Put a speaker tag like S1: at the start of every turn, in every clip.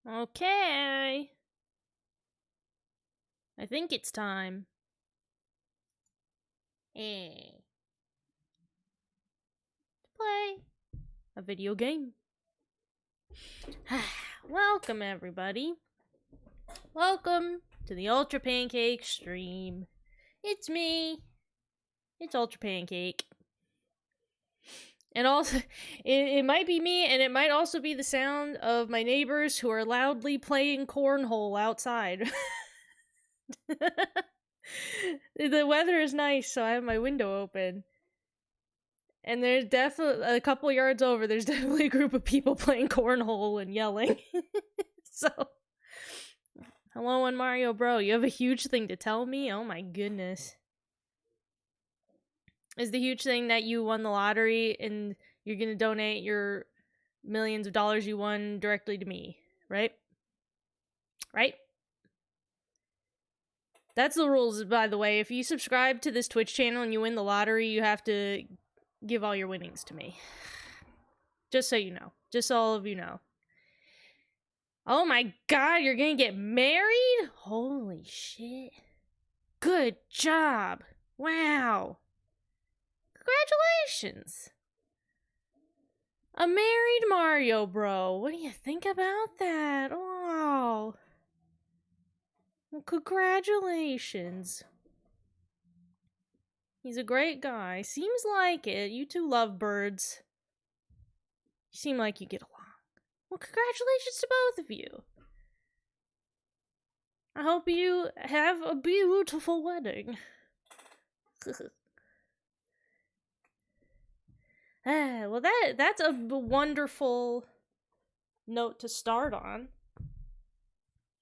S1: Okay. I think it's time. To play a video game. Welcome, everybody. Welcome to the Ultra Pancake stream. It's me. It's Ultra Pancake. And also, it might be me, and it might also be the sound of my neighbors who are loudly playing cornhole outside. The weather is nice, so I have my window open. And there's definitely, a couple yards over, there's definitely a group of people playing cornhole and yelling. So, hello, One Mario Bro. You have a huge thing to tell me? Oh my goodness. Is the huge thing that you won the lottery and you're gonna donate your millions of dollars you won directly to me, right? Right? That's the rules, by the way. If you subscribe to this Twitch channel and you win the lottery, you have to give all your winnings to me. Just so you know. Just so all of you know. Oh my god, you're gonna get married? Holy shit. Good job. Wow. Congratulations. A married Mario Bro. What do you think about that? Oh. Well, congratulations. He's a great guy. Seems like it. You two love birds. You seem like you get along. Well, congratulations to both of you. I hope you have a beautiful wedding. Well, that's a wonderful note to start on.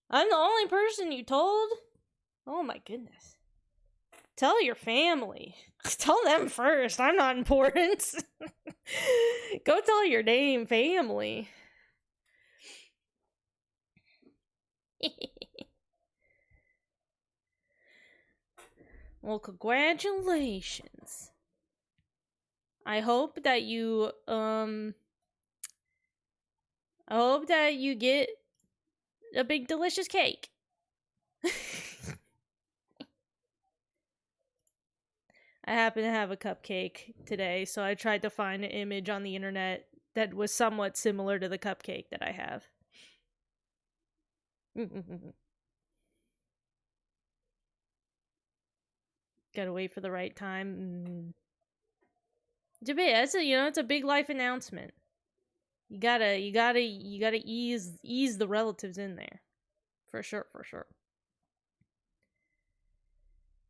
S1: I'm the only person you told? Oh my goodness. Tell your family. Tell them first. I'm not important. Go tell your damn family. Well, congratulations. I hope that you get a big delicious cake. I happen to have a cupcake today, so I tried to find an image on the internet that was somewhat similar to the cupcake that I have. Gotta wait for the right time. It's a big life announcement. You gotta ease the relatives in there. For sure.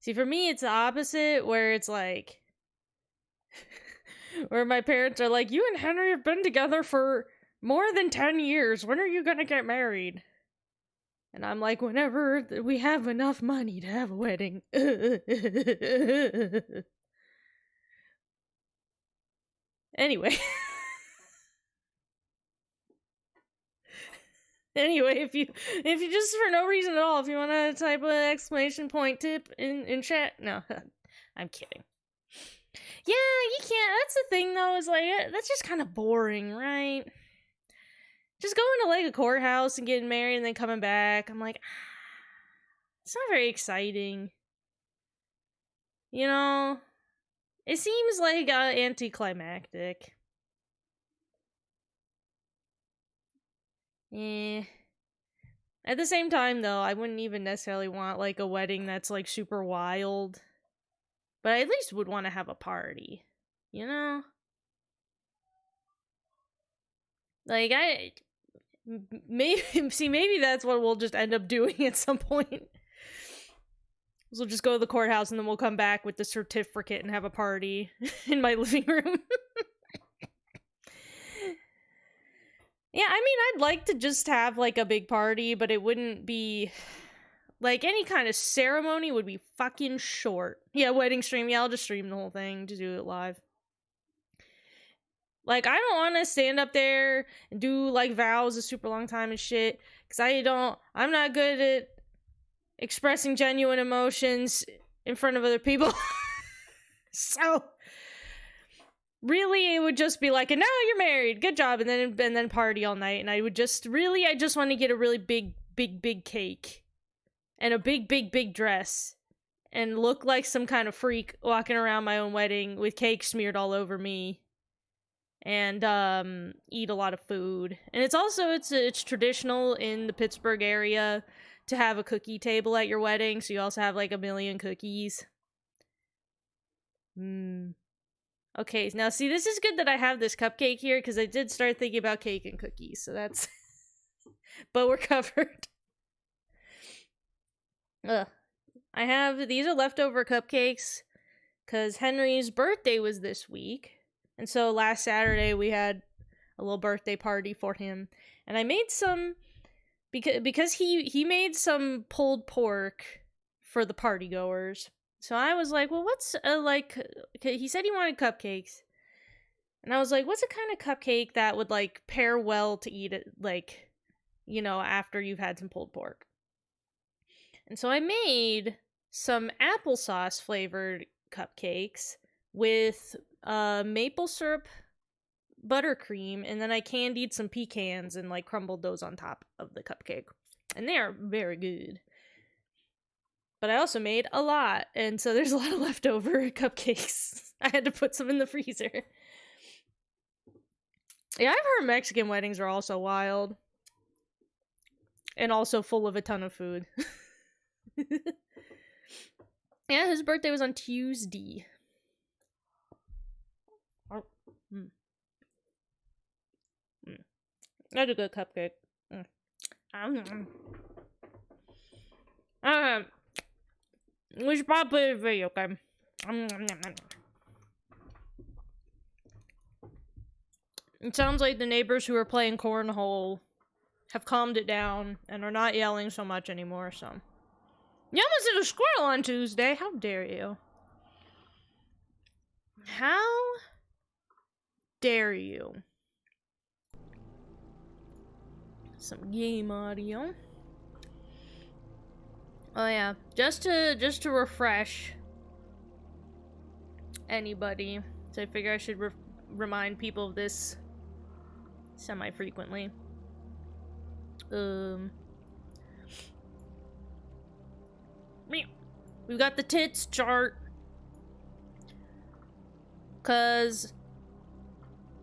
S1: See, for me, it's the opposite, where it's like, where my parents are like, you and Henry have been together for more than 10 years. When are you gonna get married? And I'm like, whenever we have enough money to have a wedding. Anyway. Anyway, if you just for no reason at all, if you want to type an exclamation point tip in chat, no, I'm kidding. Yeah, you can't. That's the thing, though. Is like that's just kind of boring, right? Just going to like a courthouse and getting married and then coming back. I'm like, it's not very exciting. You know, it seems like anticlimactic. Yeah. At the same time, though, I wouldn't even necessarily want, like, a wedding that's, like, super wild. But I at least would want to have a party. You know? Like, maybe that's what we'll just end up doing at some point. We'll just go to the courthouse and then we'll come back with the certificate and have a party in my living room. Yeah, I mean, I'd like to just have, like, a big party, but it wouldn't be... Like, any kind of ceremony would be fucking short. Yeah, wedding stream. Yeah, I'll just stream the whole thing. Just do it live. Like, I don't want to stand up there and do, like, vows a super long time and shit. Because I'm not good at expressing genuine emotions in front of other people. So... really, it would just be like, and now you're married, good job, and then party all night. And I just want to get a really big cake and a big dress and look like some kind of freak walking around my own wedding with cake smeared all over me, and eat a lot of food. And it's traditional in the Pittsburgh area to have a cookie table at your wedding, so you also have like a million cookies. Okay, now see, this is good that I have this cupcake here, because I did start thinking about cake and cookies, so that's... But we're covered. Ugh. These are leftover cupcakes, because Henry's birthday was this week, and so last Saturday we had a little birthday party for him, and I made some, because he made some pulled pork for the party goers. So I was like, well, what's, he said he wanted cupcakes. And I was like, what's a kind of cupcake that would, like, pair well to eat it, like, you know, after you've had some pulled pork? And so I made some applesauce flavored cupcakes with maple syrup buttercream, and then I candied some pecans and, like, crumbled those on top of the cupcake. And they are very good. But I also made a lot, and so there's a lot of leftover cupcakes. I had to put some in the freezer. Yeah, I've heard Mexican weddings are also wild. And also full of a ton of food. Yeah, his birthday was on Tuesday. That's a good cupcake. We should probably play a video game. It sounds like the neighbors who are playing cornhole have calmed it down and are not yelling so much anymore, so... You almost hit a squirrel on Tuesday! How dare you? How dare you? Some game audio. Oh yeah, just to refresh anybody. So I figure I should remind people of this semi-frequently. We've got the tits chart. 'Cause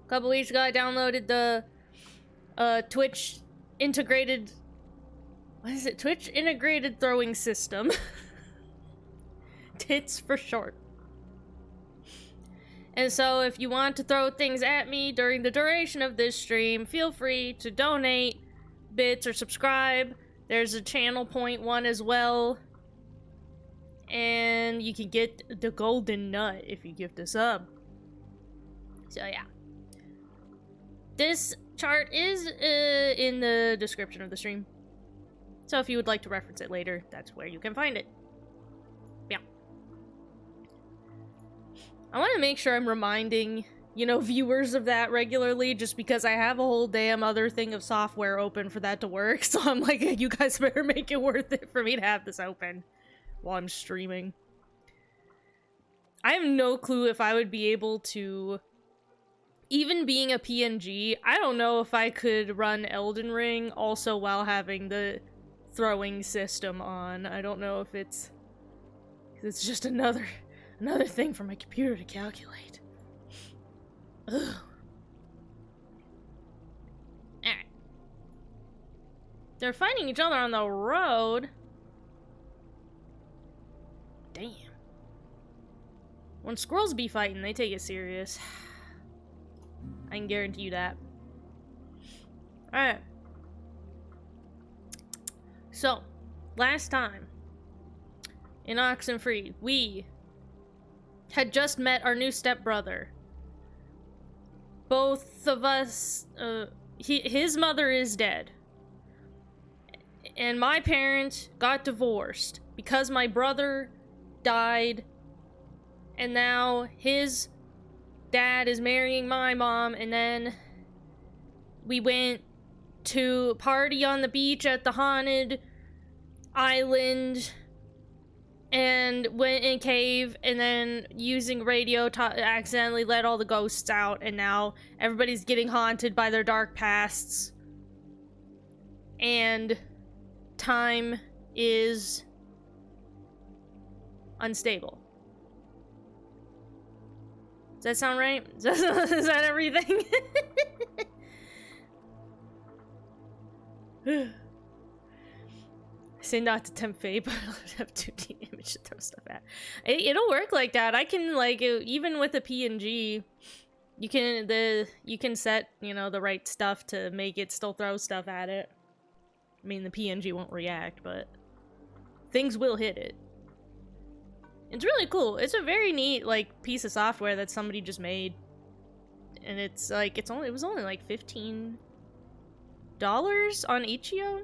S1: a couple weeks ago I downloaded the Twitch integrated... What is it? Twitch integrated throwing system. Tits for short. And so if you want to throw things at me during the duration of this stream, feel free to donate bits or subscribe. There's a channel point one as well. And you can get the golden nut if you gift a sub. So yeah. This chart is in the description of the stream. So if you would like to reference it later, that's where you can find it. Yeah. I want to make sure I'm reminding, you know, viewers of that regularly, just because I have a whole damn other thing of software open for that to work. So I'm like, you guys better make it worth it for me to have this open while I'm streaming. I have no clue if I would be able to... Even being a PNG, I don't know if I could run Elden Ring also while having the throwing system on. I don't know if it's just another thing for my computer to calculate. Ugh. Alright. They're fighting each other on the road. Damn. When squirrels be fighting, they take it serious. I can guarantee you that. Alright. So, last time in Oxenfree, we had just met our new stepbrother. Both of us, his mother is dead. And my parents got divorced because my brother died. And now his dad is marrying my mom, and then we went to party on the beach at the haunted island, and went in a cave, and then using radio accidentally let all the ghosts out, and now everybody's getting haunted by their dark pasts. And time is unstable. Does that sound right? Is that everything? Say not to tempt fate, but I'll have 2D image to throw stuff at. It'll work like that. I can, like, even with a PNG, you can set, you know, the right stuff to make it still throw stuff at it. I mean, the PNG won't react, but things will hit it. It's really cool. It's a very neat, like, piece of software that somebody just made. And it's like, it was only like $15 on Itch.io.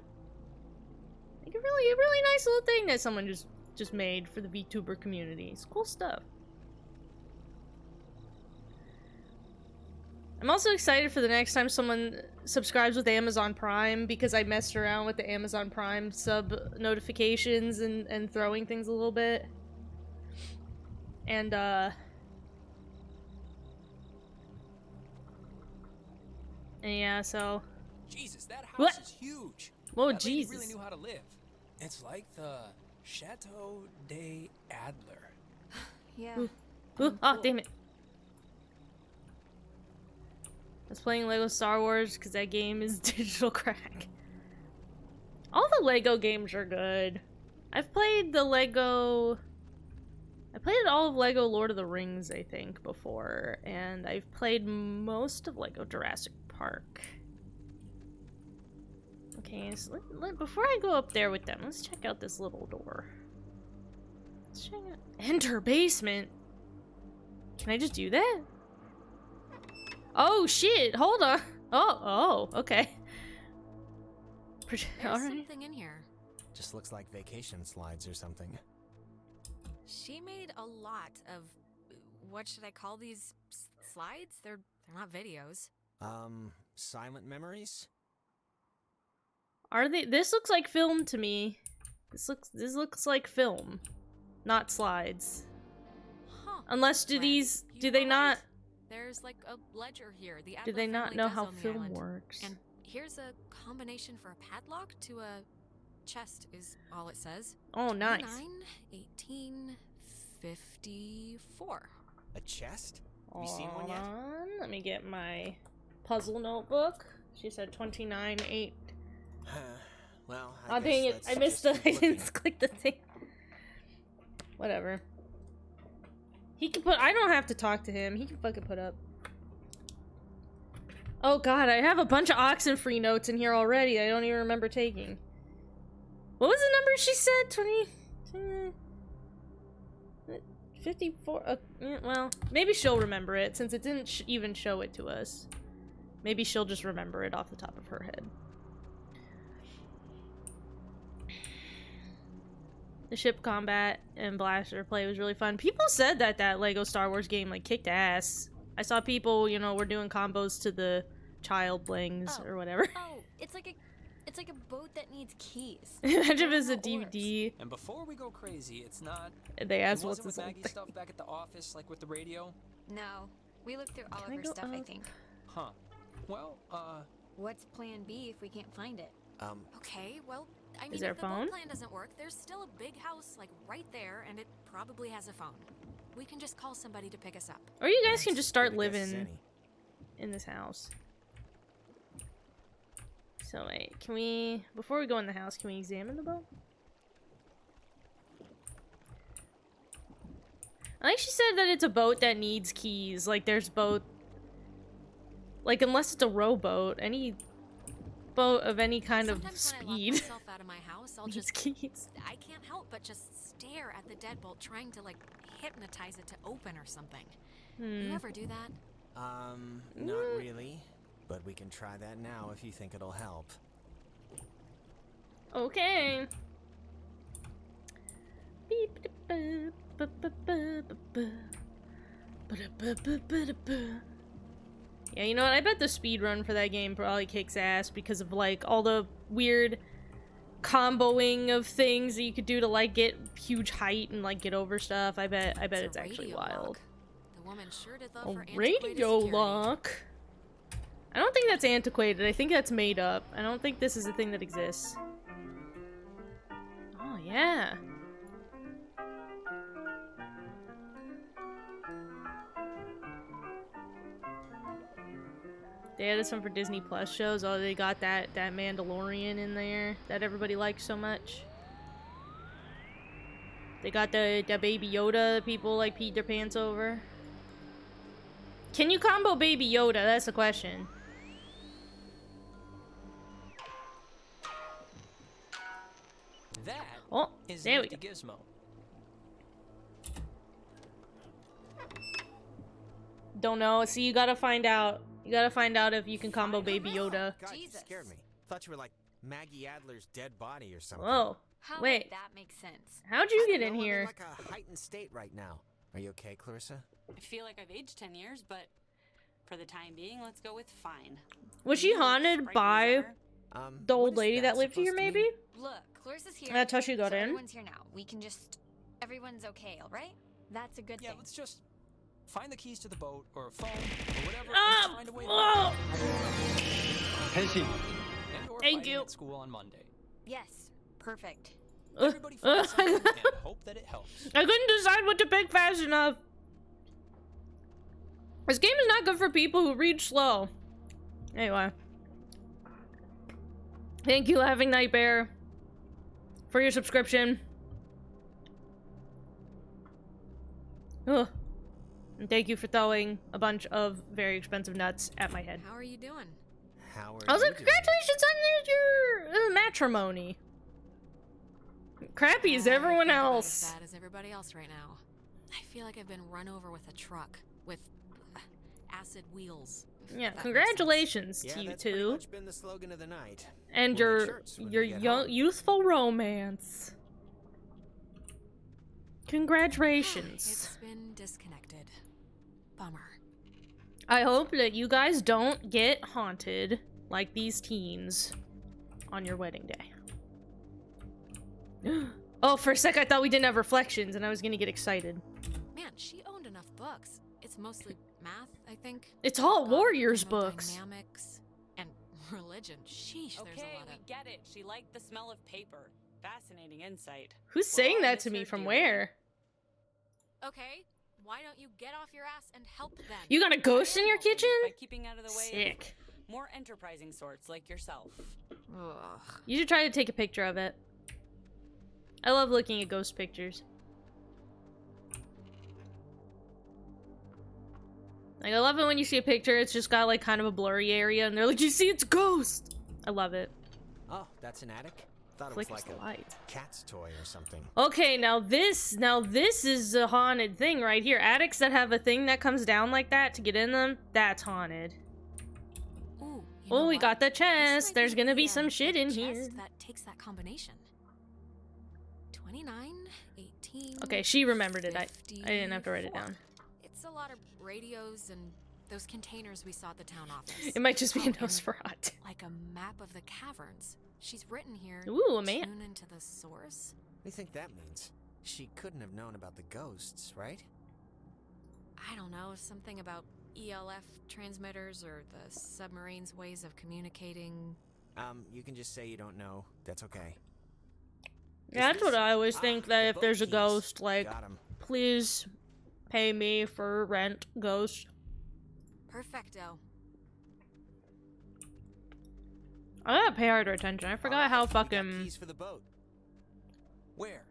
S1: Like a really nice little thing that someone just made for the VTuber community. It's cool stuff. I'm also excited for the next time someone subscribes with Amazon Prime, because I messed around with the Amazon Prime sub notifications and throwing things a little bit. And yeah, so
S2: Jesus, that house
S1: what?
S2: is huge.
S1: Whoa,
S2: that lady
S1: Jesus.
S2: really knew how to live. It's like the Chateau de Adler.
S3: Yeah.
S1: Ooh,
S3: Cool.
S1: damn it. I was playing Lego Star Wars because that game is digital crack. All the Lego games are good. I played all of Lego Lord of the Rings, I think, before, and I've played most of Lego Jurassic Park. Okay, so before I go up there with them, let's check out this little door. Let's check out. Enter basement. Can I just do that? Oh shit! Hold on. Oh, okay.
S3: There's
S1: All right.
S3: something in here.
S4: Just looks like vacation slides or something.
S3: She made a lot of, what should I call these slides? They're not videos.
S4: Silent memories?
S1: Are they? This looks like film to me. This looks like film, not slides.
S3: Huh.
S1: Unless do
S3: Well,
S1: they not?
S3: There's like a ledger here. The
S1: Do
S3: Adler
S1: they not
S3: family
S1: know
S3: does
S1: how
S3: own the
S1: film
S3: island.
S1: works?
S3: And here's a combination for a padlock to a chest is all it says.
S1: Oh, nice.
S3: 29, 18, 54.
S4: A chest? Have you seen one yet?
S1: Hold on, let me get my puzzle notebook. She said 29, 8.
S4: Well,
S1: Oh dang it! I missed the. I didn't click the thing. Whatever. He can put. I don't have to talk to him. He can fucking put up. Oh god, I have a bunch of Oxenfree notes in here already. I don't even remember taking. What was the number she said? 54. Well, maybe she'll remember it since it didn't even show it to us. Maybe she'll just remember it off the top of her head. The ship combat and blaster play was really fun. People said that Lego Star Wars game like kicked ass. I saw people, you know, were doing combos to the childlings or whatever.
S3: Oh, it's like a boat that needs keys.
S1: Imagine if it's a
S3: How it works.
S1: DVD.
S2: And before we go crazy, it's not.
S1: They asked
S2: It
S1: what's
S2: wasn't with
S1: this
S2: Maggie's stuff back at the office, like with the radio.
S3: No, we looked through all
S1: Can I
S3: of her
S1: go
S3: stuff, I
S1: up?
S3: think.
S2: Huh. Well,
S3: What's plan B if we can't find it? Okay, well, I mean,
S1: there
S3: if
S1: a
S3: the boat
S1: phone?
S3: plan doesn't work, there's still a big house, like, right there, and it probably has a phone. We can just call somebody to pick us up.
S1: Or you guys can
S4: Nice.
S1: just start
S4: Good guess,
S1: living
S4: Zenny.
S1: in this house. So wait, can we, before we go in the house, can we examine the boat? I think she said that it's a boat that needs keys. Like there's boat, like unless it's a rowboat, any boat of any kind of
S3: Sometimes when I
S1: speed
S3: lock myself out of my house, I'll
S1: needs
S3: just
S1: keys.
S3: I can't help but just stare at the deadbolt, trying to like hypnotize it to open or something. You ever do that?
S4: Not really. But we can try that now if you think it'll help.
S1: Okay. Yeah, you know what? I bet the speed run for that game probably kicks ass because of like all the weird comboing of things that you could do to like get huge height and like get over stuff. I bet it's
S3: a
S1: actually
S3: radio
S1: wild.
S3: lock. The woman sure did love
S1: A
S3: her antiquated
S1: radio
S3: security.
S1: lock. I don't think that's antiquated. I think that's made up. I don't think this is a thing that exists. Oh yeah. They added some for Disney Plus shows. Oh, they got that Mandalorian in there that everybody likes so much. They got the Baby Yoda people like peed their pants over. Can you combo Baby Yoda? That's the question.
S2: That
S1: Oh,
S2: is
S1: there we
S2: Nifty
S1: go.
S2: Gizmo.
S1: Don't know. See, you gotta find out. You gotta find out if you can combo Baby Yoda.
S4: God, you
S3: Jesus.
S4: scared me. Thought you were like Maggie Adler's dead body or something.
S1: Whoa.
S3: How
S1: Wait.
S3: would that make sense?
S1: How'd you
S4: I
S1: get
S4: don't
S1: in
S4: know, I'm
S1: here?
S4: like a heightened state right now. Are you okay, Clarissa?
S5: I feel like I've aged 10 years, but for the time being, let's go with fine.
S1: Was she
S5: You look
S1: haunted
S5: sprightly as
S1: by
S5: ever.
S1: the
S4: what
S1: old
S4: is
S1: lady that lived
S4: supposed
S1: here,
S4: to mean?
S1: maybe?
S6: Look, Clarissa's here.
S1: That's how she got
S6: so
S1: in.
S6: Everyone's here now. We can just. Everyone's okay, all right? That's a good
S2: Yeah,
S6: thing.
S2: let's just find the keys to the boat or a phone or whatever and
S1: Ah!
S2: just find a way to
S1: Oh!
S2: and or
S1: Thank
S2: find it
S1: you.
S2: at school on Monday.
S6: Yes, perfect.
S2: Everybody find something and hope that it helps.
S1: I couldn't decide what to pick fast enough. This game is not good for people who read slow. Anyway. Thank you, Laughing Night Bear, for your subscription. Ugh. And thank you for throwing a bunch of very expensive nuts at my head.
S3: How are you doing?
S4: How are
S1: I was
S4: you
S1: like,
S4: doing?
S1: congratulations on your matrimony. Crappy as
S3: I
S1: everyone
S3: think about
S1: else.
S3: As bad as everybody else right now. I feel like I've been run over with a truck with acid wheels. if
S1: Yeah,
S3: that makes
S1: congratulations
S4: Yeah,
S1: to you
S4: that's pretty
S1: two.
S4: much been the slogan of the night.
S1: And
S4: We'll make
S1: your
S4: shirts when
S1: your
S4: we get
S1: young
S4: home.
S1: youthful romance.
S3: sense.
S1: Congratulations.
S3: It's been disconnected. Bummer.
S1: I hope that you guys don't get haunted like these teens on your wedding day. Oh, for a sec I thought we didn't have reflections and I was gonna get excited.
S3: Man, she owned enough books. It's mostly math, I think.
S1: It's all
S3: God,
S1: Warriors books.
S3: Thermodynamics and religion. Sheesh, there's
S5: Okay,
S3: a lot
S5: we
S3: of...
S5: get it. She liked the smell of paper. Fascinating insight.
S1: Who's
S5: We're
S1: saying
S5: all
S1: that to me
S5: misheard,
S1: from
S5: dearie.
S1: where?
S3: Okay, why don't you get off your ass and help them?
S1: You got a ghost in your
S5: Helping
S1: kitchen?
S5: By keeping out of the way
S1: Sick.
S5: of more enterprising sorts like yourself.
S3: Ugh.
S1: You should try to take a picture of it. I love looking at ghost pictures. Like, I love it when you see a picture, it's just got like kind of a blurry area and they're like, you see, it's a ghost! I love it.
S4: Oh, that's an attic? Thought it
S1: Flickers
S4: was
S1: the
S4: like a
S1: light.
S4: cat's toy or something.
S1: Okay, now this is a haunted thing right here. Attics that have a thing that comes down like that to get in them, that's haunted.
S3: Ooh, you
S1: Oh,
S3: know
S1: we
S3: what?
S1: got the
S3: This
S1: chest.
S3: might
S1: There's gonna be
S3: the,
S1: some shit
S3: the
S1: in
S3: chest
S1: here.
S3: that takes that combination. 29, 18.
S1: Okay, she remembered it. I didn't have to write it
S3: 54.
S1: down.
S3: It's a lot of radios and those containers we saw at the town office.
S1: It might just be a
S3: Oh, and
S1: Nosferatu.
S3: like a map of the caverns. She's written here.
S1: Ooh, a man.
S3: Tune into the source.
S4: What do you think that means? She couldn't have known about the ghosts, right?
S3: I don't know, something about ELF transmitters or the submarine's ways of communicating.
S4: You can just say you don't know. That's okay.
S1: Yeah, that's what I always
S4: Ah,
S1: think,
S4: the
S1: that if
S4: boat
S1: there's a
S4: keys.
S1: ghost, like,
S4: Got 'em.
S1: please pay me for rent, ghost.
S3: Perfecto.
S1: I gotta pay harder attention. I forgot
S4: Alright,
S1: how
S4: we got
S1: fucking...
S4: keys for the boat.
S2: Where?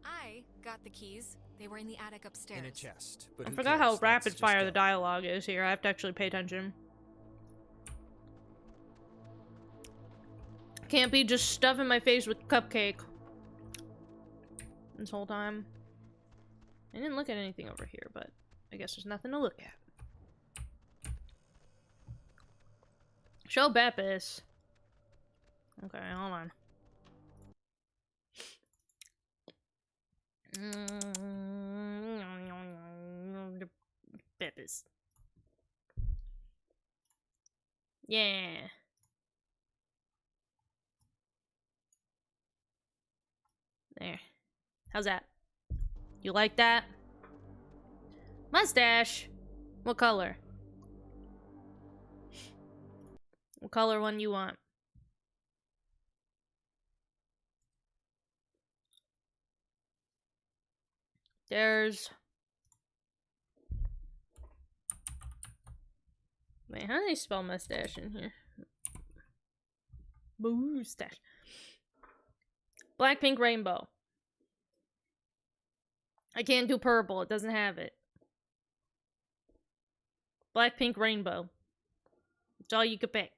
S3: I got the keys. They were in the attic upstairs.
S4: In a chest. But
S1: I
S4: who
S1: forgot
S4: cares?
S1: how
S4: That's
S1: rapid
S4: just
S1: fire
S4: a-
S1: the dialogue is here. I have to actually pay attention. Can't be just stuffing my face with cupcake this whole time. I didn't look at anything over here, but I guess there's nothing to look at. Show Beppis. Okay, hold on. Beppis. Yeah. There. How's that? You like that? Mustache. What color? What color one you want? There's... Wait, how do they spell mustache in here? Mustache. Black, pink, rainbow. I can't do purple. It doesn't have it. Black, pink, rainbow. It's all you could pick.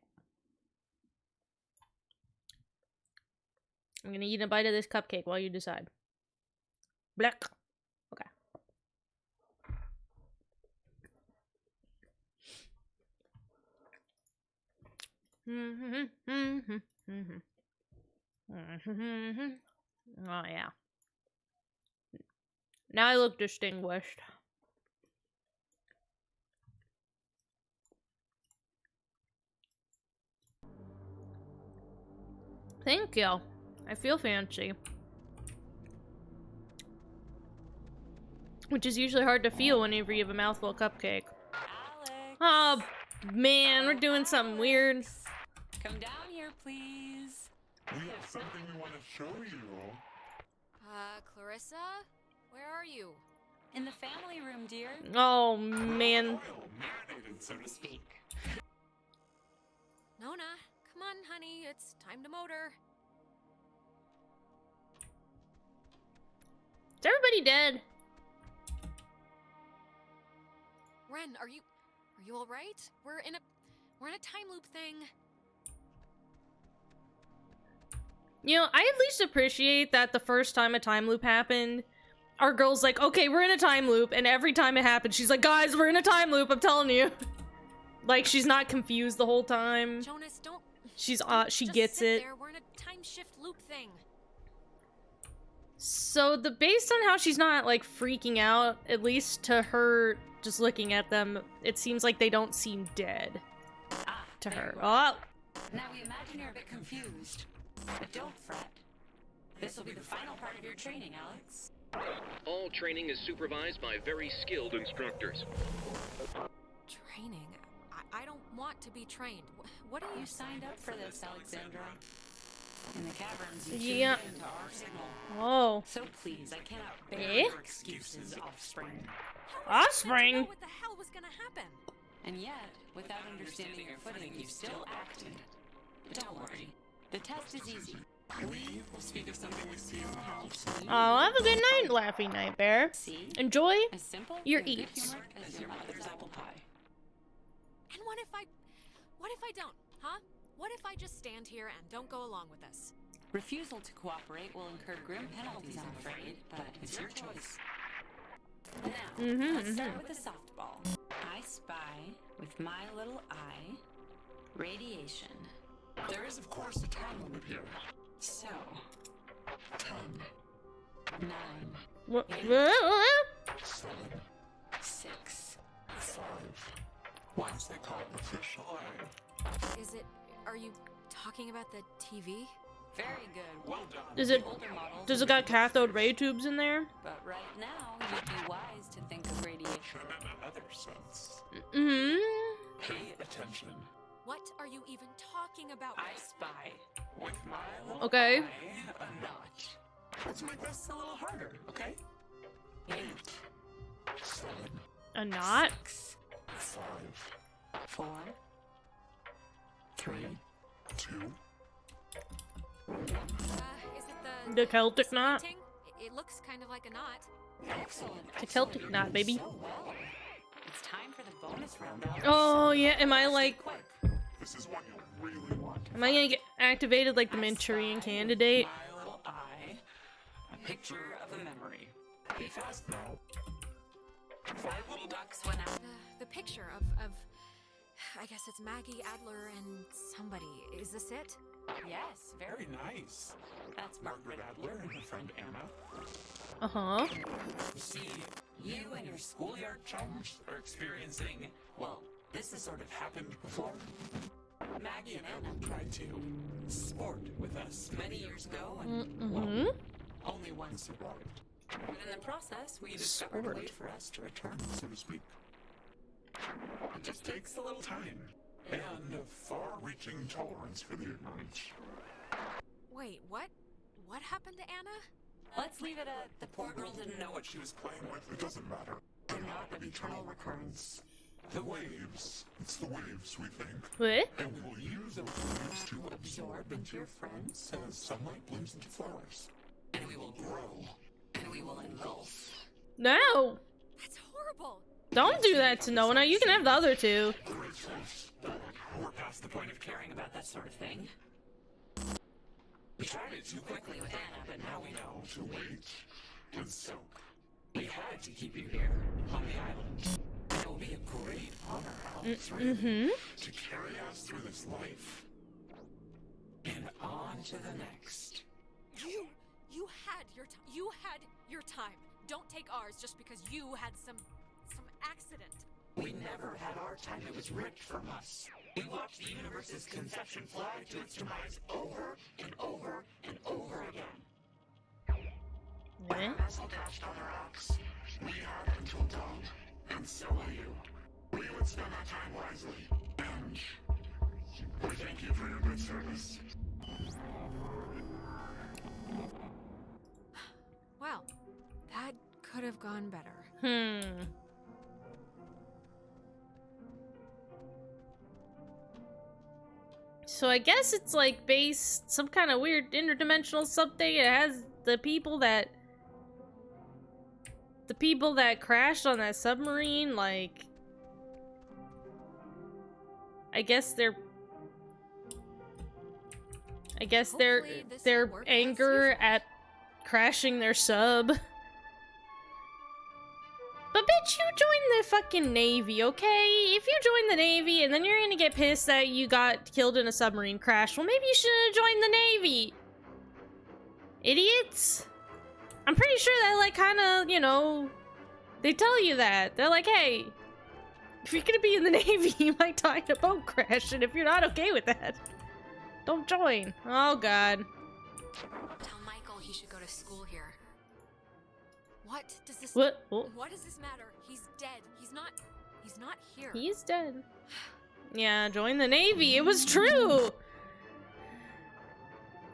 S1: I'm gonna eat a bite of this cupcake while you decide. Black. Okay. Oh, yeah. Now I look distinguished. Thank you. I feel fancy. Which is usually hard to feel whenever you have a mouthful of cupcake.
S5: Alex.
S1: Oh, man, we're doing something weird.
S5: Come down here, please.
S7: We have something we want to show you.
S3: Clarissa? Where are you?
S5: In the family room, dear.
S1: Oh, man.
S7: Oil marinated, so to speak.
S3: Nona, come on, honey. It's time to motor.
S1: Is everybody dead?
S3: Ren, are you all right? We're in a time loop thing.
S1: You know, I at least appreciate that the first time a time loop happened, our girl's like, okay, we're in a time loop, and every time it happens, she's like, guys, we're in a time loop, I'm telling you. Like, she's not confused the whole time.
S3: Jonas, don't.
S1: She
S3: Just
S1: gets
S3: sit
S1: it.
S3: There. We're in a time shift loop thing.
S1: So, based on how she's not, like, freaking out, at least to her, just looking at them, it seems like they don't seem dead to
S5: there
S1: her.
S5: you are.
S1: Oh!
S5: Now we imagine you're a bit confused. But don't fret. This will be the final part of your training, Alex.
S8: All training is supervised by very skilled instructors.
S3: Training? I don't want to be trained. What are
S5: You signed up for this, Alexandra. In the caverns, you
S1: Yeah.
S5: tuned into our signal.
S1: Whoa.
S5: So please, I cannot bear
S1: Eh?
S5: your excuses, offspring.
S3: How was I meant to
S1: Offspring?
S3: know what the hell was gonna happen?
S5: And yet, without understanding your footing, you still acted. But don't worry. The test is easy.
S7: We will speak of something we see in the house.
S1: Oh, have a good night, Laffy Night Bear.
S5: See?
S1: Enjoy
S5: As simple
S1: your
S5: and
S1: eats.
S5: good-humored as your mother's apple pie.
S3: And what if I don't? Huh? What if I just stand here and don't go along with this?
S5: Refusal to cooperate will incur grim penalties, I'm afraid, but it's your choice. Now, let's start with the softball. I spy, with my little eye, radiation.
S7: There is, of course, a time limit here.
S5: So,
S7: 10,
S5: 9,
S1: What?
S7: 7,
S5: 6.
S7: 5. Why is they call it the fish eye?
S3: Are you talking about the TV?
S5: Very good.
S7: Well done.
S5: Older models
S1: Does it
S5: would
S1: got
S5: be
S1: cathode
S5: confused,
S1: ray tubes in there?
S5: But right now, you'd be wise to think of radiation.
S7: Should have been another sense. Pay attention.
S3: What are you even talking about?
S5: I spy.
S7: With my little
S1: Okay.
S7: eye, a notch. Let's make this a little harder, okay? 8, 7,
S1: A knot?
S7: 5,
S5: 4.
S7: 3, 2.
S3: Is it
S1: The Celtic knot?
S3: painting? It looks kind of like a knot.
S5: Excellent.
S1: The Celtic knot, baby.
S5: So well. It's time for the bonus round. Alex.
S1: Oh, yeah, am I like...
S5: Quick.
S7: This is one you'll really want.
S1: Am I gonna get activated like the Manchurian Candidate?
S7: My little eye, a picture of a memory. Be fast now. 5 little ducks went out.
S3: The picture of I guess it's Maggie Adler and somebody. Is this it?
S5: Yes, very.
S7: Very nice. That's Margaret Adler and her friend Anna.
S1: Uh-huh.
S7: See, you and your schoolyard chums are experiencing, well, this has sort of happened before. Maggie and Anna tried to sport with us many years ago, and, well, Only one survived. But in the process, we discovered a way for us to return, so to speak. It just takes a little time. And a far-reaching tolerance for the ignorant.
S3: Wait, what? What happened to Anna?
S7: Let's leave it at the poor girl didn't know what she was playing with. It doesn't matter. They're not of eternal recurrence. The waves. It's the waves, we think.
S1: What?
S7: And we will use those waves to absorb into your friends as sunlight blooms into flowers. And we will grow. And we will engulf.
S1: No!
S3: That's horrible.
S1: Don't do that to Nona. You can have the other two.
S7: We're past the point of caring about that sort of thing. We tried it too quickly with Anna, but now we know to wait and soak. We had to keep you here on the island. It will be a great honor, Alex, really, to carry us through this life and on to the next.
S3: You had your time. Don't take ours just because you had some accident.
S7: We never had our time. It was ripped from us. We watched the universe's conception fly to its demise over and over and over again.
S1: What?
S7: Our vessel dashed on the rocks. We had until dawn, and so will you. We would spend our time wisely, and we thank you for your good service.
S3: Well, that could have gone better.
S1: So I guess it's like based some kind of weird interdimensional something. It has the people that crashed on that submarine, like I guess their
S3: Hopefully this will work as
S1: anger
S3: usual.
S1: at crashing their sub. But bitch, you joined the fucking Navy, okay? If you join the Navy and then you're gonna get pissed that you got killed in a submarine crash, well, maybe you shouldn't have joined the Navy. Idiots. I'm pretty sure that, like, kind of, you know, they tell you that. They're like, hey, if you're gonna be in the Navy, you might die in a boat crash, and if you're not okay with that, don't join. Oh, God.
S3: Tell Michael he should go to school here. What does this?
S1: What? Oh.
S3: What does this matter? He's dead. He's not here.
S1: He's dead. Yeah, join the Navy. It was true.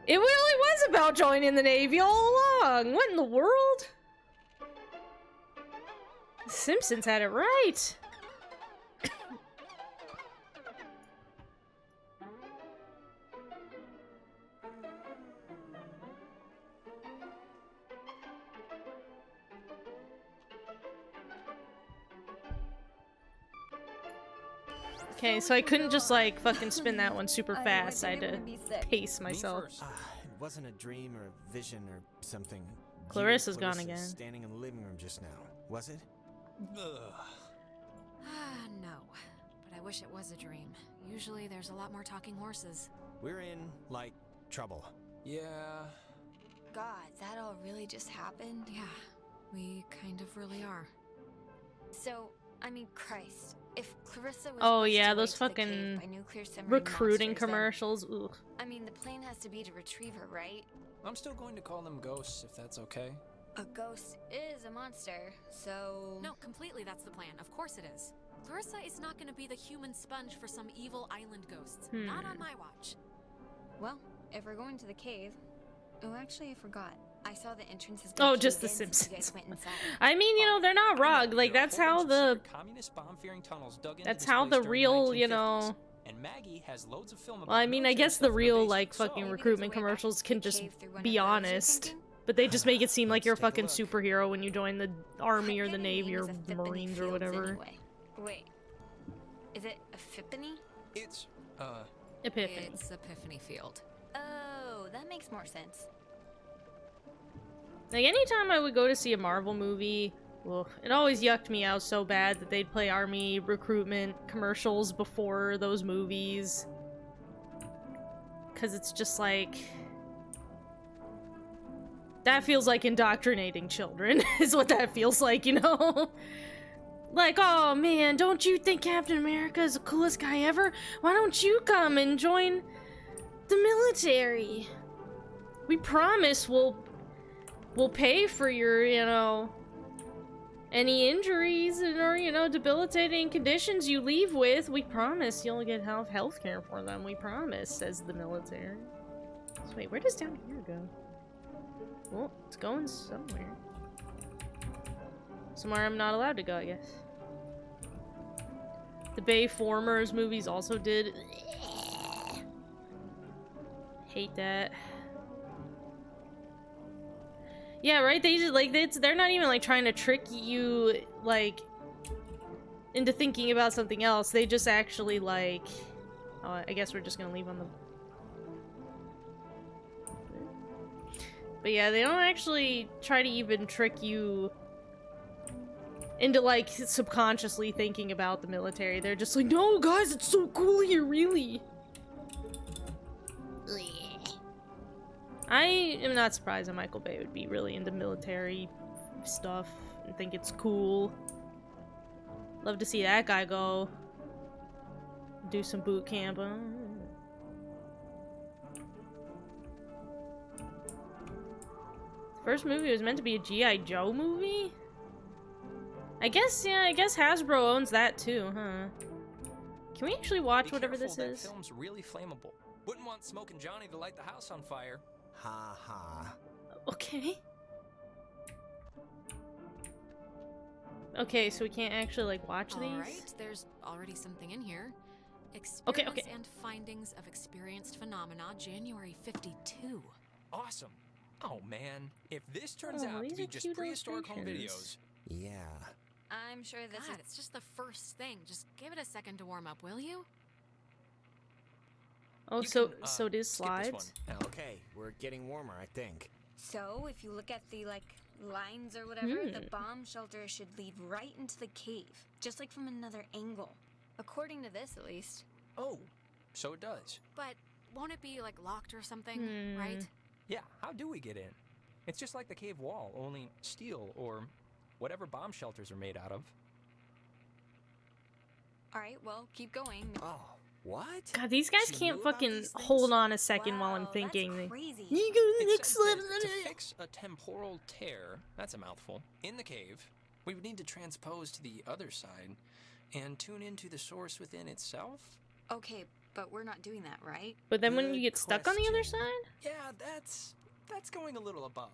S1: It really was about joining the Navy all along. What in the world? The Simpsons had it right. Okay, so I couldn't just like fucking spin that one super fast. I had to pace myself.
S4: It wasn't a dream or a vision or something.
S1: Clarissa's gone again.
S4: Standing in the living room just now, was it?
S3: No, but I wish it was a dream. Usually there's a lot more talking horses.
S4: We're in, like, trouble.
S2: Yeah.
S6: God, that all really just happened?
S3: Yeah, we kind of really are.
S6: So, I mean, Christ. If Clarissa was
S1: Oh
S6: rushed
S1: yeah,
S6: away
S1: those
S6: to the cave
S1: fucking
S6: by nuclear submarine
S1: recruiting
S6: monsters, then-
S1: commercials. Ugh.
S6: I mean, the plan has to be to retrieve her, right?
S2: I'm still going to call them ghosts if that's okay.
S6: A ghost is a monster, so...
S3: No, completely that's the plan. Of course it is. Clarissa is not going to be the human sponge for some evil island ghosts. Not on my watch.
S6: Well, if we're going to the cave... Oh, actually, I forgot. I saw the entrance has
S1: Oh,
S6: been
S1: just
S6: caved
S1: The
S6: in since you guys
S1: Simpsons.
S6: went inside.
S1: I mean, you know, they're not wrong. Like that's how the real, you know.
S2: And Maggie has loads of film
S1: Well, I mean, I guess the real like fucking
S6: Maybe
S1: recruitment
S6: there's a way back
S1: commercials
S6: to
S1: can
S6: the
S1: just
S6: cave through one
S1: be
S6: of those, you're
S1: honest,
S6: thinking?
S1: but they just make it seem like you're a
S4: Let's take a
S1: fucking
S4: look.
S1: superhero when you join the army or the
S6: Getting
S1: navy or
S6: names of
S1: the
S6: Fippany
S1: marines or
S6: Fields
S1: whatever.
S6: Anyway. Wait, is it a Fippany?
S2: It's,
S1: Epiphany.
S3: It's Epiphany Field.
S6: Oh, that makes more sense.
S1: Like anytime I would go to see a Marvel movie, well, it always yucked me out so bad that they'd play army recruitment commercials before those movies. Cause it's just like... That feels like indoctrinating children, is what that feels like, you know? Like, oh man, don't you think Captain America is the coolest guy ever? Why don't you come and join the military? We promise we'll we'll pay for your, you know, any injuries or, you know, debilitating conditions you leave with. We promise you'll get health care for them. We promise, says the military. So wait, where does down here go? Well, it's going somewhere. Somewhere I'm not allowed to go, I guess. The Bayformers movies also did. Hate that. Yeah, right? They just, like, they're not even, like, trying to trick you, like, into thinking about something else. They just actually, like... Oh, I guess we're just gonna leave on the... But yeah, they don't actually try to even trick you into, like, subconsciously thinking about the military. They're just like, no, guys, it's so cool here, really. I am not surprised that Michael Bay would be really into military stuff and think it's cool. Love to see that guy go do some boot camp. The first movie was meant to be a G.I. Joe movie? I guess, yeah, I guess Hasbro owns that too, huh? Can we actually watch whatever this is?
S2: That film's really flammable. Wouldn't want Smoke and Johnny to light the house on fire.
S4: Ha ha.
S1: Okay. Okay, so we can't actually, like, watch these?
S3: Alright, there's already something in here.
S1: Okay.
S3: And findings of experienced phenomena, January 52.
S2: Awesome. Oh man, if this turns out to be just prehistoric home videos.
S4: Yeah.
S6: I'm sure this
S3: God, it's just the first thing. Just give it a second to warm up, will you?
S1: Oh, so it is slides?
S4: Okay, we're getting warmer, I think.
S6: So, if you look at the, like, lines or whatever, the bomb shelter should lead right into the cave, just like from another angle. According to this, at least.
S2: Oh, so it does.
S3: But won't it be, like, locked or something, right?
S2: Yeah, how do we get in? It's just like the cave wall, only steel or whatever bomb shelters are made out of.
S6: Alright, well, keep going.
S4: Oh, what?
S1: God, these guys can't fucking hold on a second while I'm thinking.
S6: That's crazy.
S1: You go to the
S2: It
S1: next
S2: says
S1: slide.
S2: that to fix a temporal tear, that's a mouthful, in the cave, we would need to transpose to the other side and tune into the source within itself?
S6: Okay, but we're not doing that, right?
S1: But then when
S2: Good
S1: you get stuck on the other
S2: question.
S1: side?
S2: Yeah, that's going a little above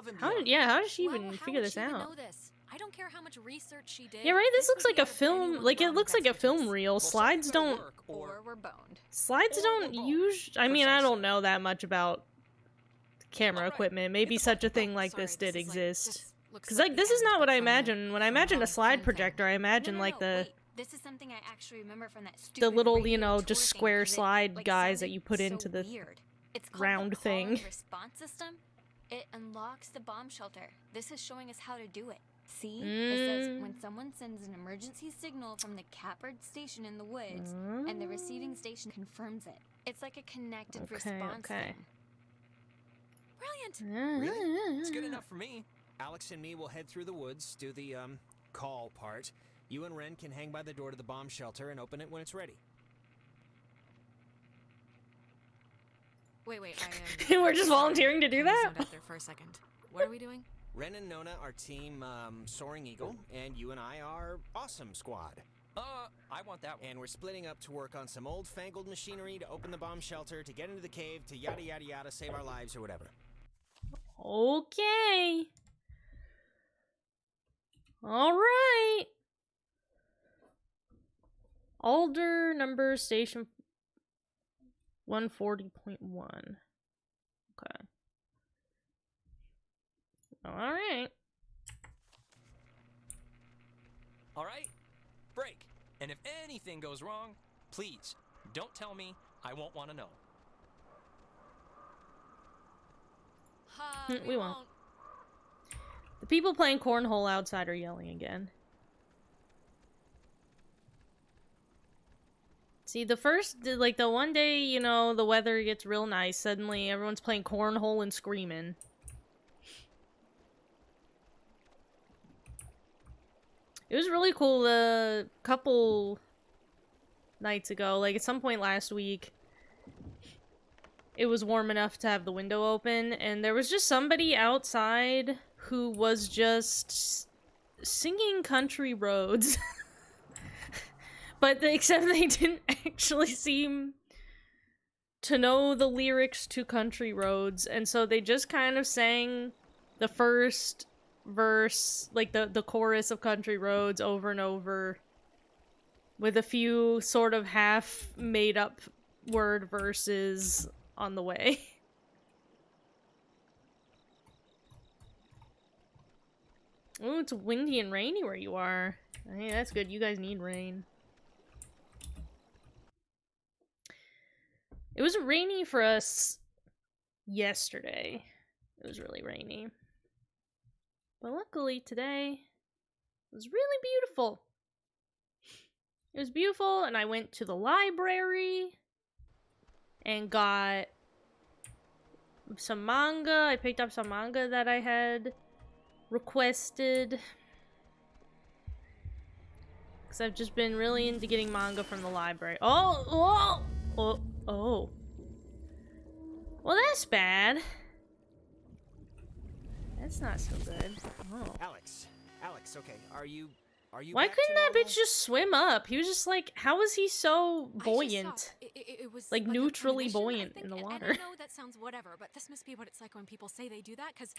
S2: and
S1: How
S2: beyond.
S1: how did she
S3: Well,
S1: even
S3: how
S1: figure
S3: would
S1: this
S3: she even
S1: out?
S3: know this? I don't care how much research she did.
S1: Yeah, right? This looks
S3: would
S1: like
S3: be
S1: a
S3: out of
S1: film.
S3: anyone's
S1: Like, it
S3: realm
S1: looks
S3: of
S1: like a film
S3: expertise.
S1: reel.
S2: Well,
S1: Slides
S2: something
S1: don't...
S2: better work,
S6: Or we're boned.
S1: Slides
S2: or
S1: don't
S2: we're boned.
S1: use... I mean, I don't
S2: Precisely.
S1: know that much about camera
S2: Alright,
S1: equipment. Maybe
S2: hit the
S1: such a
S2: button.
S1: thing like
S3: Sorry,
S1: this did
S3: is like-
S1: exist.
S3: this looks
S1: Because,
S3: like
S1: like,
S3: the
S1: this is
S3: end,
S1: not what
S3: but
S1: I
S3: from the-
S1: imagine. When I
S3: from
S1: imagine
S3: the
S1: a slide
S3: thing.
S1: projector, I imagine, like, the...
S6: Wait. This is something I actually remember from that
S1: the
S6: stupid
S1: little,
S6: radio
S1: you know,
S6: tour
S1: just
S6: thing,
S1: square
S6: 'cause it,
S1: slide
S6: like,
S1: guys that
S6: sounded
S1: you put
S6: so
S1: into the
S6: weird. It's called
S1: round
S6: the call
S1: thing.
S6: and response system. It unlocks the bomb shelter. This is showing us how to do it. See? It says when someone sends an emergency signal from the Catbird station in the woods, and the receiving station confirms it. It's like a connected response thing.
S3: Brilliant.
S2: Really? It's good enough for me.
S4: Alex and me will head through the woods, do the, call part. You and Ren can hang by the door to the bomb shelter and open it when it's ready.
S3: Wait,
S1: We're just volunteering to do
S3: I
S1: that?
S3: zoned out there for a second. What are we doing?
S4: Ren and Nona are team, Soaring Eagle, and you and I are Awesome Squad.
S2: I want that one.
S4: And we're splitting up to work on some old-fangled machinery to open the bomb shelter, to get into the cave, to yada yada yada, save our lives or whatever.
S1: Okay. Alright. Alder number station 140.1. Okay. Alright.
S2: All right, break. And if anything goes wrong, please don't tell me. I won't want to know.
S1: We won't. The people playing cornhole outside are yelling again. See, the one day, you know, the weather gets real nice, suddenly everyone's playing cornhole and screaming. It was really cool a couple nights ago, like at some point last week. it was warm enough to have the window open, and there was just somebody outside who was just singing Country Roads. But except they didn't actually seem to know the lyrics to Country Roads, and so they just kind of sang the first verse, like the chorus of Country Roads over and over, with a few sort of half made up word verses on the way. Oh, it's windy and rainy where you are. Hey, that's good. You guys need rain. It was rainy for us yesterday. It was really rainy. But luckily today, it was really beautiful. It was beautiful, and I went to the library and got some manga. I picked up some manga that I had requested. Because I've just been really into getting manga from the library. Oh! Well, that's bad. That's not so good. Oh.
S4: Alex, okay, are you
S1: Why
S4: back
S1: couldn't
S4: to
S1: that
S4: normal?
S1: bitch just swim up? He was just like, how was he so buoyant?
S3: It was
S1: Like
S3: a
S1: neutrally
S3: premonition, I
S1: buoyant
S3: think,
S1: in the
S3: and
S1: water.
S3: I know that sounds whatever, but this must be what it's like when people say they do that, because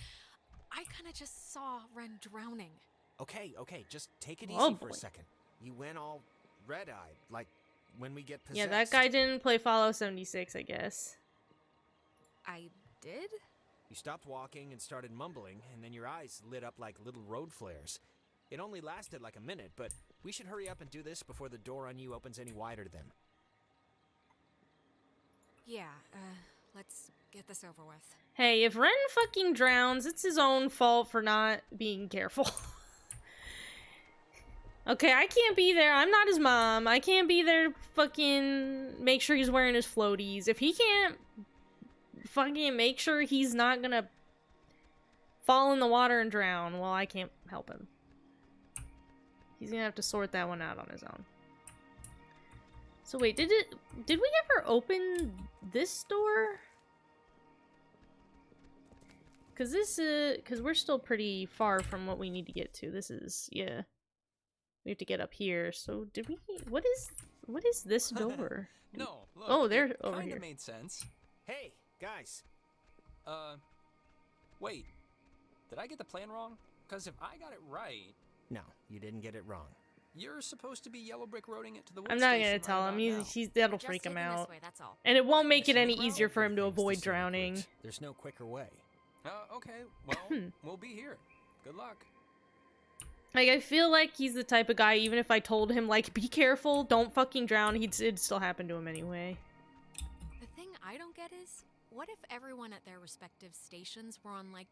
S3: I kind of just saw Ren drowning.
S4: Okay, just take it easy
S1: Oh,
S4: for
S1: boy.
S4: a second. You went all red-eyed, like when we get possessed.
S1: Yeah, that guy didn't play Fallout 76, I guess.
S3: I did?
S4: You stopped walking and started mumbling, and then your eyes lit up like little road flares. It only lasted like a minute, but we should hurry up and do this before the door on you opens any wider to them.
S3: Yeah, let's get this over with.
S1: Hey, if Ren fucking drowns, it's his own fault for not being careful. Okay, I can't be there. I'm not his mom. I can't be there to fucking make sure he's wearing his floaties. If he can't fucking make sure he's not gonna fall in the water and drown, well, I can't help him. He's gonna have to sort that one out on his own. So wait, did we ever open this door? Cause we're still pretty far from what we need to get to. This is, yeah. We have to get up here. So what is this door?
S2: No, look.
S1: Oh, they're
S2: it
S1: over
S2: kinda
S1: here.
S2: made sense.
S4: Hey, guys.
S2: Wait. Did I get the plan wrong? Because if I got it right,
S4: No, you didn't get it wrong.
S2: you're supposed to be yellow brick roading it to the wood
S1: I'm not
S2: station
S1: gonna
S2: right
S1: tell
S2: about
S1: him.
S2: now.
S1: He's that'll
S3: Just
S1: freak him
S3: taking this
S1: out.
S3: way, that's all.
S1: And it won't make it
S2: The
S1: any
S2: scenic
S1: easier
S2: route?
S1: for him to
S4: Everything's the
S1: avoid
S4: scenic
S1: drowning.
S4: route. There's no quicker way.
S2: Okay, well, we'll be here. Good luck.
S1: Like, I feel like he's the type of guy, even if I told him, like, be careful, don't fucking drown, it'd still happen to him anyway.
S3: The thing I don't get is, what if everyone at their respective stations were on, like,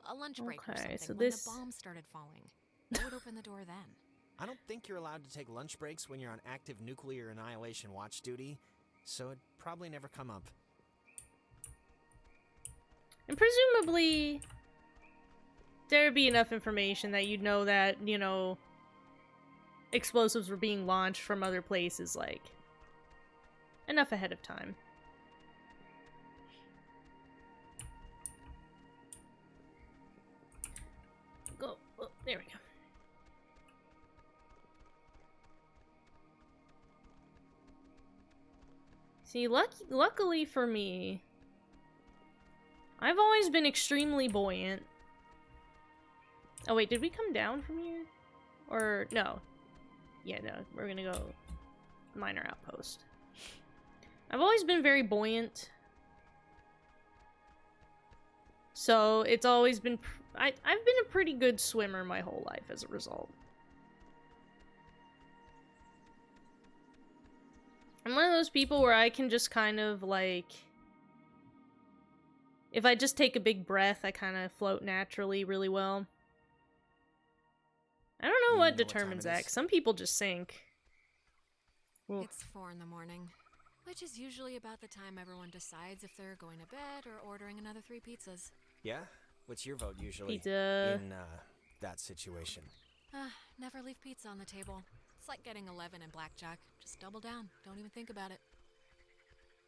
S3: a lunch break or
S1: Okay,
S3: something
S1: so
S3: when
S1: this-
S3: the bomb started falling? Who would open the door then?
S4: I don't think you're allowed to take lunch breaks when you're on active nuclear annihilation watch duty, so it'd probably never come up.
S1: And presumably, there'd be enough information that you'd know that, explosives were being launched from other places, like, enough ahead of time. Go. Oh, there we go. See, luckily for me, I've always been extremely buoyant. Oh wait, did we come down from here? Or, no. Yeah, no, we're gonna go minor outpost. I've always been very buoyant. So, it's always been... I've been a pretty good swimmer my whole life as a result. I'm one of those people where I can just kind of, like... If I just take a big breath, I kind of float naturally really well. I don't know
S4: You
S1: what
S4: know what time
S1: determines
S4: it
S1: that,
S4: is?
S1: 'cause some people just sink. Oof.
S3: It's 4 in the morning, which is usually about the time everyone decides if they're going to bed or ordering another 3 pizzas.
S4: Yeah? What's your vote usually?
S1: Pizza.
S4: In, that situation.
S3: Never leave pizza on the table. It's like getting 11 in blackjack. Just double down. Don't even think about it.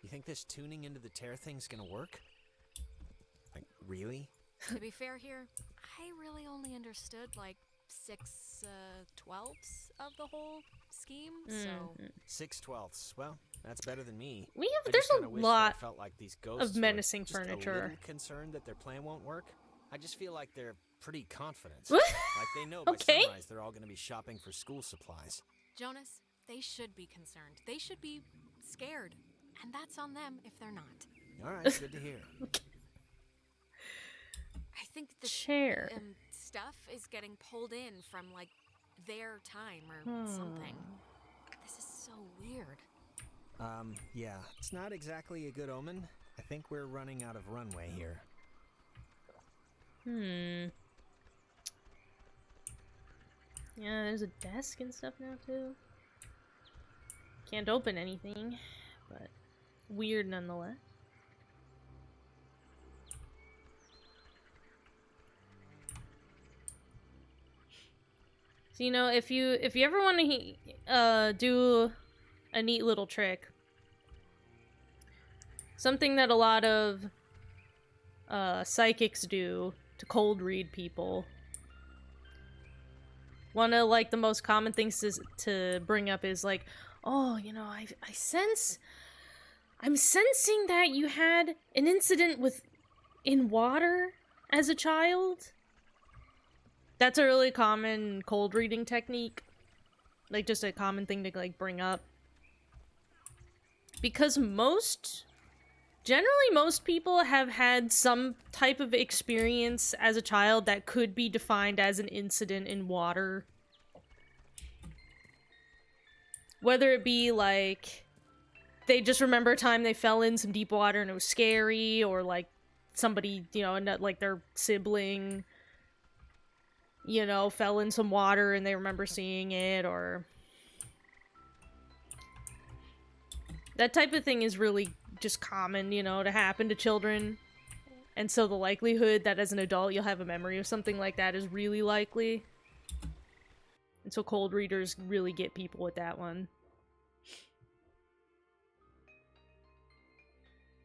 S4: You think this tuning into the tear thing's gonna work? Like, really?
S3: To be fair here, I really only understood like 6/12 of the whole scheme, so...
S4: 6/12. Well, that's better than me.
S1: There's a lot
S4: felt like these ghosts
S1: of menacing
S4: were just
S1: furniture.
S4: a little concerned that their plan won't work. I just feel like they're pretty confident.
S1: What?
S4: Like they know by
S1: Okay.
S4: sunrise they're all gonna be shopping for school supplies.
S3: Jonas, they should be concerned. They should be scared. And that's on them if they're not.
S4: Alright, good to hear.
S3: I think the
S1: Chair.
S3: stuff is getting pulled in from like their time or something. This is so weird.
S4: Yeah, it's not exactly a good omen. I think we're running out of runway here.
S1: Yeah, there's a desk and stuff now too. Can't open anything, but weird nonetheless. So, you know, if you ever want to do a neat little trick, something that a lot of psychics do to cold read people. One of like the most common things to bring up is like, oh, you know, I'm sensing that you had an incident in water as a child. That's a really common cold reading technique. Like, just a common thing to, like, bring up. Because generally most people have had some type of experience as a child that could be defined as an incident in water. Whether it be, like, they just remember a time they fell in some deep water and it was scary, or, like, somebody, you know, like, their sibling, you know, fell in some water and they remember seeing it, or... That type of thing is really just common, you know, to happen to children. And so the likelihood that as an adult you'll have a memory of something like that is really likely. And so cold readers really get people with that one.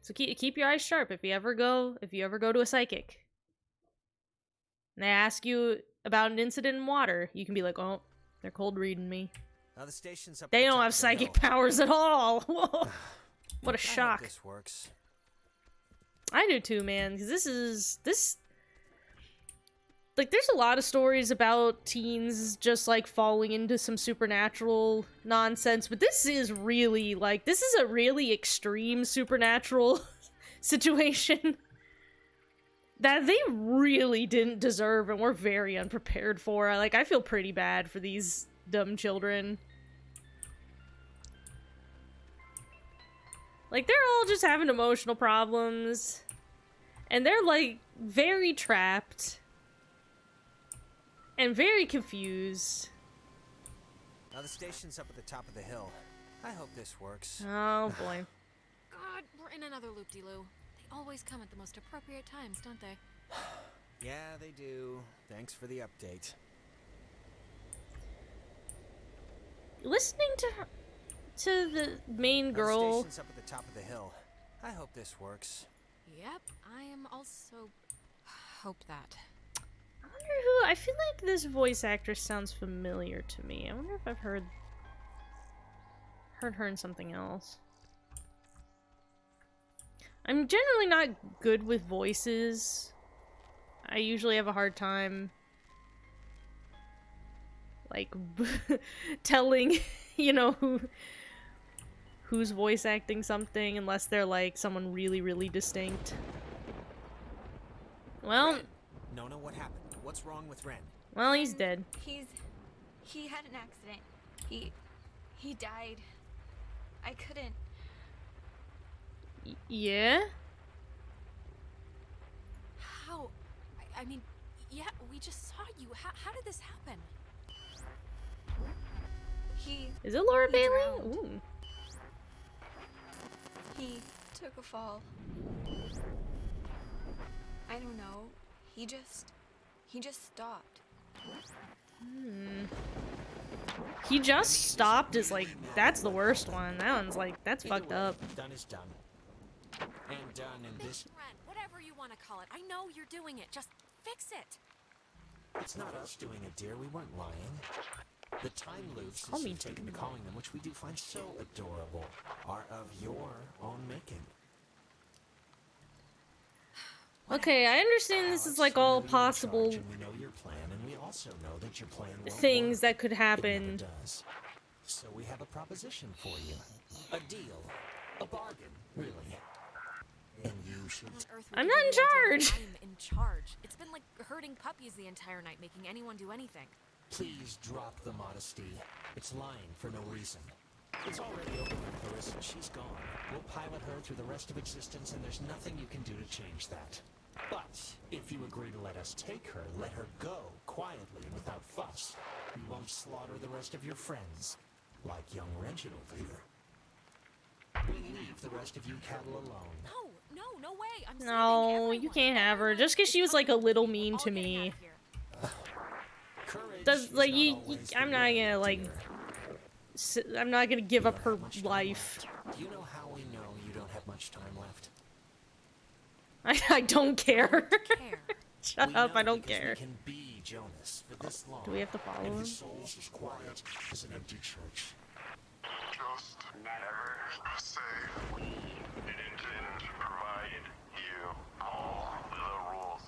S1: So keep your eyes sharp if you ever go to a psychic. And they ask you about an incident in water, you can be like, oh, they're cold reading me.
S4: Now the station's up
S1: They
S4: at the
S1: don't
S4: top
S1: have
S4: of the
S1: psychic
S4: hill.
S1: powers at all. Whoa. What a
S4: I hope
S1: shock.
S4: this works.
S1: I do too, man, because like, there's a lot of stories about teens just, like, falling into some supernatural nonsense, but this is really, like, this is a really extreme supernatural situation that they really didn't deserve and were very unprepared for. Like, I feel pretty bad for these dumb children. Like, they're all just having emotional problems, and they're, like, very trapped and very confused.
S4: Now the station's up at the top of the hill. I hope this works.
S1: Oh boy.
S3: God, we're in another loop-de-loo. They always come at the most appropriate times, don't they?
S4: Yeah, they do. Thanks for the update.
S1: Listening to the main
S4: Now the
S1: girl.
S4: station's up at the top of the hill. I hope this works.
S3: Yep, I am also... hope that.
S1: I wonder who. I feel like this voice actress sounds familiar to me. I wonder if I've heard her in something else. I'm generally not good with voices. I usually have a hard time, like, telling, you know, who's voice acting something unless they're, like, someone really, really distinct. Well...
S4: Ren! Nona, what happened? What's wrong with Ren?
S1: Well, he's dead.
S6: He had an accident. He died. I couldn't.
S1: Yeah?
S3: How? I mean, yeah, we just saw you. How did this happen?
S1: Is it Laura
S6: he
S1: Bailey?
S6: drowned.
S1: Ooh.
S6: He took a fall. I don't know. He just stopped.
S1: He just stopped is like, that's the worst one. That one's like, that's
S4: Either
S1: fucked
S4: way,
S1: up.
S4: Done is done. and done in this.
S3: Ren, whatever you want to call it. I know you're doing it. Just fix it.
S4: It's not us doing it, dear. We weren't lying. The time loops
S1: Call me
S4: you've taken to calling them, which we do find so adorable, are of your own making.
S1: Okay, I understand this is like all possible
S4: We know your plan, and we also know that your plan won't
S1: things
S4: work.
S1: that could
S4: It
S1: happen.
S4: never does. So we have a proposition for you. A deal. A bargain, really. And you should...
S3: What on earth would
S1: I'm
S3: give
S1: not
S3: you
S1: in
S3: the idea
S1: charge.
S3: that I'm in charge. It's been like herding puppies the entire night, making anyone do anything.
S4: Please drop the modesty. It's lying for no reason. It's already over with Clarissa. She's gone. We'll pilot her through the rest of existence, and there's nothing you can do to change that. But if you agree to let us take her, let her go quietly and without fuss. We won't slaughter the rest of your friends, like young Reginald here. We leave the rest of you cattle alone.
S3: No way. I'm saving
S1: No,
S3: everyone.
S1: you can't have her. Just because she was like a little mean to me.
S4: Courage
S1: Does
S4: is
S1: like
S4: not
S1: you?
S4: always the
S1: I'm not
S4: way,
S1: gonna like.
S4: dear.
S1: I'm not gonna give
S4: You
S1: up
S4: don't
S1: her
S4: have much time
S1: life.
S4: left. Do you know how we know you don't have much time left?
S1: I don't care.
S3: Care.
S1: Shut
S4: We
S1: up!
S4: know
S1: I don't
S4: because
S1: care.
S4: We can be Jonas for this long.
S1: Do we have to follow
S4: and
S1: him?
S4: his soul's as quiet as an empty church.
S9: Just never say we didn't provide you all the rules.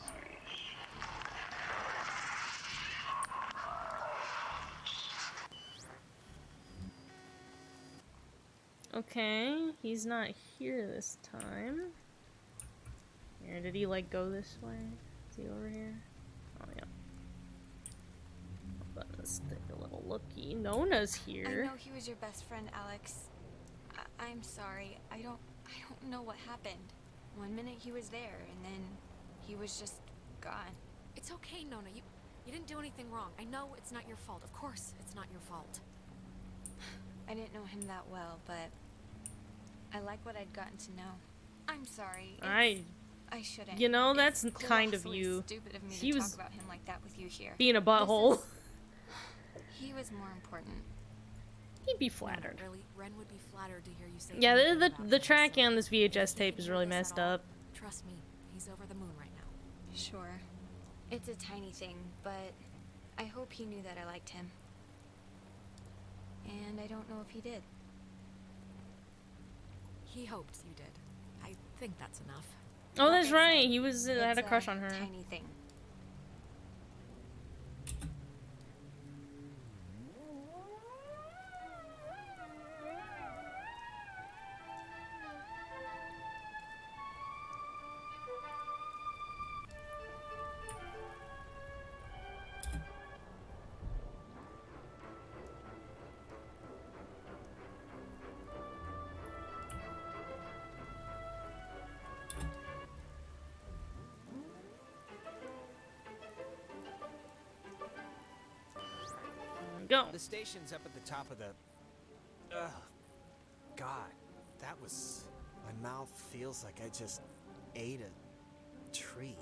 S1: Okay, he's not here this time. Here, did he like go this way? Is he over here? Oh yeah. Let's take a little looky. Nona's
S6: I
S1: here.
S6: know he was your best friend, Alex. I'm sorry. I don't know what happened. One minute he was there, and then he was just gone.
S3: It's okay, Nona. You didn't do anything wrong. I know it's not your fault. Of course, it's not your fault.
S6: I didn't know him that well, but I like what I'd gotten to know. I'm sorry. I shouldn't.
S1: You know,
S6: It's
S1: that's kind of
S6: colossally
S1: you.
S6: Stupid of me
S1: He
S6: to
S1: was
S6: talk about him like that with you here.
S1: being a butthole.
S6: He was more important.
S1: He'd be
S3: Nona,
S1: flattered.
S3: really, Ren would be flattered to hear you say.
S1: Yeah,
S3: anything
S1: the
S3: about
S1: the
S3: him,
S1: tracking
S3: so
S1: on this
S3: if he
S1: VHS tape
S3: can
S1: is
S3: hear
S1: really
S3: this at
S1: messed
S3: all,
S1: up.
S3: Trust me, he's over the moon right now.
S6: Sure. It's a tiny thing, but I hope he knew that I liked him. And I don't know if he did.
S3: He hoped you did. I think that's enough.
S1: Oh,
S6: Like
S1: that's
S6: I
S1: right.
S6: said,
S1: He was had a
S6: it's
S1: crush on her.
S6: Tiny thing.
S1: Go.
S4: The station's up at the top of the... Ugh. God, that was... My mouth feels like I just ate a tree.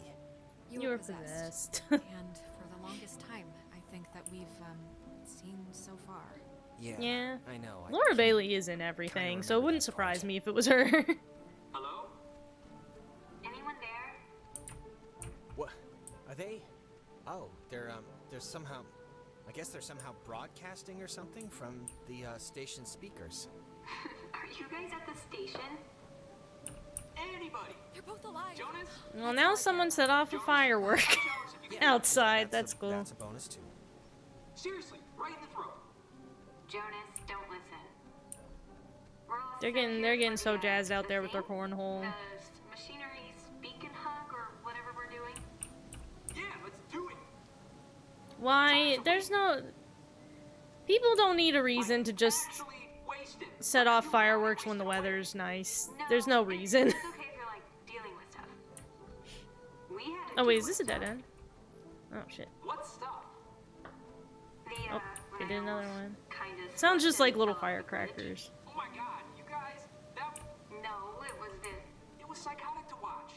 S1: You were possessed.
S3: And for the longest time, I think that we've seen so far.
S4: Yeah,
S1: Yeah.
S4: I know. I
S1: Laura
S4: can't-
S1: Bailey is in everything, so it
S4: remember
S1: wouldn't
S4: that
S1: surprise
S4: part.
S1: me if it was her.
S10: Hello? Anyone there?
S4: What? Are they... Oh, they're somehow... I guess they're somehow broadcasting or something from the, station speakers.
S10: Are you guys at the station? Anybody?
S3: They're both alive.
S10: Jonas?
S1: Well, now someone set off a firework outside. That's cool.
S4: That's a bonus, too.
S10: Seriously, right in the throat. Jonas, don't listen. We're all
S1: They're
S10: set
S1: getting
S10: here
S1: getting
S10: for
S1: so
S10: the,
S1: jazzed out
S10: the
S1: there with their
S10: thing?
S1: cornhole.
S10: The machinery speak and hug or whatever we're doing. Yeah, let's do it.
S1: Why? There's no. People don't need a reason to just
S10: Actually wasted.
S1: set off fireworks when the weather's nice. There's no reason.
S10: It's okay if you're like dealing with stuff. We had to
S1: Oh wait,
S10: do
S1: is this a
S10: it,
S1: dead
S10: so-
S1: end? Oh shit.
S10: What stuff? The,
S1: Oh, they did another
S10: rails
S1: one.
S10: kinda
S1: Sounds just
S10: slipped
S1: like
S10: and
S1: little
S10: fell off the bridge.
S1: firecrackers.
S10: Oh my god, you guys, that... No, it was this. It was psychotic to watch.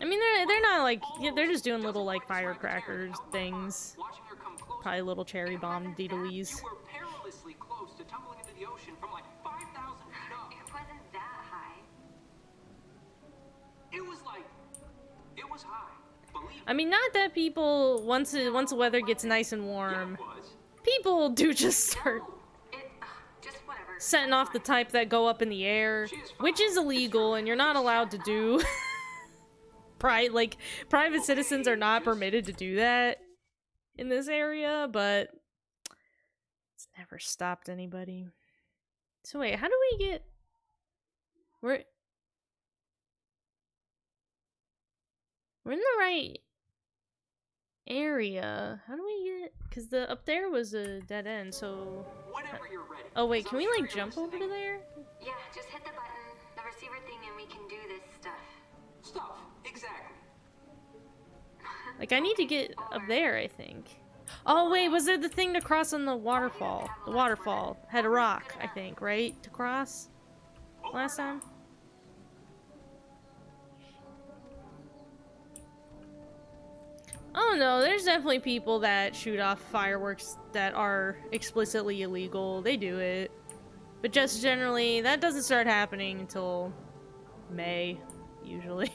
S1: I mean, they're not like they're just doing little like firecrackers things.
S10: Watching her come closer.
S1: Probably little cherry bomb
S10: You
S1: deedlees.
S10: were perilously close to tumbling into the ocean from like 5,000 feet up. It wasn't that high. was high. Believe
S1: I mean, not that people, once the weather gets nice and warm, people do just start
S6: Just whatever.
S1: setting off the type that go up in the air, which is illegal, and you're not allowed to do. Private citizens are not permitted to do that in this area, but it's never stopped anybody. So wait, how do we get... We're in the right area. How do we get... Because the up there was a dead end, so...
S10: whenever you're ready.
S1: Oh wait, can we like jump over to there?
S6: Yeah, just hit the button, the receiver thing, and we can do this stuff.
S10: Stuff, exactly.
S1: Like, I need to get up there, I think. Oh wait, was there the thing to cross on the waterfall? The waterfall had a rock, I think, right? To cross? Last time? Oh no, there's definitely people that shoot off fireworks that are explicitly illegal. They do it. But just generally, that doesn't start happening until May, usually.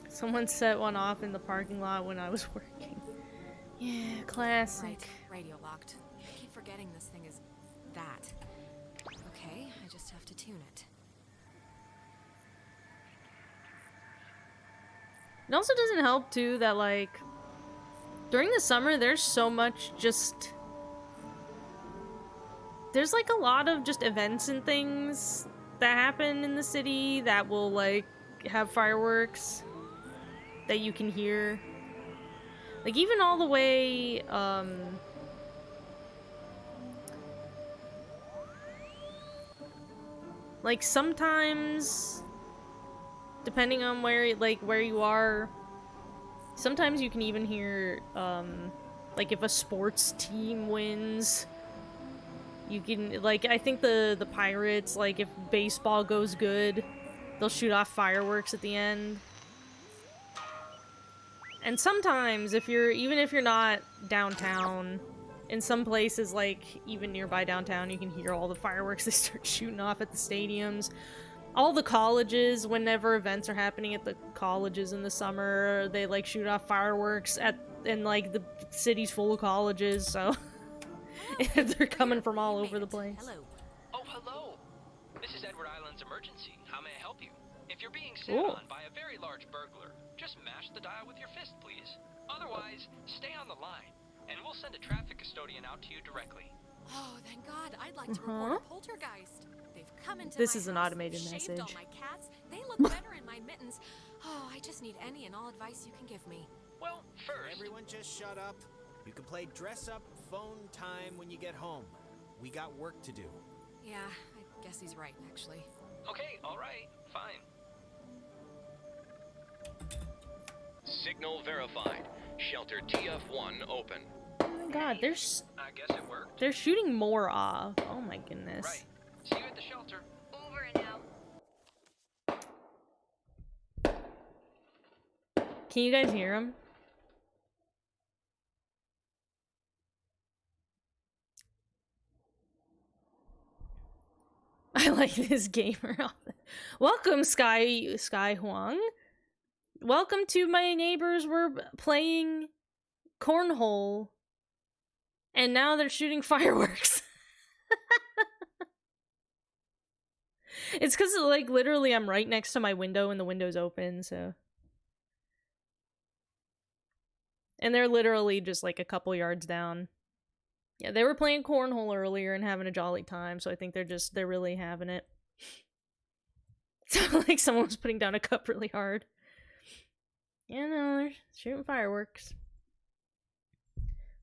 S1: Someone set one off in the parking lot when I was working. Yeah, classic.
S3: Right, radio locked. I keep forgetting this thing is that. Okay, I just have to tune it.
S1: It also doesn't help, too, that, like, during the summer, there's so much just... There's, like, a lot of just events and things that happen in the city that will, like, have fireworks that you can hear. Like, even all the way, like, sometimes, depending on where you are, sometimes you can even hear, like, if a sports team wins, you can, like, I think the Pirates, like, if baseball goes good, they'll shoot off fireworks at the end. And sometimes, even if you're not downtown, in some places, like, even nearby downtown, you can hear all the fireworks they start shooting off at the stadiums. All the colleges, whenever events are happening at the colleges in the summer, they, like, shoot off fireworks and, like, the city's full of colleges, so... they're coming from all over the place.
S3: Hello.
S2: Oh, hello! This is Edward Island's emergency. How may I help you? If you're being sat
S1: Ooh.
S2: on by a very large burglar, just mash the dial with your fist, please. Otherwise, stay on the line, and we'll send a traffic custodian out to you directly.
S3: Oh, thank God. I'd like to report a poltergeist. They've come into
S1: This
S3: my
S1: is an
S3: house,
S1: automated
S3: shaved
S1: message.
S3: all my cats. They look better in my mittens. Oh, I just need any and all advice you can give me.
S2: Well, first...
S11: Everyone just shut up. You can play dress-up phone time when you get home. We got work to do.
S3: Yeah, I guess he's right, actually.
S2: Okay, alright, fine.
S8: Signal verified. Shelter TF1 open.
S1: Oh my god,
S2: I guess it worked.
S1: they're shooting more off. Oh my goodness.
S2: Right. See you at the shelter.
S6: Over and out.
S1: Can you guys hear them? I like this gamer. Welcome, Sky Huang. Welcome to my neighbors. We're playing cornhole, and now they're shooting fireworks. It's because, like, literally I'm right next to my window and the window's open, so... And they're literally just, like, a couple yards down. Yeah, they were playing cornhole earlier and having a jolly time, so I think they're really having it. Sounded like someone was putting down a cup really hard. Yeah, no, they're shooting fireworks.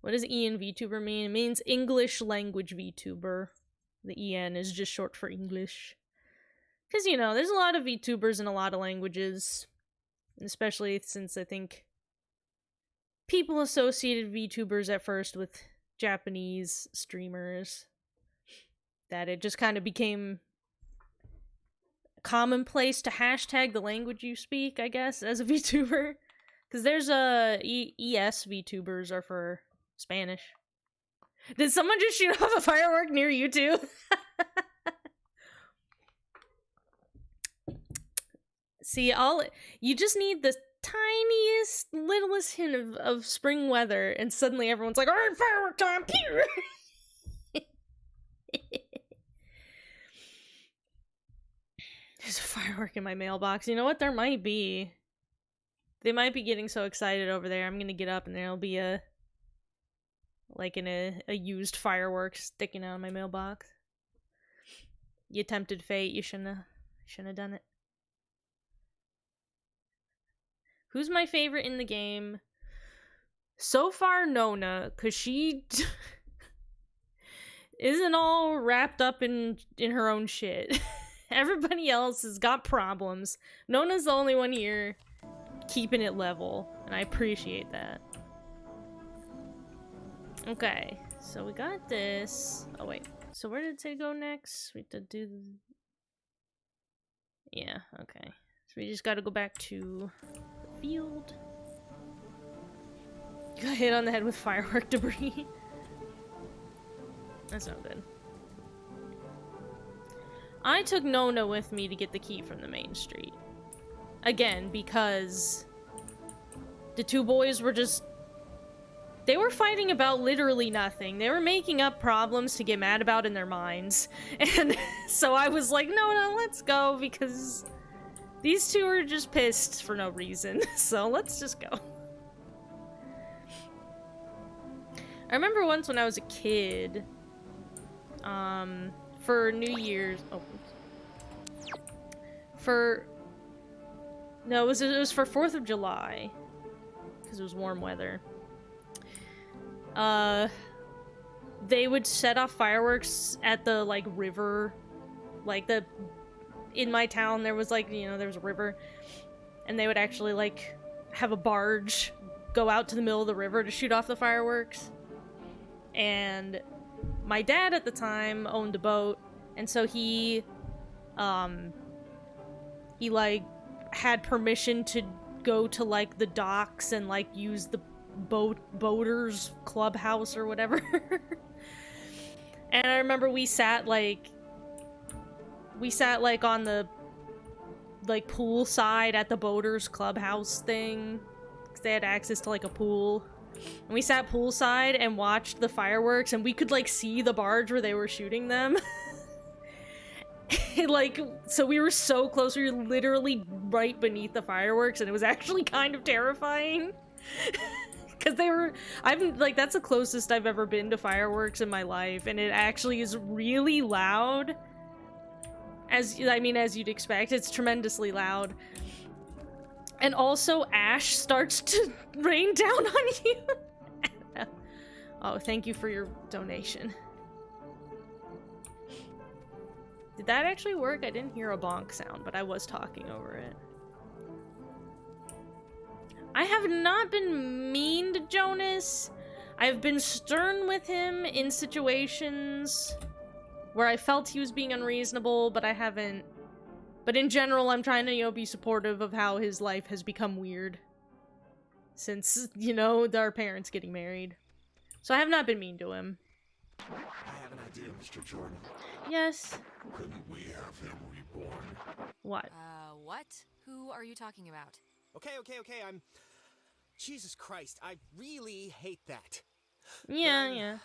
S1: What does EN VTuber mean? It means English language VTuber. The EN is just short for English. Because, you know, there's a lot of VTubers in a lot of languages. Especially since I think people associated VTubers at first with Japanese streamers. That it just kind of became commonplace to hashtag the language you speak, I guess, as a VTuber. Because there's ES VTubers are for Spanish. Did someone just shoot off a firework near you too? See, you just need the tiniest, littlest hint of spring weather, and suddenly everyone's like, "Alright, firework time!" Pew! There's a firework in my mailbox. You know what? There might be. They might be getting so excited over there. I'm gonna get up and there'll be a used firework sticking out of my mailbox. You tempted fate. You shouldn't have done it. Who's my favorite in the game? So far, Nona, because she isn't all wrapped up in her own shit. Everybody else has got problems. Nona's the only one here keeping it level, and I appreciate that. Okay, so we got this. Oh wait, so where did it say go next? We have to do... Yeah, okay. So we just gotta go back to the field. You got hit on the head with firework debris. That's not good. I took Nona with me to get the key from the main street. Again, because the two boys were just... They were fighting about literally nothing. They were making up problems to get mad about in their minds. And so I was like, no, let's go, because these two are just pissed for no reason. So let's just go. I remember once when I was a kid, for New Year's... Oh, no, it was for 4th of July, because it was warm weather. They would set off fireworks at the, like, river, like, in my town there was, like, you know, there was a river, and they would actually, like, have a barge go out to the middle of the river to shoot off the fireworks. And my dad at the time owned a boat, and so he like had permission to go to like the docks and like use the boaters clubhouse or whatever. And I remember we sat like on the like pool side at the boaters clubhouse thing, because they had access to like a pool. And we sat poolside and watched the fireworks, and we could like see the barge where they were shooting them. Like, so we were so close, we were literally right beneath the fireworks, and it was actually kind of terrifying. Because that's the closest I've ever been to fireworks in my life, and it actually is really loud. As you'd expect, it's tremendously loud. And also, ash starts to rain down on you. Oh, thank you for your donation. Did that actually work? I didn't hear a bonk sound, but I was talking over it. I have not been mean to Jonas. I've been stern with him in situations where I felt he was being unreasonable, but I haven't. But in general, I'm trying to, you know, be supportive of how his life has become weird since, you know, our parents getting married. So I have not been mean to him.
S4: I have an idea, Mr. Jordan.
S1: Yes.
S9: Couldn't we have him reborn?
S1: What?
S3: What? Who are you talking about?
S11: Okay, I'm... Jesus Christ, I really hate that.
S1: Yeah.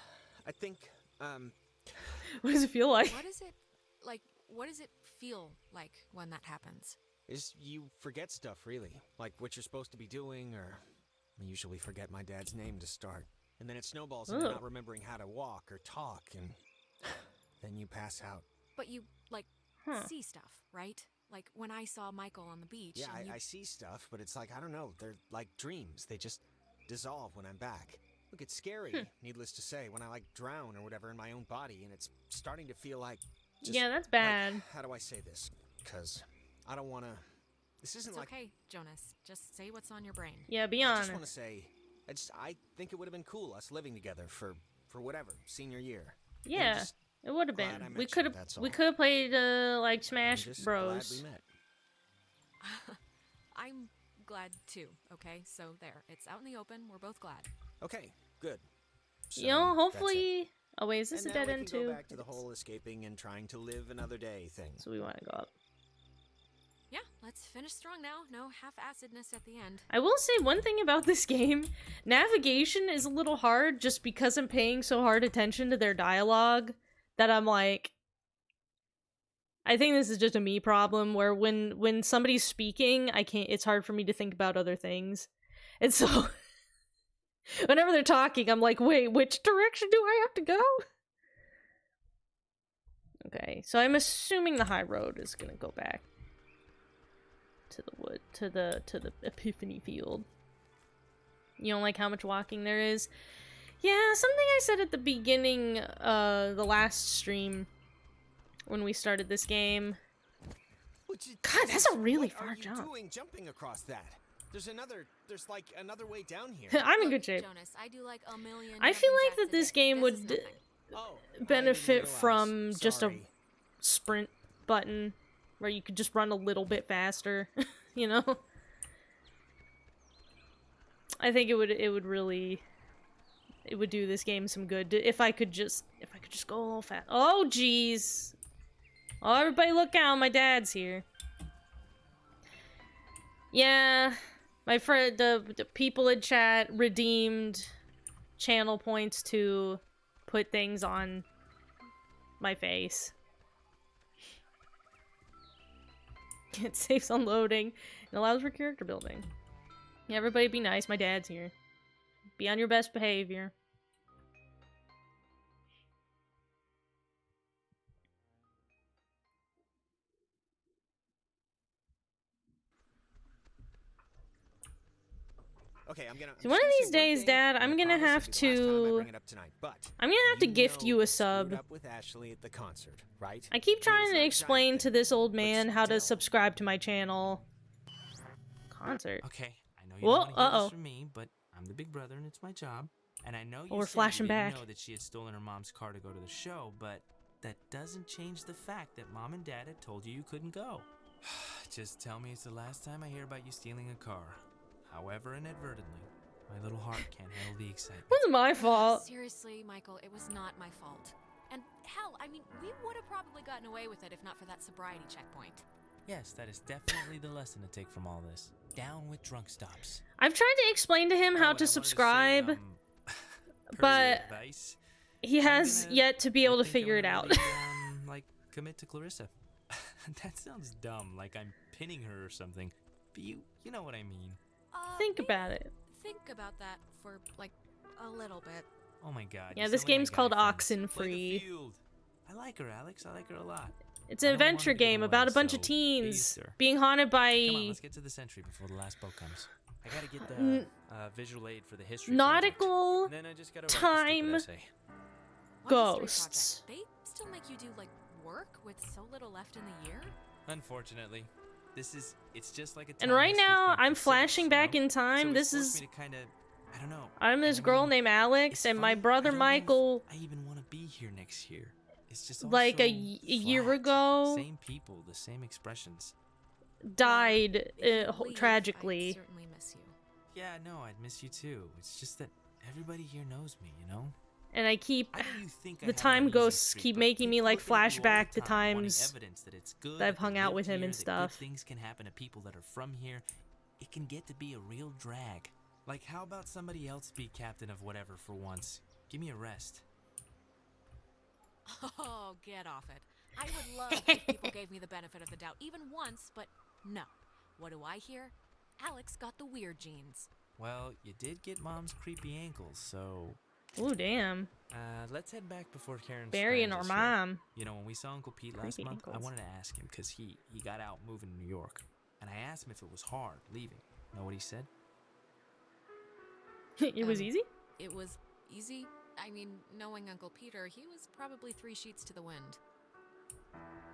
S11: I think,
S1: What does it feel like?
S3: What does it feel like when that happens?
S11: is you forget stuff, really. Like what you're supposed to be doing, or... I usually forget my dad's name to start. And then it snowballs into not remembering how to walk or talk, and then you pass out.
S3: But you, see stuff, right? Like when I saw Michael on the beach.
S11: Yeah, I see stuff, but it's like, I don't know, they're like dreams. They just dissolve when I'm back. Look, it's scary, needless to say, when I drown or whatever in my own body, and it's starting to feel like...
S1: Yeah, that's bad.
S11: How do I say this? Because I don't want to... This isn't
S3: It's okay, Jonas. Just say what's on your brain.
S1: Yeah, be
S11: I
S1: honest.
S11: just want to say, I think it would have been cool, us living together for whatever, senior year.
S1: Yeah, it would have
S11: glad I
S1: been.
S11: met
S1: We
S11: you, that's all.
S1: could have played like
S11: I'm
S1: Smash
S11: just
S1: Bros.
S11: glad we met.
S3: I'm glad too, okay? So there, it's out in the open. We're both glad.
S11: Okay, good. So
S1: You know,
S11: that's it.
S1: hopefully. Oh wait, is this
S11: And
S1: a
S11: now
S1: dead
S11: we
S1: end
S11: can
S1: too?
S11: go back to the whole escaping and trying to live another day thing.
S1: So we want to go up.
S3: Yeah, let's finish strong now. No half-acidness at the end.
S1: I will say one thing about this game. Navigation is a little hard just because I'm paying so hard attention to their dialogue that I'm like, I think this is just a me problem where when somebody's speaking, it's hard for me to think about other things. And so whenever they're talking, I'm like, wait, which direction do I have to go? Okay, so I'm assuming the high road is gonna go back to the wood, to the Epiphany field. You don't like how much walking there is? Yeah, something I said at the beginning, the last stream when we started this game. God, that's a really far jump.
S11: What are you doing jumping across that? There's like another way down here.
S1: I'm in good shape.
S3: Jonas, I do like a million
S1: I feel like
S3: jumping
S1: that this
S3: jacks a
S1: game
S3: day.
S1: would
S3: This is nothing.
S1: benefit from just a
S11: Sorry.
S1: sprint button where you could just run a little bit faster, you know? I think it would do this game some good if I could just go a little fast. Oh jeez. Oh, everybody look out, my dad's here. Yeah, my friend, the people in chat redeemed channel points to put things on my face. It saves on loading and allows for character building. Yeah, everybody be nice, my dad's here. Be on your best behavior.
S11: Okay, I'm gonna.
S1: So one of these days, Dad, I'm gonna have to gift you a sub.
S11: Up with Ashley at the concert, right?
S1: I keep trying to explain to this old man how to subscribe to my channel. Concert.
S12: Okay, I know you
S1: Whoa,
S12: don't want to hear this from me, but I'm the big brother and it's my job. And I know you
S1: we're
S12: said
S1: flashing
S12: you didn't
S1: back.
S12: know that she had stolen her mom's car to go to the show, but that doesn't change the fact that Mom and Dad had told you couldn't go. Just tell me it's the last time I hear about you stealing a car. However inadvertently, my little heart can't handle the excitement.
S1: It wasn't my fault.
S3: Seriously, Michael, it was not my fault. And hell, I mean, we would have probably gotten away with it if not for that sobriety checkpoint.
S12: Yes, that is definitely the lesson to take from all this. Down with drunk stops.
S1: I've tried to explain to him how to subscribe, but he has yet to be able to figure it out.
S12: Like, commit to Clarissa. That sounds dumb, like I'm pinning her or something. But you know what I mean.
S1: Think about it.
S3: Think about that for, like, a little bit.
S12: Oh my god.
S1: Yeah, this game's called Oxenfree.
S12: I like her, Alex. I like her a lot.
S1: It's an adventure game about a bunch of teens being haunted by...
S12: Come on, let's get to the Sentry before the last boat comes. I gotta get the visual aid for the history
S1: nautical
S12: project. Then I just gotta
S1: time ghosts.
S3: They still make you do, like, work with so little left in the year?
S12: Unfortunately. It's just like a
S1: and right now, I'm flashing back in time.
S12: So
S1: this is...
S12: I don't know.
S1: I'm this girl named Alex, and my brother Michael...
S12: I even want to be here next year. It's just
S1: like a year ago...
S12: Same people, the same expressions.
S1: Died tragically.
S3: I'd certainly miss you.
S12: Yeah, no, I'd miss you too. It's just that everybody here knows me, you know?
S1: And I keep... The time ghosts keep making me, like, flashback to times that I've hung out with him and stuff.
S12: Things can happen to people that are from here. It can get to be a real drag. Like, how about somebody else be captain of whatever for once? Give me a rest.
S3: Oh, get off it. I would love if people gave me the benefit of the doubt even once, but no. What do I hear? Alex got the weird genes.
S12: Well, you did get Mom's creepy ankles, so...
S1: Ooh, damn.
S12: Let's head back before Karen
S1: burying our mom.
S12: You know, when we saw Uncle Pete last month, I wanted to ask him because he got out moving to New York. And I asked him if it was hard leaving. Know what he said?
S1: It was easy?
S3: It was easy? I mean, knowing Uncle Peter, he was probably 3 sheets to the wind.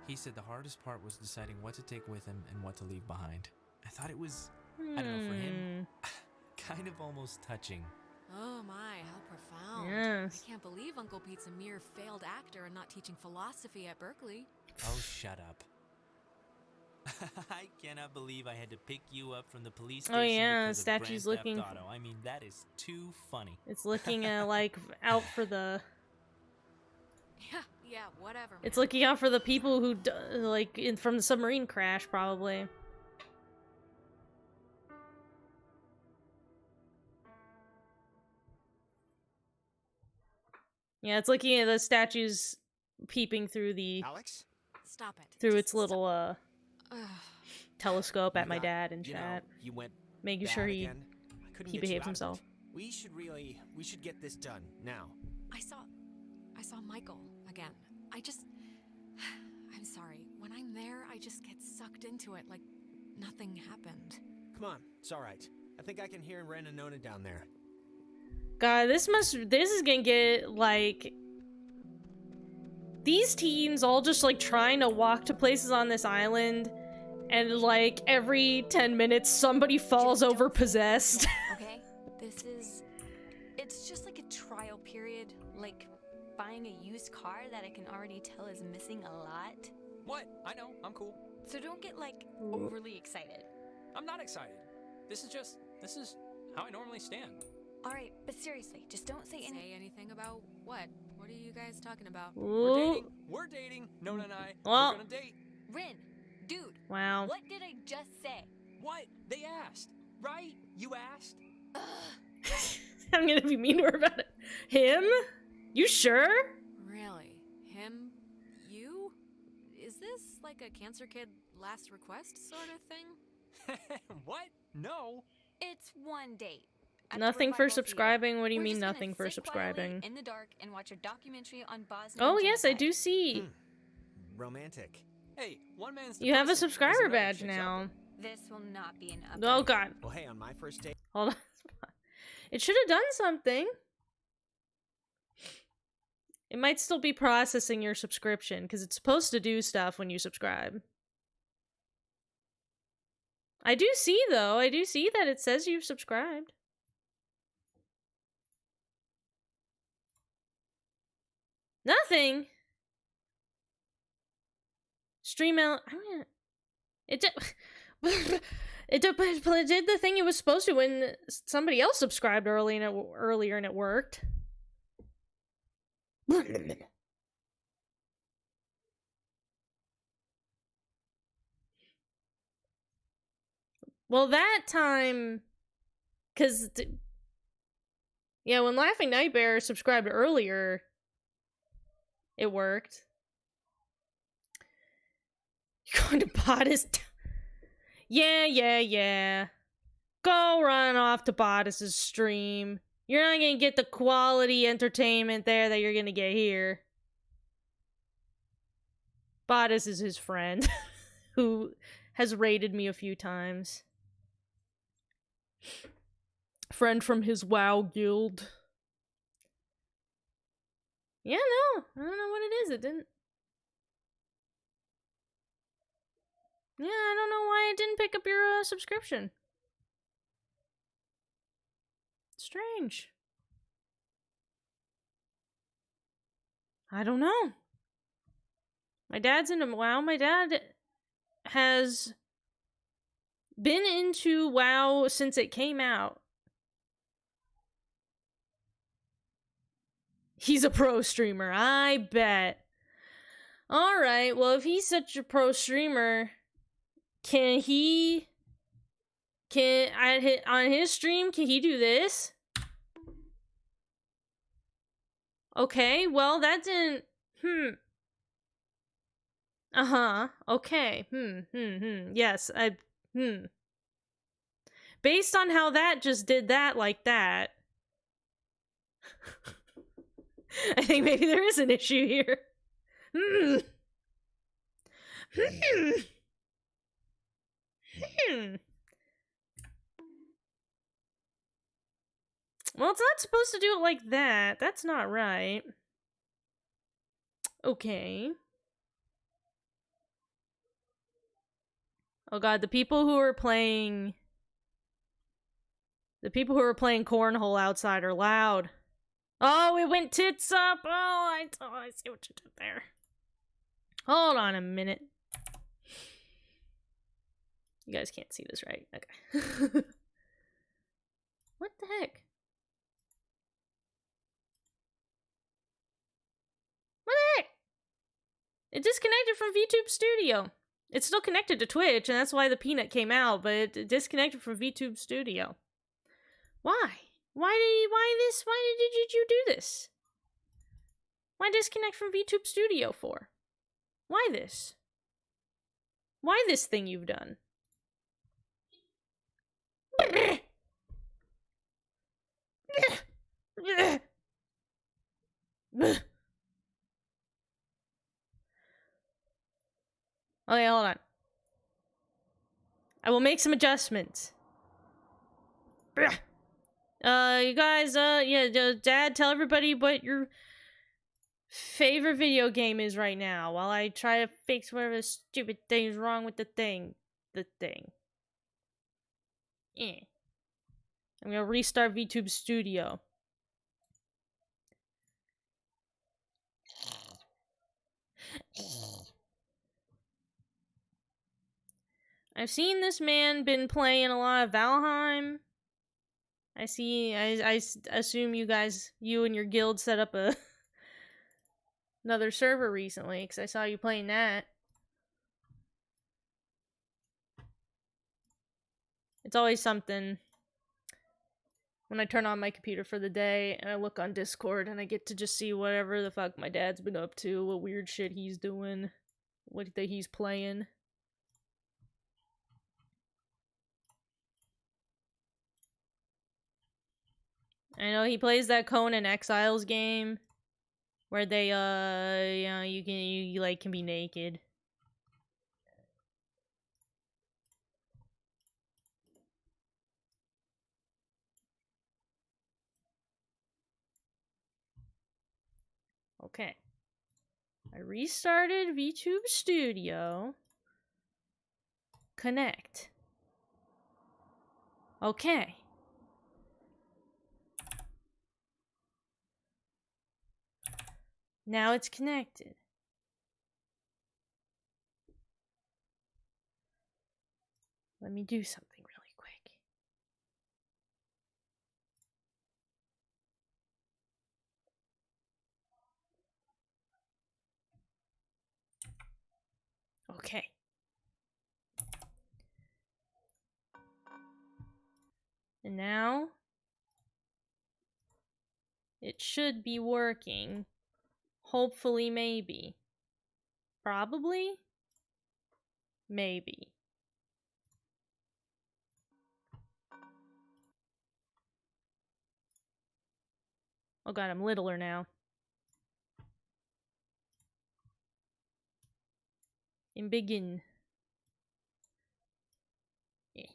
S12: He said the hardest part was deciding what to take with him and what to leave behind. I thought it was, I don't know, for him, kind of almost touching.
S3: Oh my, how profound.
S1: Yes.
S3: I can't believe Uncle Pete's a mere failed actor and not teaching philosophy at Berkeley.
S12: Oh, shut up. I cannot believe I had to pick you up from the police
S1: Oh
S12: station
S1: yeah,
S12: because
S1: statue's
S12: of Grand
S1: looking.
S12: Theft Auto. I mean, that is too funny.
S1: It's looking like out for the.
S3: Yeah, whatever.
S1: It's
S3: man.
S1: looking out for the people who from the submarine crash, probably. Yeah, it's looking at the statues peeping through the
S11: Alex?
S3: Stop it.
S1: through
S3: Just
S1: its little
S3: Ugh.
S1: telescope at
S11: You
S1: my
S11: got-
S1: dad in
S11: you know,
S1: chat,
S11: you went
S1: making
S11: bad
S1: sure he
S11: again. I couldn't
S1: he
S11: get you
S1: behaves
S11: out of it.
S1: himself.
S11: We should get this done now.
S3: I saw Michael again. I'm sorry. When I'm there, I just get sucked into it like nothing happened.
S11: Come on, it's all right. I think I can hear Ren and Nona down there.
S1: God, this is gonna get like these teens all just like trying to walk to places on this island, and like every 10 minutes somebody falls over possessed.
S6: Okay? It's just like a trial period, like buying a used car that I can already tell is missing a lot.
S2: What? I know. I'm cool.
S6: So don't get like overly excited.
S2: I'm not excited. This is how I normally stand.
S6: Alright, but seriously, just don't say
S3: anything about what? What are you guys talking about?
S1: Ooh.
S2: We're dating. Nona and I.
S1: Well-
S2: We're gonna date.
S6: Rin, dude.
S1: Wow.
S6: What did I just say?
S2: What? They asked. Right? You asked?
S1: I'm gonna be mean to her about it. Him? You sure?
S3: Really? Him? You? Is this like a cancer kid last request sort of thing?
S2: What? No.
S6: It's one date. At the
S1: Nothing for
S6: Revival Theater.
S1: subscribing? What do you
S6: We're
S1: mean
S6: just gonna
S1: nothing for
S6: sit quietly
S1: subscribing?
S6: in the dark and watch a documentary on Bosnia.
S1: Oh yes, I do see.
S11: Romantic.
S2: Hey, one man's
S1: You have a
S2: depressing,
S1: subscriber
S2: another
S1: badge
S2: chicks
S1: now.
S2: up.
S6: This will not be an upgrade.
S1: Oh god.
S11: Well, hey, on my first date.
S1: Hold on. It should have done something. It might still be processing your subscription, because it's supposed to do stuff when you subscribe. I do see, though. I do see that it says you've subscribed. Nothing. Stream out. It did. It did the thing it was supposed to when somebody else subscribed earlier and it worked. Well, that time, because yeah, when Laughing Nightbear subscribed earlier, it worked. You're going to Bodice. Yeah. Go run off to Bodice's stream. You're not gonna get the quality entertainment there that you're gonna get here. Bodice is his friend, who has raided me a few times. Friend from his WoW guild. Yeah, no. I don't know what it is. It didn't... Yeah, I don't know why it didn't pick up your subscription. Strange. I don't know. My dad's into WoW. My dad has been into WoW since it came out. He's a pro streamer, I bet. Alright, well, if he's such a pro streamer, on his stream, can he do this? Okay, well, that didn't... Okay. Yes, Based on how that just did that like that, I think maybe there is an issue here. Well, it's not supposed to do it like that. That's not right. Okay. Oh god, the people who are playing cornhole outside are loud. Oh, it went tits up. Oh, I see what you did there. Hold on a minute. You guys can't see this, right? Okay. What the heck? What the heck? It disconnected from VTube Studio. It's still connected to Twitch, and that's why the peanut came out, but it disconnected from VTube Studio. Why? Why did you do this? Why disconnect from VTube Studio for? Why this? Why this thing you've done? Okay, hold on. I will make some adjustments. You guys, yeah, Dad, tell everybody what your favorite video game is right now while I try to fix whatever stupid thing's wrong with the thing. I'm gonna restart VTube Studio. I've seen this man been playing a lot of Valheim. I assume you and your guild set up another server recently, because I saw you playing that. It's always something when I turn on my computer for the day and I look on Discord and I get to just see whatever the fuck my dad's been up to, what weird shit he's doing, what he's playing. I know he plays that Conan Exiles game where they you can be naked. Okay. I restarted VTube Studio. Connect. Okay. Now it's connected. Let me do something really quick. Okay. And now it should be working. Hopefully, maybe. Probably? Maybe. Oh god, I'm littler now. And begin. Yeah.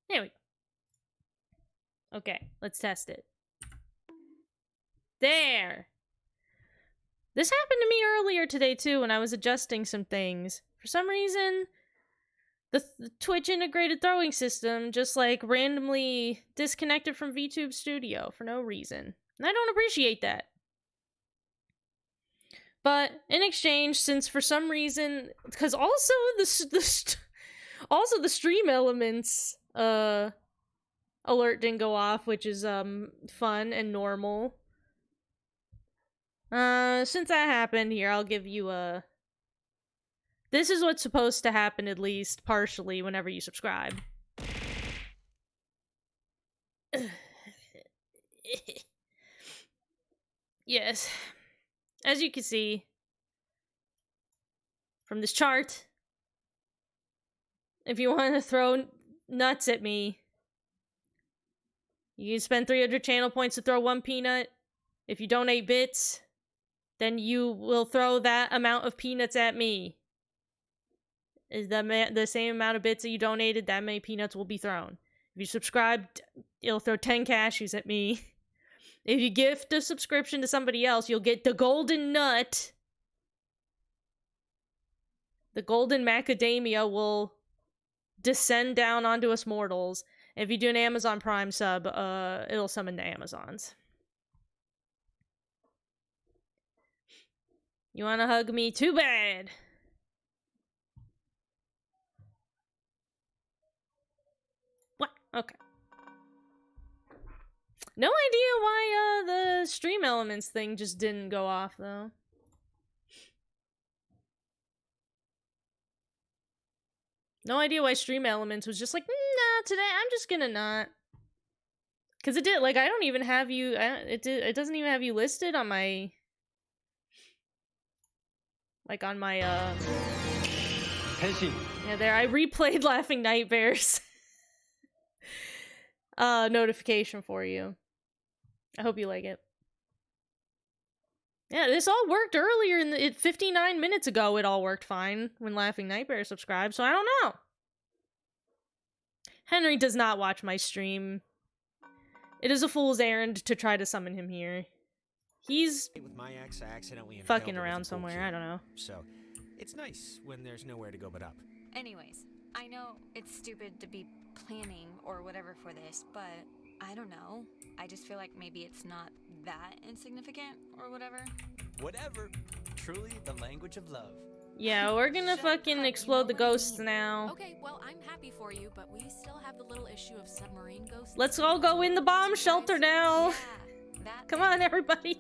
S1: There we go. Okay, let's test it. There! This happened to me earlier today too when I was adjusting some things. For some reason, the Twitch integrated throwing system just like randomly disconnected from VTube Studio for no reason. And I don't appreciate that. But in exchange, since for some reason, because also the stream elements alert didn't go off, which is fun and normal. Since that happened, here I'll give you a. This is what's supposed to happen, at least partially, whenever you subscribe. Yes. As you can see from this chart, if you want to throw nuts at me, you can spend 300 channel points to throw one peanut. If you donate bits, then you will throw that amount of peanuts at me. Is the same amount of bits that you donated, that many peanuts will be thrown. If you subscribed, it'll throw 10 cashews at me. If you gift a subscription to somebody else, you'll get the golden nut. The golden macadamia will descend down onto us mortals. If you do an Amazon Prime sub, it'll summon the Amazons. You wanna hug me? Too bad. Okay. No idea why the stream elements thing just didn't go off though. No idea why stream elements was just like, nah, today I'm just gonna not. Cause it did, like, I don't even have you, it doesn't even have you listed on my, like, on my, yeah, there, I replayed Laughing Nightmares. Notification for you. I hope you like it. Yeah, this all worked earlier 59 minutes ago. It all worked fine when Laughing Nightmare subscribed, so I don't know. Henry does not watch my stream. It is a fool's errand to try to summon him here. He's
S11: with my ex, I accidentally
S1: fucking around somewhere, I don't know.
S11: So, it's nice when there's nowhere to go but up.
S6: Anyways, I know it's stupid to be planning or whatever for this, but I don't know. I just feel like maybe it's not that insignificant or whatever.
S12: Whatever. Truly the language of love.
S1: Yeah, we're gonna fucking explode the ghosts now.
S3: Okay, well, I'm happy for you, but we still have the little issue of submarine ghosts.
S1: Let's all go in the bomb shelter now.
S6: Yeah,
S1: Come on, everybody.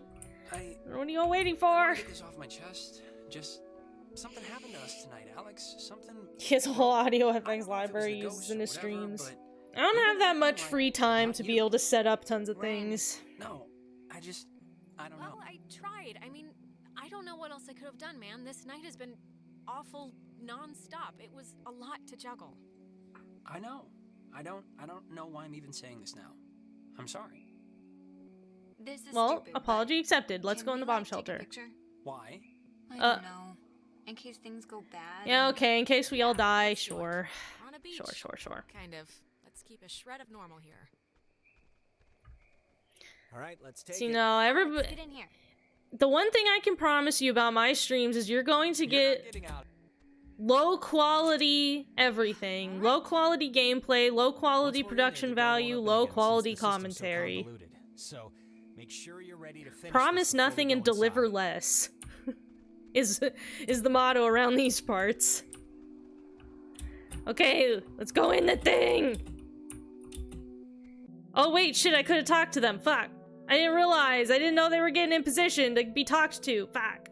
S1: What are you all waiting for?
S2: Get this off my chest. Just something happened to us tonight, Alex. Something.
S1: His whole audio effects library uses in his streams. I don't have that much free time to be able to set up tons of things.
S2: No, I don't know.
S3: Well, I tried. I mean, I don't know what else I could have done, man. This night has been awful non-stop. It was a lot to juggle.
S2: I know. I don't know why I'm even saying this now. I'm sorry.
S6: This is
S1: Well,
S6: stupid,
S1: apology accepted. Let's go in the bomb
S6: take a
S1: shelter.
S6: picture?
S2: Why?
S6: I don't know. In case things go bad.
S1: Yeah, okay, in case we all die, sure.
S3: We're on a beach.
S1: Sure.
S3: Kind of. Let's keep a shred of normal here.
S11: Alright, let's take
S1: See,
S11: it.
S1: no, everybody.
S6: Let's get in here.
S1: The one thing I can promise you about my streams is you're going to get low quality everything. Low quality gameplay, low quality production value, low quality commentary.
S11: So, make sure you're ready to finish.
S1: Promise nothing and deliver less. is the motto around these parts. Okay, let's go in the thing. Oh wait, shit, I could have talked to them. Fuck. I didn't realize. I didn't know they were getting in position to be talked to. Fuck.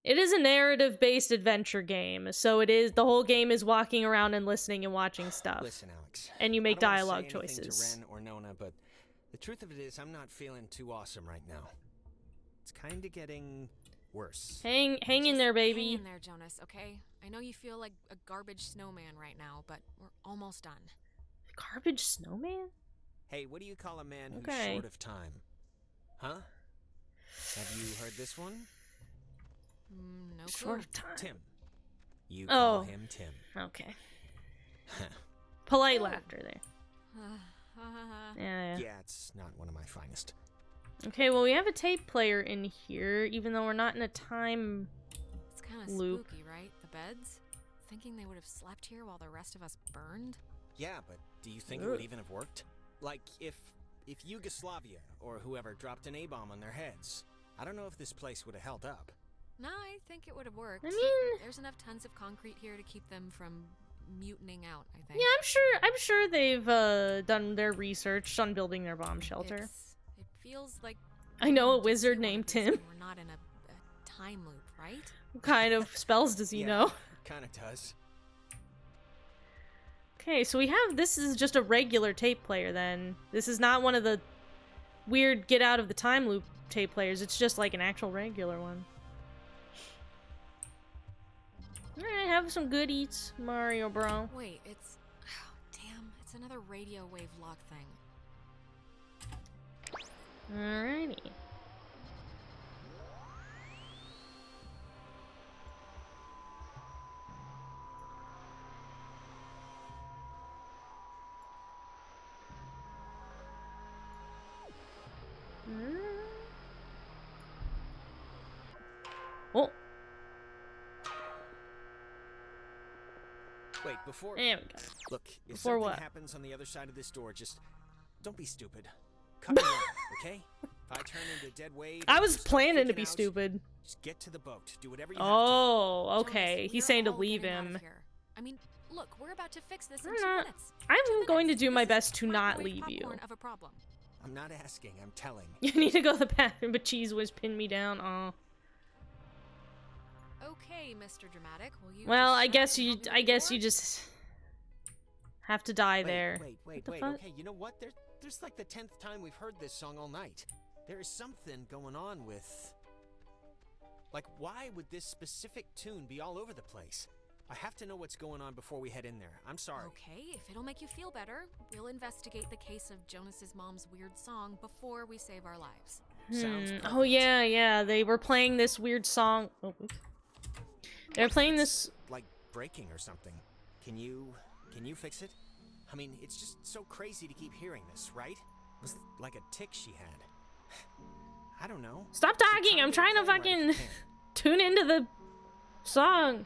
S1: It is a narrative-based adventure game, so it is. The whole game is walking around and listening and watching stuff.
S11: Listen, Alex.
S1: And you make
S11: I don't wanna
S1: dialogue
S11: say anything
S1: choices.
S11: to Ren or Nona, but the truth of it is, I'm not feeling too awesome right now. It's kind of getting worse.
S1: Hang in there, baby.
S3: Hang in there, Jonas, okay? I know you feel like a garbage snowman right now, but we're almost done.
S1: Garbage snowman?
S11: Hey, what do you call a man who's
S1: Okay.
S11: short of time? Huh? Have you heard this one?
S3: No clue.
S1: Short of time.
S11: Tim. You call
S1: Oh.
S11: him Tim.
S1: Okay. Polite laughter there. Yeah.
S11: Yeah, it's not one of my finest.
S1: Okay, well, we have a tape player in here, even though we're not in a time
S3: It's kind of
S1: loop.
S3: spooky, right? The beds? Thinking they would have slept here while the rest of us burned?
S11: Yeah, but do you think it would even have worked? Like, if Yugoslavia or whoever dropped an A-bomb on their heads, I don't know if this place would have held up.
S3: No, I think it would have worked.
S1: I mean,
S3: there's enough tons of concrete here to keep them from mutinying out, I think.
S1: yeah, I'm sure they've done their research on building their bomb shelter.
S3: It feels like
S1: I know a wizard named Tim.
S3: we're not in a time loop, right?
S1: What kind of spells does he know?
S11: Kind of does.
S1: Okay, so this is just a regular tape player then. This is not one of the weird get out of the time loop tape players. It's just like an actual regular one. Alright, have some good eats, Mario bro.
S3: Wait, it's... Oh, damn, it's another radio wave lock thing.
S1: Alrighty. Oh.
S11: Wait, before...
S1: There we go.
S11: Look, if
S1: Before
S11: something
S1: what?
S11: happens on the other side of this door, just don't be stupid. Cut me off, okay? If I turn into dead weight...
S1: I was planning to be stupid.
S11: Just get to the boat. Do whatever you
S1: Oh,
S3: Jonas,
S1: okay.
S3: we
S1: He's
S3: are
S1: saying to
S3: all
S1: leave
S3: getting out of
S1: him.
S3: here. I mean, look, we're about to fix this in
S1: I'm
S3: 2
S1: not.
S3: minutes.
S1: I'm going to do my
S3: This is
S1: best to not
S3: microwave
S1: leave you.
S3: popcorn of a problem.
S4: I'm not asking, I'm telling.
S1: You need to go to the bathroom, but Cheese Whiz pinned me down. Oh.
S3: Okay, Mr. Dramatic, will you
S1: Well,
S3: just
S1: I
S3: shut
S1: guess
S3: up and
S1: you.
S3: help me
S1: I
S3: with the
S1: guess
S3: door?
S1: you just have to die there.
S11: Wait.
S1: the fuck?
S11: Okay, you know what? There's like the 10th time we've heard this song all night. There is something going on with... Like, why would this specific tune be all over the place? I have to know what's going on before we head in there. I'm sorry.
S3: Okay, if it'll make you feel better, we'll investigate the case of Jonas's mom's weird song before we save our lives.
S11: Sounds perfect.
S1: Oh yeah. They were playing this weird song. Oh, oops. They were playing this.
S11: Like breaking or something. Can you fix it? I mean, it's just so crazy to keep hearing this, right? It was like a tick she had. I don't know.
S1: Stop talking! I'm trying to fucking tune into the song.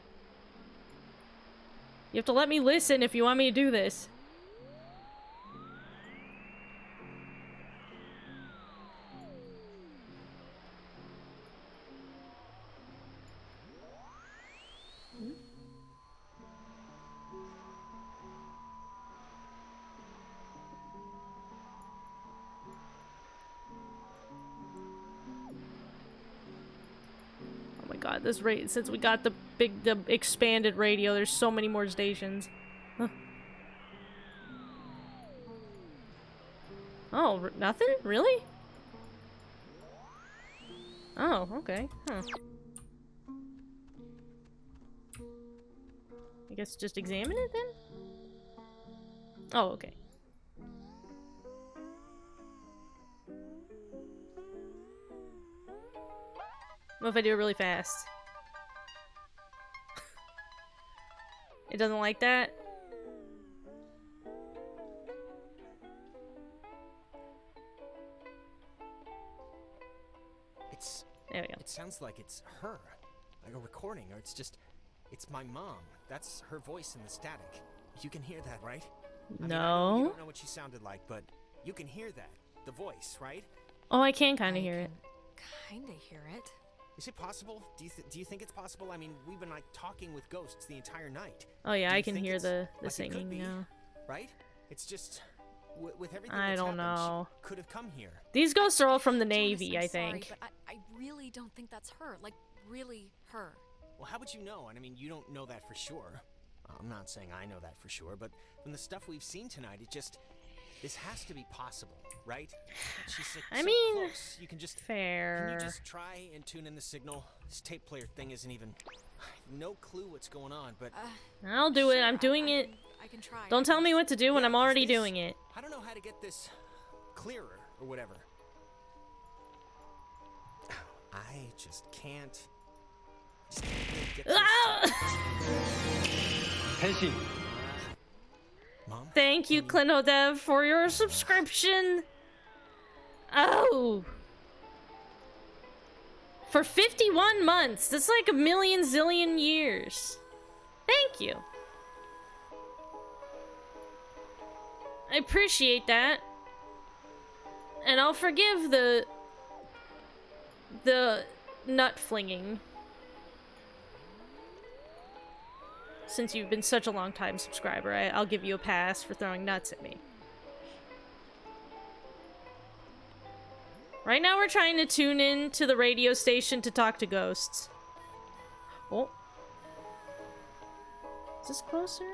S1: You have to let me listen if you want me to do this. Oh my god, this rate since we got the expanded radio, there's so many more stations. Huh. Oh, nothing? Really? Oh, okay. Huh. I guess just examine it then? Oh, okay. What if I do it really fast? It doesn't like that? There we go.
S11: It sounds like it's her. Like a recording, or it's my mom. That's her voice in the static. You can hear that, right? I mean, I know you don't know what she sounded like, but you can hear that. The voice, right?
S1: Oh, I can kind of hear it.
S3: Kinda hear it.
S11: Is it possible? Do you think it's possible? I mean, we've been like talking with ghosts the entire night.
S1: Oh yeah,
S11: Do
S1: I
S11: you
S1: can
S11: think
S1: hear
S11: it's-
S1: the
S11: like it
S1: singing
S11: could be,
S1: now.
S11: Right? It's just with everything
S1: I
S11: that's
S1: don't
S11: happened, she
S1: know.
S11: could have come here.
S1: These ghosts are all from the
S3: Jonas,
S1: Navy,
S3: I'm
S1: I
S3: sorry,
S1: think.
S3: but I really don't think that's her. Like, really her.
S11: Well, how would you know? And I mean, you don't know that for sure. I'm not saying I know that for sure, but from the stuff we've seen tonight, this has to be possible, right? She's like
S1: I
S11: so
S1: mean,
S11: close. You can just
S1: fair.
S11: Can you just try and tune in the signal? This tape player thing isn't even. I have no clue what's going on, but
S1: I'll do it. I'm doing it.
S3: I can try.
S1: Don't tell me what to do when I'm already doing it.
S11: I don't know how to get this clearer or whatever. I just can't. Get this. Mom?
S1: Thank you, Clinodev, for your subscription. Oh. For 51 months. That's like a million zillion years. Thank you. I appreciate that. And I'll forgive the nut flinging. Since you've been such a long time subscriber, I'll give you a pass for throwing nuts at me. Right now we're trying to tune in to the radio station to talk to ghosts. Oh. Is this closer?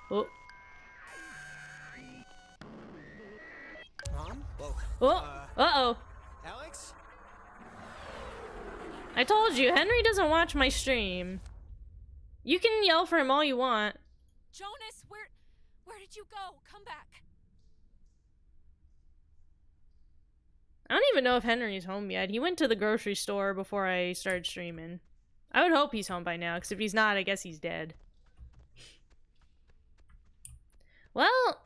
S1: Oh.
S11: Mom? Whoa.
S1: Oh. Uh-oh.
S11: Alex?
S1: I told you, Henry doesn't watch my stream. You can yell for him all you want.
S3: Jonas, where did you go? Come back.
S1: I don't even know if Henry's home yet. He went to the grocery store before I started streaming. I would hope he's home by now, because if he's not, I guess he's dead. Well,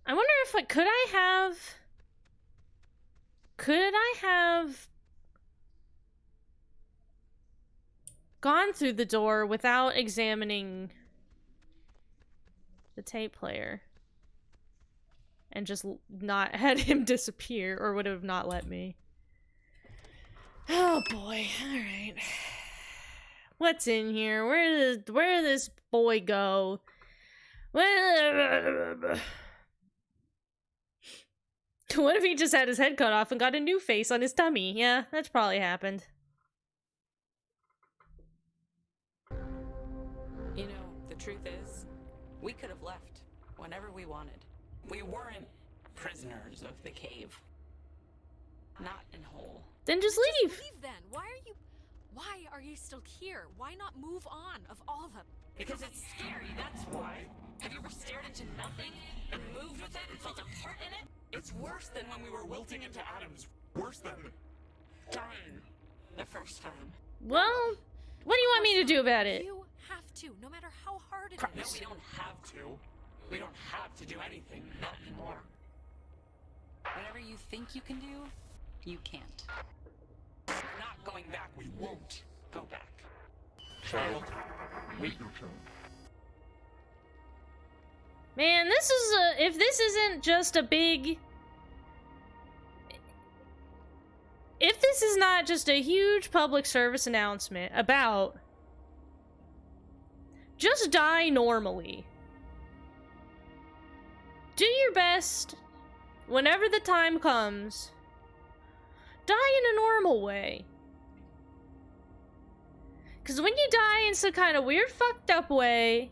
S1: I wonder if, like, could Could I have gone through the door without examining the tape player and just not had him disappear, or would have not let me? Oh boy, alright. What's in here? Where did this boy go? What if he just had his head cut off and got a new face on his tummy? Yeah, that's probably happened.
S5: You know, the truth is, we could have left whenever we wanted. We weren't prisoners of the cave. Not in whole.
S1: Then just leave.
S3: Just leave then. Why are you still here? Why not move on of all of them?
S7: Because it's scary, that's why. Have you ever stared into nothing and moved with it and felt a part in it? It's worse than when we were wilting into atoms. Worse than dying the first time.
S1: Well, what do you want me to do about it?
S3: You have to, no matter how hard it is.
S7: No, we don't have to. We don't have to do anything, not anymore.
S5: Whatever you think you can do, you can't.
S7: We're not going back. We won't go back. Child, wait your turn.
S1: Man, this is if this isn't just a big... If this is not just a huge public service announcement about... Just die normally. Do your best, whenever the time comes, die in a normal way. Because when you die in some kind of weird fucked up way,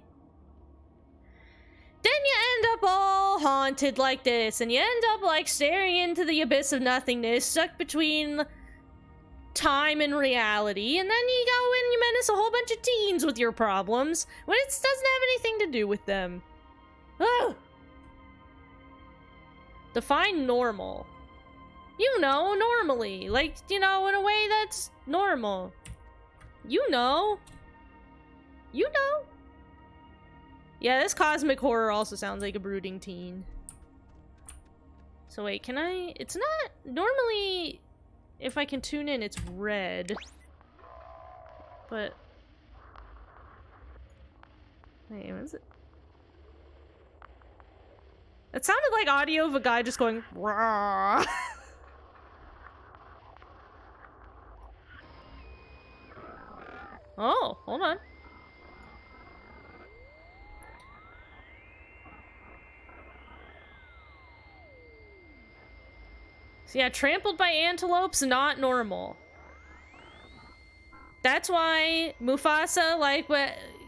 S1: then you end up all haunted like this, and you end up like staring into the abyss of nothingness, stuck between time and reality, and then you go and you menace a whole bunch of teens with your problems, when it doesn't have anything to do with them. Ugh! Define normal. You know, normally. Like, you know, in a way that's normal. You know. You know. Yeah, this cosmic horror also sounds like a brooding teen. So wait, can I... It's not... Normally, if I can tune in, it's red. But... Wait, what is it? It sounded like audio of a guy just going... Rawr. Oh, hold on. So yeah, trampled by antelopes, not normal. That's why Mufasa, like,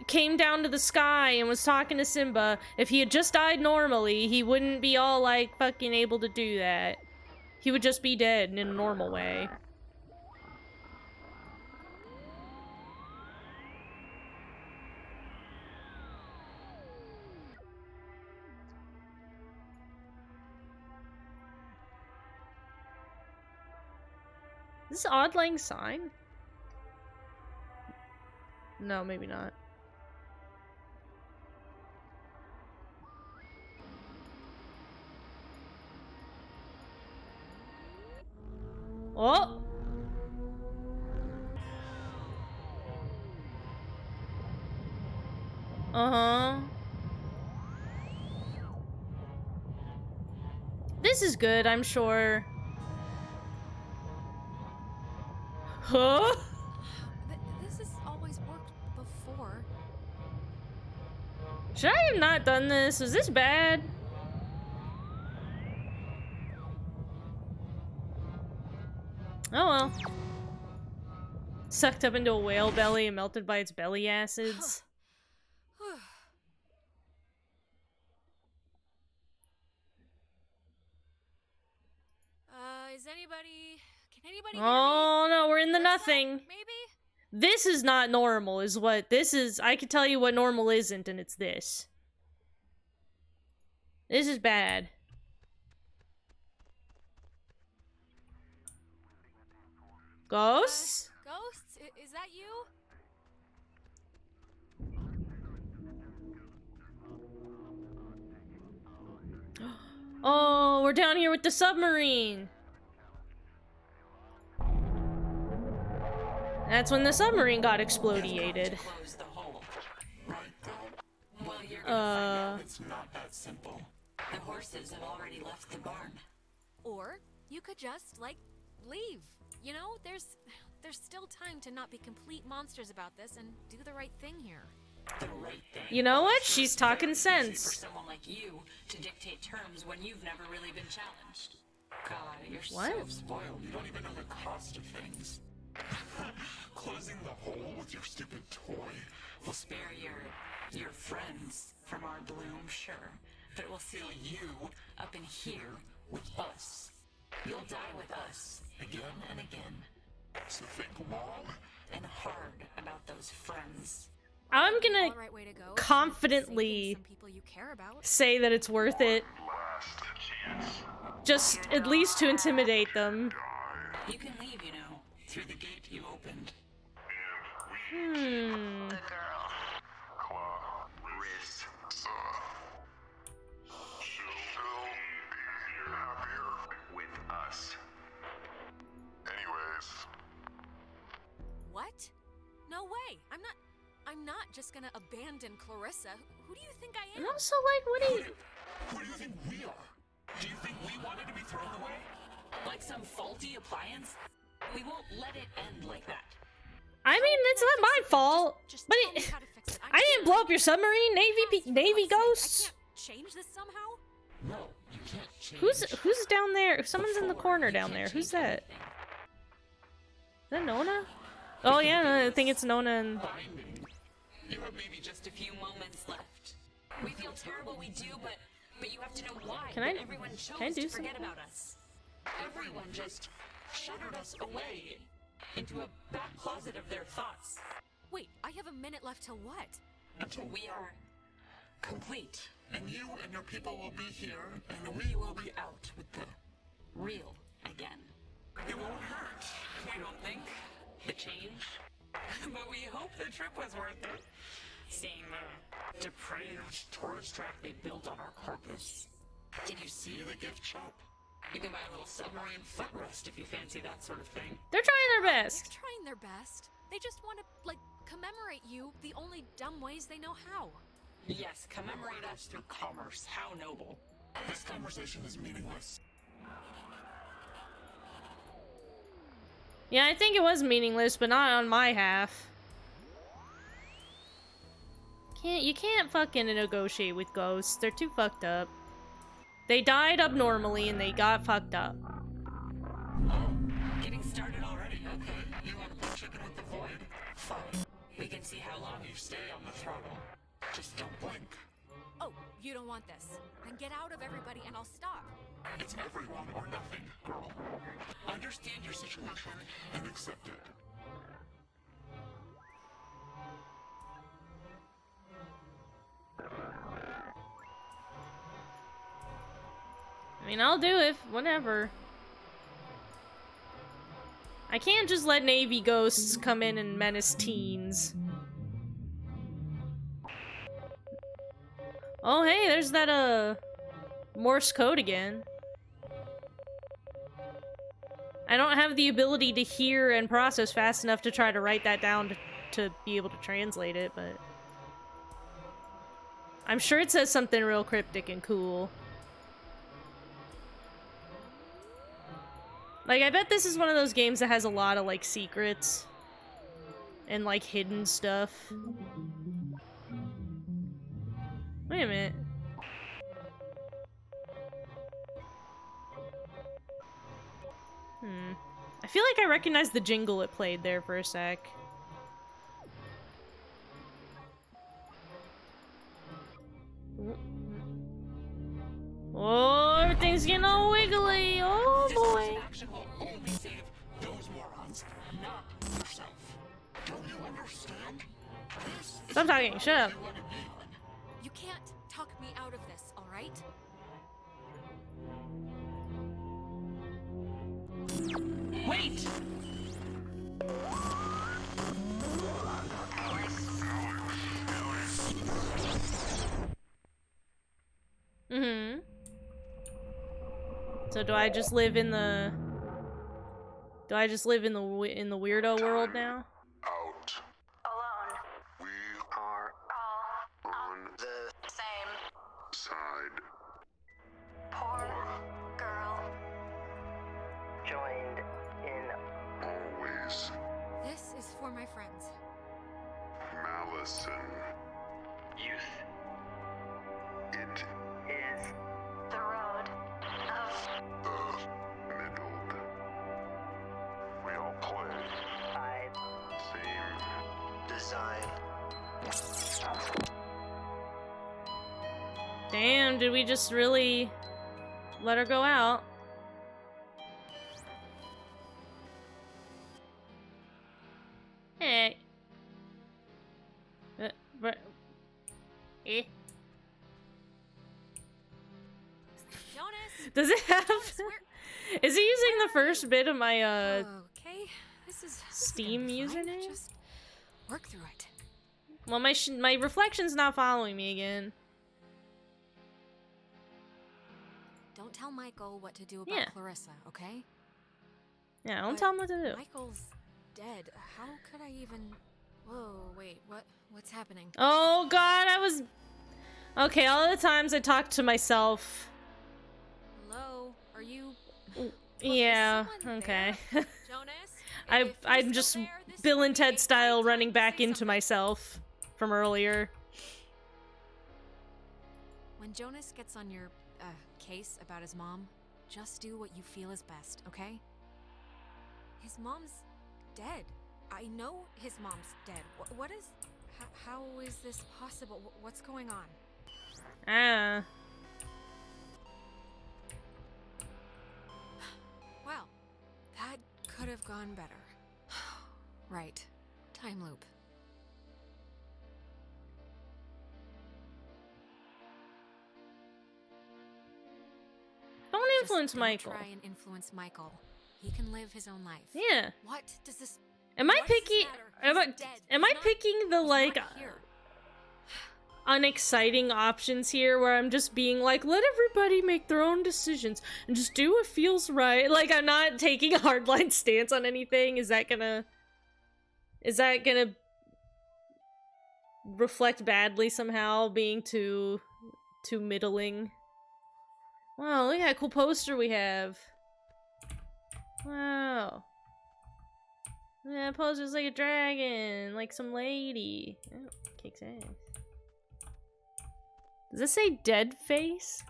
S1: came down to the sky and was talking to Simba. If he had just died normally, he wouldn't be all, like, fucking able to do that. He would just be dead in a normal way. Is this Odd Lang Syne? No, maybe not. Oh! Uh-huh. This is good, I'm sure. Huh?
S3: This has always worked before.
S1: Should I have not done this? Is this bad? Oh well. Sucked up into a whale belly and melted by its belly acids.
S3: Is anybody... Can anybody
S1: Oh no, we're in the nothing.
S3: Maybe?
S1: This is not normal, is what this is. I can tell you what normal isn't, and it's this. This is bad. Ghosts?
S3: Ghosts? Is that you?
S1: Oh, we're down here with the submarine. That's when the submarine got explodiated.
S5: Close the hole. Right, girl? Well, you're gonna find out it's not that simple. The horses have already left the barn.
S3: Or you could just, like, leave. You know, there's still time to not be complete monsters about this and do the right thing here.
S5: The right thing.
S1: You know what? She's talking sense.
S5: For someone like you to dictate terms when you've never really been challenged. God, you're
S1: What?
S5: so spoiled.
S7: You don't even know the cost of things. Closing the hole with your stupid toy.
S5: We'll spare your friends from our bloom, sure. But we'll seal you up in here with us. You'll die with us again and again.
S7: So think long
S5: and hard about those friends.
S1: I'm gonna
S3: All right way to go.
S1: confidently
S3: Some people you care about.
S1: say that it's worth it. Just at least to intimidate them.
S5: You can leave, you know, through the gate you opened.
S1: Hmm.
S5: The girl.
S7: Clarissa. She'll be happier with us. Anyways.
S3: What? No way. I'm not just gonna abandon Clarissa. Who do you think I am?
S1: And also, like, what do you...
S7: Who do you think we are? Do you think we wanted to be thrown away?
S5: Like some faulty appliance? We won't let it end like that.
S1: I mean, it's not my fault.
S3: Just
S1: But
S3: tell me how to fix it.
S1: I didn't blow up your submarine, Navy ghosts.
S3: I can't change this somehow?
S7: No, you can't change.
S1: Who's down there? Someone's in the corner down there. Who's that? Is that Nona? Oh yeah, I think it's Nona and...
S5: You have maybe just a few moments left. We feel terrible, we do, but you have to know why.
S1: Can I-
S5: everyone chose
S1: can I do
S5: to forget about us. Everyone just shuttered us away into a back closet of their thoughts.
S3: Wait, I have a minute left till what?
S5: Until we are complete.
S7: And you and your people will be here,
S5: And we will be out with the real again.
S7: It won't hurt.
S5: I don't think. The change. But we hope the trip was worth it. Seeing the depraved tourist trap they built on our corpus.
S7: Did you see the gift shop?
S5: You can buy a little submarine footrest if you fancy that sort of thing.
S1: They're trying their best.
S3: They're trying their best. They just want to, like, commemorate you the only dumb ways they know how.
S5: Yes, commemorate us through commerce. How noble.
S7: This conversation is meaningless.
S1: Yeah, I think it was meaningless, but not on my half. You can't fucking negotiate with ghosts. They're too fucked up. They died abnormally and they got fucked up.
S5: Getting started already, okay? You want to play chicken with the void? Fine. We can see how long you stay on the throttle. Just don't blink.
S3: Oh, you don't want this. Then get out of everybody and I'll stop.
S7: It's everyone or nothing, girl. Understand your situation and accept it.
S1: I mean, I'll do it. Whatever. I can't just let Navy ghosts come in and menace teens. Oh, hey, there's that, Morse code again. I don't have the ability to hear and process fast enough to try to write that down to be able to translate it, but... I'm sure it says something real cryptic and cool. Like, I bet this is one of those games that has a lot of, like, secrets. And, like, hidden stuff. Wait a minute. I feel like I recognize the jingle it played there for a sec. Oh, everything's getting all wiggly. Oh boy.
S7: Action will only save those morons, not yourself. Don't you understand?
S1: Stop talking. Shut up.
S3: You can't talk me out of this, alright?
S5: Wait!
S1: Mm-hmm. So do I just live in the... Do I just live in the weirdo world now?
S9: side.
S10: Poor girl.
S13: Joined in
S9: Always
S3: This is for my friends.
S9: malice and
S13: youth
S9: it
S13: is
S10: The road of
S9: middled. We all play.
S13: by
S9: Same.
S13: design.
S1: Damn, did we just really let her go out? Hey. But, eh.
S3: Jonas!
S1: Does it have?
S3: Jonas,
S1: Is he using the first bit of my
S3: Okay, this is
S1: Steam
S3: gonna be fine.
S1: username?
S3: Just work through it.
S1: Well, my reflection's not following me again.
S3: Don't tell Michael what to do about
S1: Yeah.
S3: Clarissa, okay?
S1: Yeah, don't
S3: But
S1: tell him what to do.
S3: Michael's dead. How could I even? Whoa, wait, what's happening?
S1: Oh God, I was. Okay, all the times I talk to myself.
S3: Hello, are you?
S1: Yeah.
S3: someone
S1: Okay.
S3: Jonas?
S1: I'm just Bill and Ted style running back into myself from earlier.
S3: When Jonas gets on your case about his mom, just do what you feel is best, okay? His mom's dead. I know his mom's dead. What is? How is this possible? What's going on?
S1: Ah.
S3: Well, that could have gone better. Right. Time loop.
S1: Don't influence
S3: Just don't
S1: Michael.
S3: Try and influence Michael. He can live his own life.
S1: Yeah.
S3: What does this?
S1: Am I
S3: What does this
S1: picking?
S3: matter? He's dead.
S1: Am
S3: He's
S1: I
S3: not-
S1: picking the
S3: he's
S1: like
S3: not here.
S1: unexciting options here, where I'm just being like, let everybody make their own decisions and just do what feels right? Like I'm not taking a hardline stance on anything. Is that gonna reflect badly somehow? Being too middling. Wow, look at that cool poster we have. Wow. Yeah, poster's like a dragon, like some lady. Oh, kicks ass. Does this say dead face?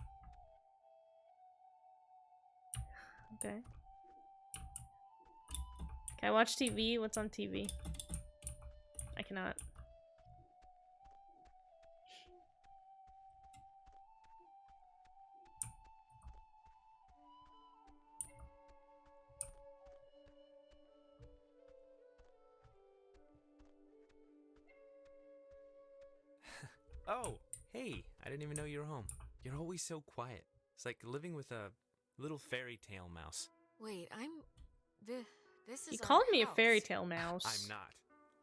S1: Okay. Can I watch TV? What's on TV? I cannot.
S12: Oh, hey, I didn't even know you were home. You're always so quiet. It's like living with a little fairy tale mouse.
S3: Wait, this is.
S1: You
S3: our
S1: called me a
S3: house.
S1: fairy tale mouse.
S12: I'm not.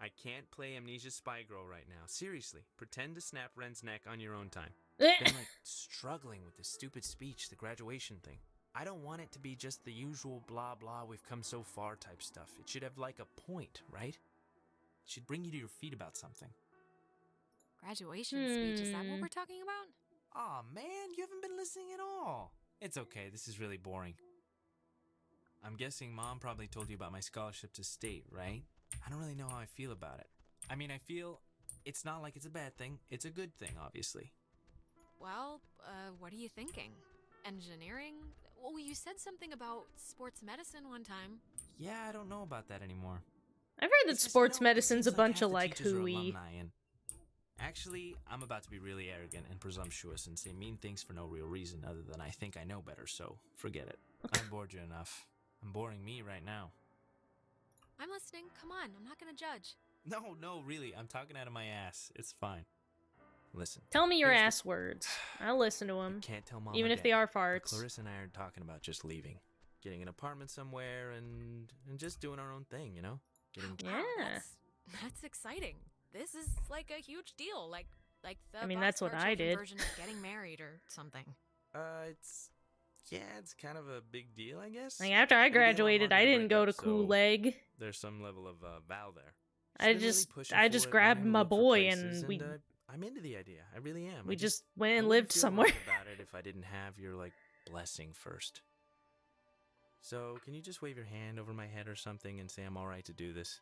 S12: I can't play Amnesia Spy Girl right now. Seriously, pretend to snap Ren's neck on your own time. Been like struggling with this stupid speech, the graduation thing. I don't want it to be just the usual blah blah we've come so far type stuff. It should have like a point, right? It should bring you to your feet about something.
S3: Graduation speech, is that what we're talking about?
S12: Aw, man, you haven't been listening at all. It's okay, this is really boring. I'm guessing Mom probably told you about my scholarship to state, right? I don't really know how I feel about it. I mean, I feel it's not like it's a bad thing. It's a good thing, obviously.
S3: Well, what are you thinking? Engineering? Well, you said something about sports medicine one time.
S12: Yeah, I don't know about that anymore.
S1: I've heard that
S12: It's just,
S1: sports
S12: you know, it
S1: medicine's a
S12: seems
S1: bunch
S12: half
S1: of
S12: the
S1: like
S12: teachers are
S1: hooey.
S12: alumni, and actually, I'm about to be really arrogant and presumptuous and say mean things for no real reason other than I think I know better, so forget it. I've bored you enough. I'm boring me right now.
S3: I'm listening. Come on, I'm not gonna judge.
S12: No, really, I'm talking out of my ass. It's fine. Listen.
S1: Tell me your
S12: here's the-
S1: ass words. I'll listen to them.
S12: Can't tell Mom
S1: Even
S12: or
S1: if they
S12: Dad,
S1: are
S12: but
S1: farts.
S12: Clarissa and I are talking about just leaving. Getting an apartment somewhere and just doing our own thing, you know? Getting
S3: Wow,
S1: Yeah.
S3: that's exciting. This is like a huge deal. Like the
S1: I mean, that's what
S3: Boxcar
S1: I
S3: Children
S1: did.
S3: version of getting married or something.
S12: it's kind of a big deal, I guess.
S1: Like after I
S12: It'll be a lot
S1: graduated,
S12: harder
S1: I
S12: to
S1: didn't
S12: break
S1: go
S12: up,
S1: to
S12: so
S1: Cool Leg.
S12: There's some level of vow there.
S1: I
S12: She's been really
S1: just
S12: pushing
S1: I
S12: for
S1: just
S12: it,
S1: grabbed
S12: wanting to
S1: my
S12: look for
S1: boy
S12: places,
S1: and we
S12: I I'm into the idea. I really am.
S1: We
S12: I
S1: just went
S12: I
S1: and
S12: wouldn't
S1: lived
S12: feel
S1: somewhere.
S12: right about it if I didn't have your, like, blessing first. So, can you just wave your hand over my head or something and say I'm alright to do this?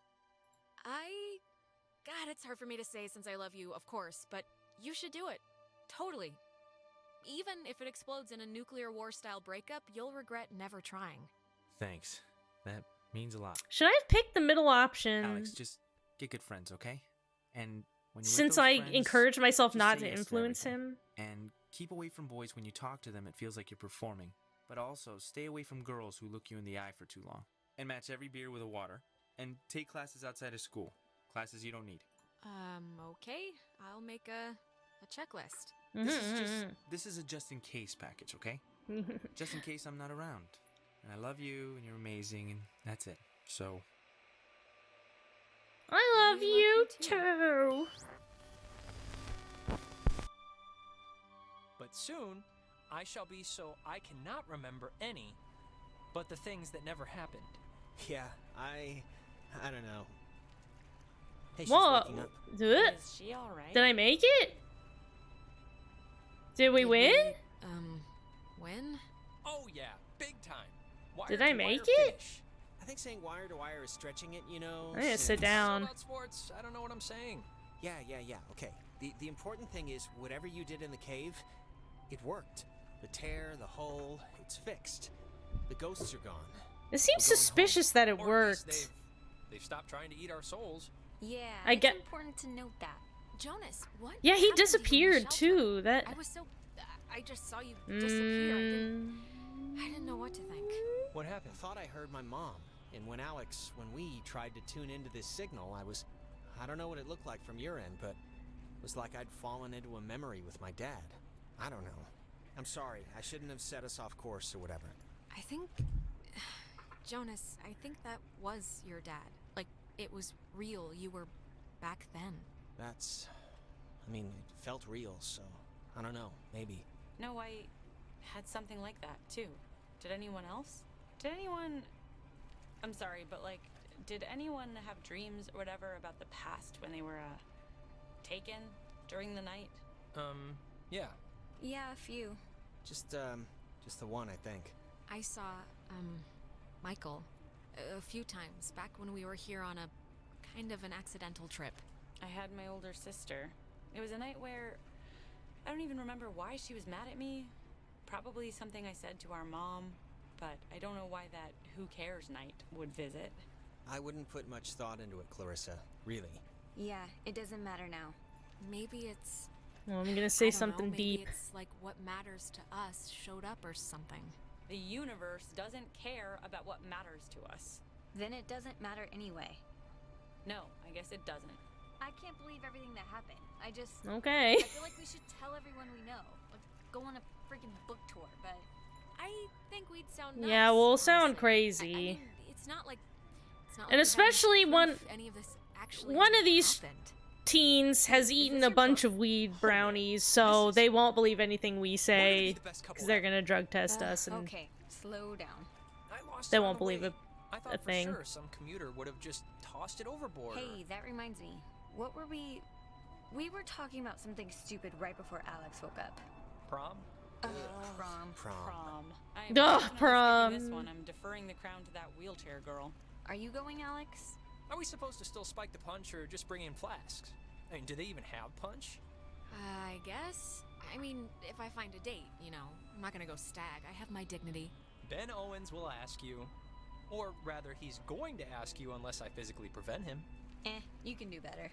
S3: God, it's hard for me to say since I love you, of course, but you should do it. Totally. Even if it explodes in a nuclear war-style breakup, you'll regret never trying.
S12: Thanks. That means a lot.
S1: Should I have picked the middle option?
S12: Alex, just get good friends, okay? And when you're
S1: Since
S12: with those
S1: I
S12: friends,
S1: encourage myself
S12: just
S1: not
S12: say
S1: to
S12: yes
S1: influence
S12: everything.
S1: him.
S12: And keep away from boys when you talk to them. It feels like you're performing. But also, stay away from girls who look you in the eye for too long. And match every beer with a water. And take classes outside of school. Classes you don't need.
S3: Okay. I'll make a checklist.
S12: This is a just-in-case package, okay? Just in case I'm not around. And I love you, and you're amazing, and that's it. So...
S1: I love you too.
S2: But soon, I shall be so I cannot remember any but the things that never happened.
S11: Yeah, I don't know. Hey, she's
S1: What?
S11: waking up.
S5: Is she alright?
S1: Did I make it? Did we win?
S3: Win?
S2: Oh yeah, big time. Wire
S1: Did
S2: to
S1: I
S2: wire
S1: make it?
S2: finish.
S11: I think saying wire to wire is stretching it, you know.
S1: I need to sit
S11: since-
S1: down.
S2: About sports, I don't know what I'm saying.
S11: Yeah, okay. The important thing is, whatever you did in the cave, it worked. The tear, the hole, it's fixed. The ghosts are gone.
S1: It seems
S11: We're going
S1: suspicious that it
S2: Or at least
S1: worked.
S2: they've stopped trying to eat our souls.
S6: Yeah,
S1: I
S6: it's
S1: get-
S6: important to note that.
S3: Jonas, what?
S1: Yeah, he
S3: happened to you in the
S1: disappeared
S3: shelter?
S1: too. That.
S3: I was so... I just saw you disappear.
S1: Mm.
S3: I didn't know what to think.
S2: What happened?
S11: I thought I heard my mom, and when we tried to tune into this signal, I don't know what it looked like from your end, but it was like I'd fallen into a memory with my dad. I don't know. I'm sorry, I shouldn't have set us off course or whatever.
S3: I think... Jonas, I think that was your dad. Like, it was real. You were back then.
S11: It felt real, so I don't know, maybe.
S5: No, I had something like that, too. Did anyone else? Did anyone... I'm sorry, but, like, did anyone have dreams or whatever about the past when they were, taken during the night?
S2: Yeah.
S6: Yeah, a few.
S11: Just the one, I think.
S3: I saw, Michael a few times back when we were here on a kind of an accidental trip.
S5: I had my older sister. It was a night where... I don't even remember why she was mad at me. Probably something I said to our mom, but I don't know why that who cares night would visit.
S11: I wouldn't put much thought into it, Clarissa. Really.
S6: Yeah, it doesn't matter now.
S3: Maybe it's...
S1: Well, I'm gonna say
S3: I don't
S1: something
S3: know, maybe
S1: deep.
S3: it's like what matters to us showed up or something.
S5: The universe doesn't care about what matters to us.
S6: Then it doesn't matter anyway.
S5: No, I guess it doesn't.
S6: I can't believe everything that happened. I
S1: Okay.
S6: feel like we should tell everyone we know. Like, go on a freaking book tour, but...
S3: I think we'd sound nuts.
S1: Yeah, we'll sound
S3: honestly.
S1: crazy.
S3: I mean, it's not like... It's not
S1: And
S3: like we have any
S1: especially
S3: proof any of this actually
S1: one of these
S3: happened.
S1: teens has eaten a bunch of weed brownies, so they won't believe anything we say because they're gonna drug test us, and
S6: Okay, slow down.
S2: I lost
S1: they
S2: it on
S1: won't
S2: the
S1: believe
S2: way.
S1: a
S2: I thought for
S1: thing.
S2: sure some commuter would have just tossed it overboard.
S6: Hey, that reminds me. What were we... We were talking about something stupid right before Alex woke up.
S2: Prom?
S6: Prom.
S5: Prom. I'm
S1: Ugh,
S5: definitely
S1: prom.
S5: skipping this one. I'm deferring the crown to that wheelchair girl.
S6: Are you going, Alex?
S2: Are we supposed to still spike the punch or just bring in flasks? I mean, do they even have punch?
S3: I guess. I mean, if I find a date, you know. I'm not gonna go stag. I have my dignity.
S2: Ben Owens will ask you. Or rather, he's going to ask you unless I physically prevent him.
S6: You can do better.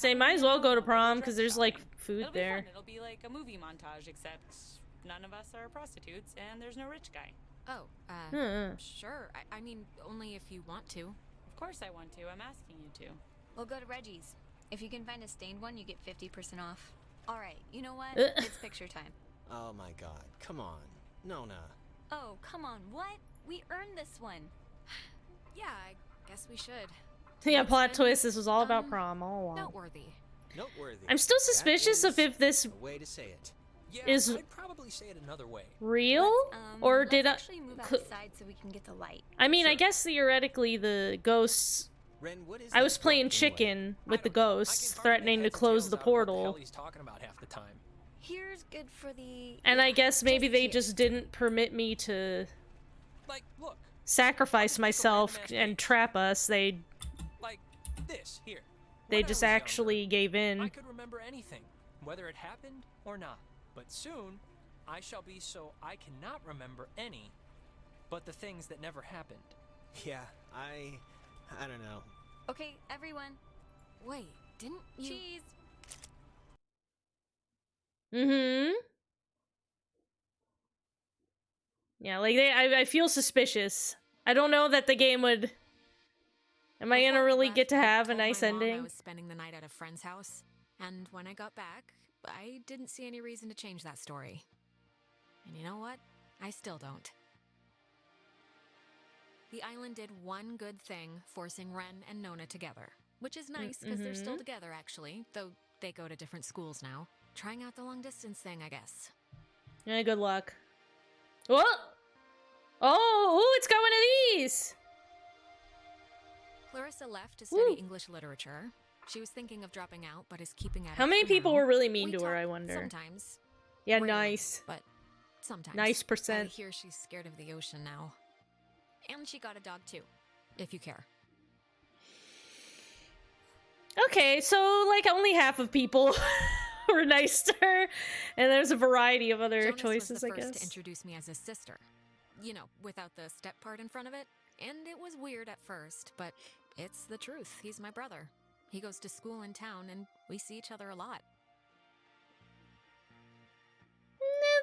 S1: They might as well go to prom because there's like food
S5: It'll be
S1: there.
S5: fun. It'll be like a movie montage, except none of us are prostitutes and there's no rich guy.
S3: Oh, sure. I mean, only if you want to.
S5: Of course I want to. I'm asking you to.
S6: We'll go to Reggie's. If you can find a stained one, you get 50% off. Alright, you know what?
S1: Ugh.
S6: It's picture time.
S11: Oh my god, come on. Nona.
S6: Oh, come on, what? We earned this one.
S3: Yeah, I guess we should.
S1: Yeah, plot
S3: Then,
S1: twist. This was all about prom all along.
S3: Noteworthy.
S11: Noteworthy.
S1: I'm still
S11: That
S1: suspicious of
S11: is
S1: if this
S11: a way to say it.
S2: Yeah,
S1: Is-
S2: I'd probably say it another way.
S1: real or
S6: Let's
S1: did I?
S6: actually move outside so we can get the light.
S1: I mean, I guess theoretically the ghosts
S11: Ren, what is
S1: I was
S11: that
S1: playing
S11: book, anyway?
S1: chicken with the
S2: I
S1: ghosts,
S2: can hardly make
S1: threatening to
S2: heads or
S1: close
S2: tails
S1: the
S2: out of what the hell
S1: portal.
S2: he's talking about half the time.
S6: Here's good for the.
S1: And I guess maybe they
S6: here.
S1: just didn't permit me to
S2: Like, look,
S1: sacrifice
S2: I'll just pick a
S1: myself
S2: random-ass
S1: and
S2: page.
S1: trap us. They
S2: Like this here.
S1: they
S2: When I
S1: just
S2: was
S1: actually
S2: younger,
S1: gave in.
S2: I could remember anything, whether it happened or not. But soon, I shall be so I cannot remember any, but the things that never happened.
S11: Yeah, I don't know.
S6: Okay, everyone.
S3: Wait, didn't you?
S6: Cheese.
S1: Mm-hmm. Yeah, like I feel suspicious. I don't know that the game would. Am I
S3: Before
S1: gonna
S3: we
S1: really
S3: left,
S1: get to
S3: I
S1: have a
S3: told my
S1: nice
S3: mom I
S1: ending?
S3: was spending the night at a friend's house, and when I got back, I didn't see any reason to change that story. And you know what? I still don't. The island did one good thing, forcing Ren and Nona together, which is nice because they're still together actually, though they go to different schools now. Trying out the long distance thing, I guess.
S1: Yeah, good luck. What? Oh, ooh, it's got one of these.
S3: Clarissa left to study
S1: Woo.
S3: English literature. She was thinking of dropping out, but is keeping at
S1: How
S3: it
S1: many
S3: for
S1: people
S3: now.
S1: were really mean
S3: We
S1: to her,
S3: talk
S1: I wonder?
S3: Sometimes.
S1: Yeah,
S3: Rarely,
S1: nice.
S3: But sometimes.
S1: Nice
S3: I
S1: percent.
S3: hear she's scared of the ocean now. And she got a dog too, if you care.
S1: Okay, so like only half of people were nice to her, and there's a variety of other
S3: Jonas
S1: choices,
S3: was the
S1: I
S3: first
S1: guess.
S3: to introduce me as his sister. You know, without the step part in front of it. And it was weird at first, but it's the truth. He's my brother. He goes to school in town, and we see each other a lot.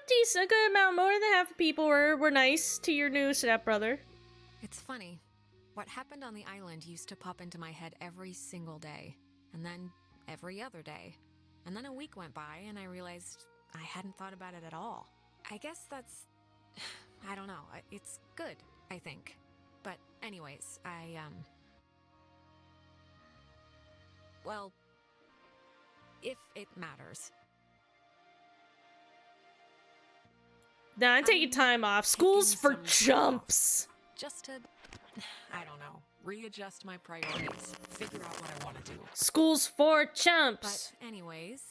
S1: Decent, a good amount. More than half of people were nice to your new stepbrother.
S3: It's funny. What happened on the island used to pop into my head every single day, and then every other day. And then a week went by, and I realized I hadn't thought about it at all. I guess that's... I don't know. It's good, I think. But anyways, well, if it matters.
S1: Nah, I'm taking time off. School's for chumps.
S3: Just to, I don't know, readjust my priorities, figure out what I want to do.
S1: School's for chumps.
S3: But anyways,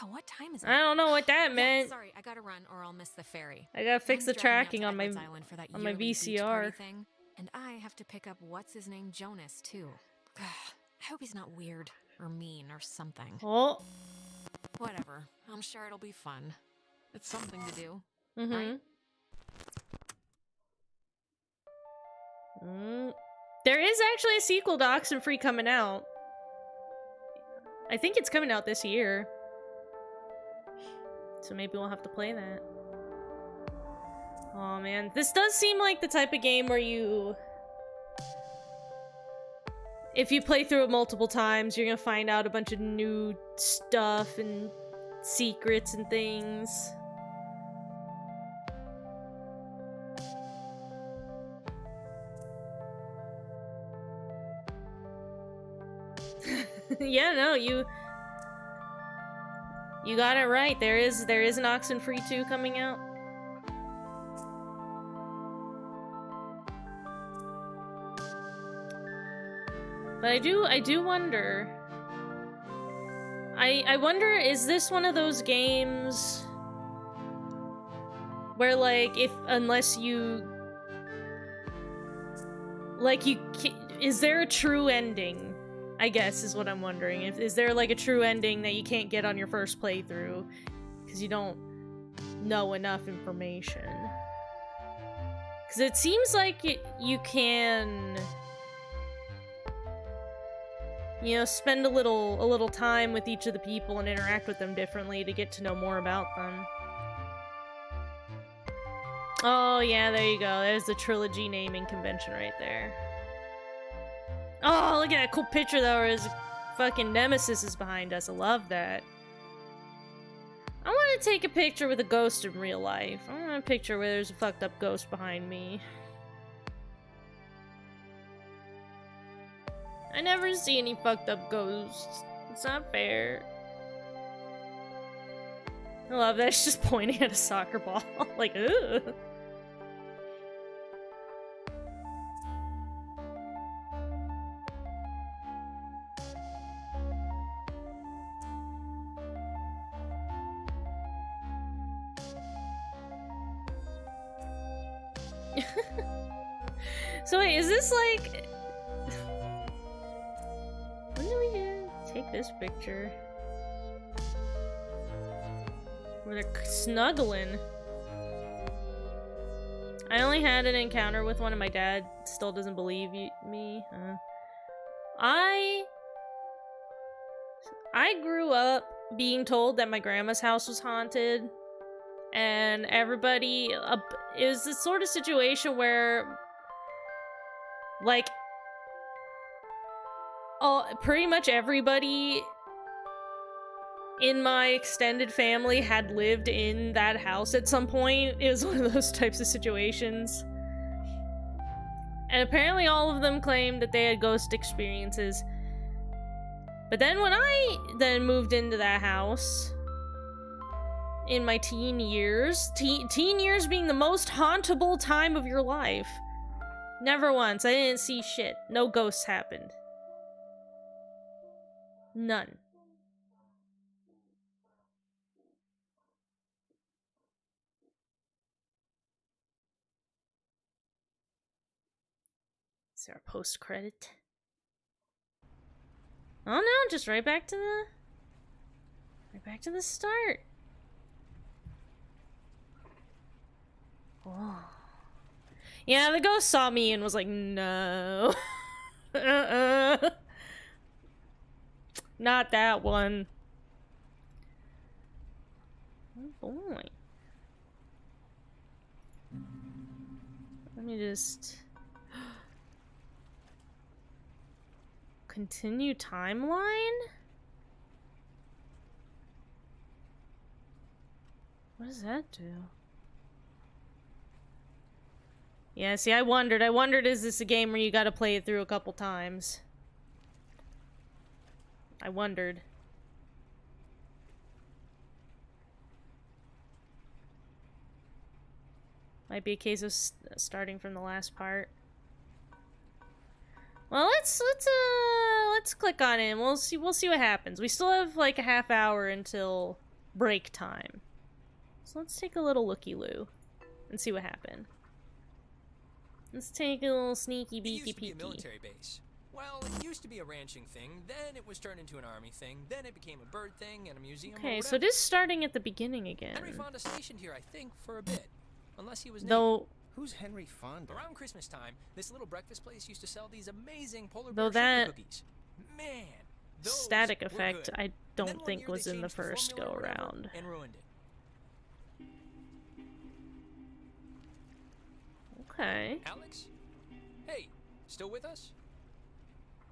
S3: what time is it?
S1: I don't know what that
S3: Yeah,
S1: meant.
S3: sorry, I gotta run or I'll miss the ferry.
S1: I gotta fix the
S3: Ren's driving out
S1: tracking
S3: to
S1: on my
S3: Edwards Island for that
S1: on my
S3: yearly beach party
S1: VCR.
S3: thing, and I have to pick up what's his name, Jonas, too. I hope he's not weird or mean or something.
S1: Oh.
S3: Whatever. I'm sure it'll be fun. It's something to do.
S1: Mm-hmm.
S3: Right?
S1: There is actually a sequel to Oxenfree coming out. I think it's coming out this year. So maybe we'll have to play that. Oh man, this does seem like the type of game where you... if you play through it multiple times, you're gonna find out a bunch of new stuff and secrets and things. Yeah, no, you got it right. There is an Oxenfree 2 coming out. But I do wonder. I wonder, is this one of those games where, like, unless you like, is there a true ending? I guess is what I'm wondering. Is there like a true ending that you can't get on your first playthrough because you don't know enough information? Because it seems like you can, you know, spend a little time with each of the people and interact with them differently to get to know more about them. Oh yeah, there you go. There's the trilogy naming convention right there. Oh, look at that cool picture though, where his fucking nemesis is behind us. I love that. I want to take a picture with a ghost in real life. I want a picture where there's a fucked up ghost behind me. I never see any fucked up ghosts. It's not fair. I love that. It's just pointing at a soccer ball. Like, ugh. So wait, is this like... When did we take this picture? Where they're snuggling. I only had an encounter with one and my dad still doesn't believe me. I grew up being told that my grandma's house was haunted. And everybody... it was this sort of situation where... Like... pretty much everybody in my extended family had lived in that house at some point. It was one of those types of situations. And apparently all of them claimed that they had ghost experiences. But then when I then moved into that house, in my teen years, teen years being the most hauntable time of your life, never once, I didn't see shit. No ghosts happened. None. Is there a post-credit? Oh no, just right back to the start. Oh. Yeah, the ghost saw me and was like, no. Not that one. Oh boy. Let me just... Continue timeline? What does that do? Yeah, see, I wondered, is this a game where you gotta play it through a couple times? I wondered. Might be a case of starting from the last part. Well, let's click on it and we'll see what happens. We still have like a half hour until break time. So let's take a little looky-loo and see what happened. Let's take a little sneaky beaky
S2: It used to be a
S1: peeky.
S2: military base. Well, it used to be a ranching thing, then it was turned into an army thing, then it became a bird thing and a museum.
S1: Okay, so it is starting at the beginning again.
S2: Henry Fonda stationed here, I think, for a bit. Unless he was
S1: Though
S2: naked.
S11: Who's Henry Fonda?
S2: Around Christmas time, this little breakfast place used to sell these amazing polar
S1: Though
S2: bear sugar
S1: that
S2: cookies. Man, those
S1: static
S2: were
S1: effect
S2: good.
S1: I
S2: And
S1: don't
S2: then one
S1: think
S2: year
S1: was
S2: they
S1: in the
S2: changed
S1: first
S2: formula
S1: go
S2: or whatever
S1: around.
S2: And ruined it.
S1: Okay.
S2: Alex? Hey, still with us?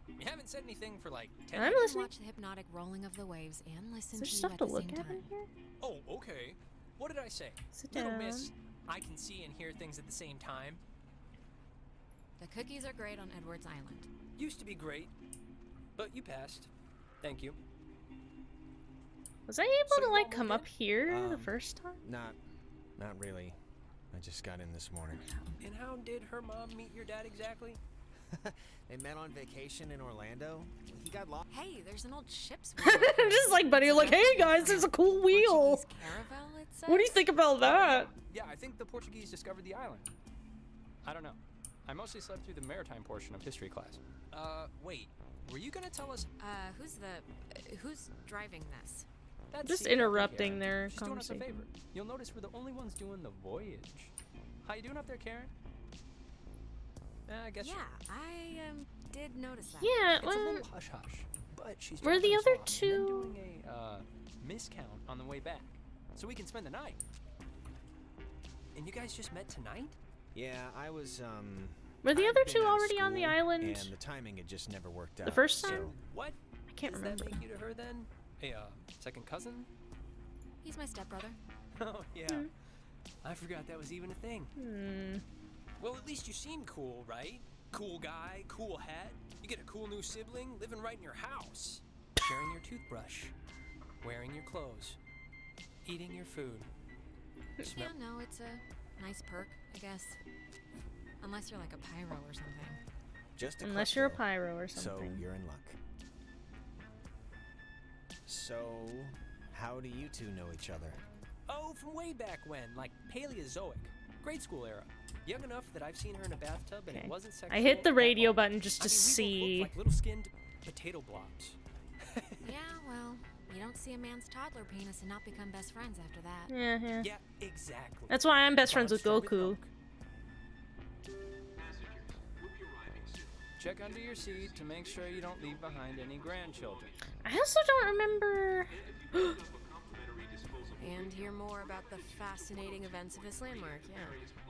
S2: You haven't said anything for like 10
S1: I'm
S2: minutes.
S1: listening.
S3: Watch the hypnotic rolling of the waves and listen
S1: Is there
S3: to you
S1: stuff
S3: at
S1: to
S3: the
S1: look
S3: same
S1: at
S3: time.
S1: in here?
S2: Oh, okay. What did I say?
S1: Sit
S2: Little
S1: down.
S2: miss, I can see and hear things at the same time.
S3: The cookies are great on Edwards Island.
S2: Used to be great, but you passed. Thank you.
S1: Was I able
S2: So
S1: to
S2: you
S1: like
S2: all
S1: come
S2: moved
S1: up here the first time?
S11: Not really. I just got in this morning.
S2: And how did her mom meet your dad exactly?
S11: They met on vacation in Orlando. He got lost.
S3: Hey, there's an old ship's
S1: Just like buddy, like, hey guys, there's a cool wheel.
S3: caravel, it says.
S1: What do you think about that?
S2: Yeah, I think the Portuguese discovered the island. I don't know. I mostly slept through the maritime portion of history class. Wait. Were you gonna tell us?
S3: Who's driving this?
S2: That's
S1: Just
S2: Sierra,
S1: interrupting
S2: Karen.
S1: their
S2: She's doing us a
S1: conversation.
S2: favor. You'll notice we're the only ones doing the voyage. How you doing up there, Karen? I guess.
S3: Yeah, I did notice that.
S1: Yeah,
S2: It's a
S1: well,
S2: little hush hush, but she's
S1: were the
S2: dropping us
S1: other
S2: off and then
S1: two-
S2: doing a miscount on the way back, so we can spend the night. And you guys just met tonight?
S11: Yeah, I was
S1: Were the
S11: I'd
S1: other
S11: been
S1: two
S11: out of
S1: already on the
S11: school,
S1: island?
S11: And the timing had just never worked out.
S1: The first
S11: so-
S1: time?
S2: What?
S1: I can't
S2: Does
S1: remember.
S2: that make you to her then? A second cousin?
S3: He's my stepbrother.
S2: Oh yeah. I forgot that was even a thing. Well, at least you seem cool, right? Cool guy, cool hat. You get a cool new sibling living right in your house. Sharing your toothbrush. Wearing your clothes. Eating your food.
S3: Yeah, no, it's a nice perk, I guess. Unless you're like a pyro or something.
S11: Just a
S1: Unless you're a
S11: klepto,
S1: pyro or
S11: So
S1: something.
S11: you're in luck. So, how do you two know each other?
S2: Oh, from way back when, like Paleozoic. Grade school era. Young enough that I've seen her in a bathtub and it wasn't sexual.
S1: I hit the
S2: at
S1: radio
S2: all.
S1: button just to
S2: I mean, we both
S1: see.
S2: looked like little skinned potato blobs.
S3: Yeah, well, you don't see a man's toddler penis and not become best friends after that.
S1: Yeah.
S2: Yeah, exactly.
S1: That's why I'm best friends with
S2: Start
S1: Goku.
S2: milk. Check under your seat to make sure you don't leave behind any grandchildren.
S1: I also don't remember.
S3: And hear more about the fascinating events of his landmark, yeah.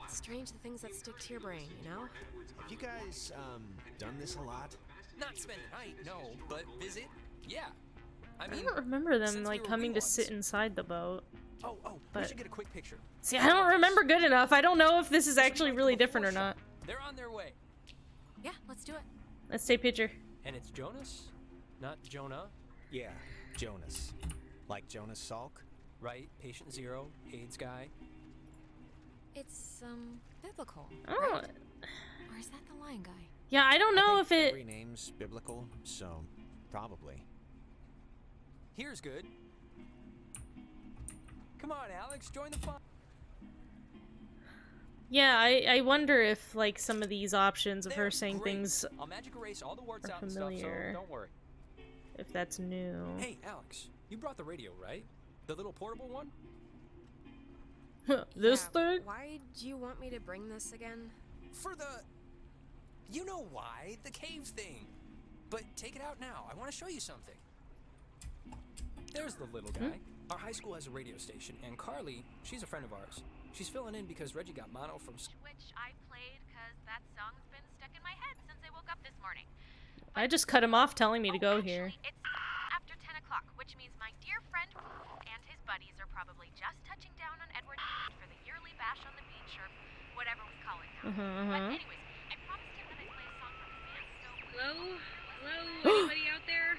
S3: It's strange the things that stick to your brain, you know?
S11: Have you guys, done this a lot?
S2: Not spend the night, no, but visit, yeah. I mean,
S1: don't remember them
S2: since
S1: like
S2: we were
S1: coming
S2: wee
S1: to
S2: ones.
S1: sit inside the boat.
S2: Oh, we
S1: but-
S2: should get a quick picture.
S1: See, I don't remember good enough. I don't know if this is actually really different or not.
S2: They're on their way.
S3: Yeah, let's do it.
S1: Let's take a picture.
S2: And it's Jonas, not Jonah.
S11: Yeah, Jonas. Like Jonas Salk?
S2: Right, patient zero, AIDS guy.
S3: It's, biblical,
S1: Oh.
S3: right? Or is that the lion guy?
S1: Yeah, I don't know
S11: I
S1: if
S11: think
S1: it.
S11: every name's biblical, so probably.
S2: Here's good. Come on, Alex, join the fun.
S1: Yeah, I wonder if like some of these options of
S2: They're
S1: her saying
S2: great.
S1: things
S2: I'll magic erase all the warts
S1: are
S2: out and stuff,
S1: familiar.
S2: so don't worry.
S1: If that's new.
S2: Hey, Alex, you brought the radio, right? The little portable one?
S1: This
S3: Yeah,
S1: thing?
S3: Why'd you want me to bring this again?
S2: For the... You know why, the cave thing. But take it out now, I want to show you something. There's the little guy. Our high school has a radio station, and Carly, she's a friend of ours. She's filling in because Reggie got mono from...
S14: Which I played because that song's been stuck in my head since I woke up this morning.
S1: I just cut him off telling me to go here.
S14: It's after 10 o'clock, which means my dear friend and his buddies are probably just touching down on Edward for the yearly bash on the beach or whatever we call it now. But anyways, I promised him that I'd play a song from his band, so... Hello? Hello? Anybody out there?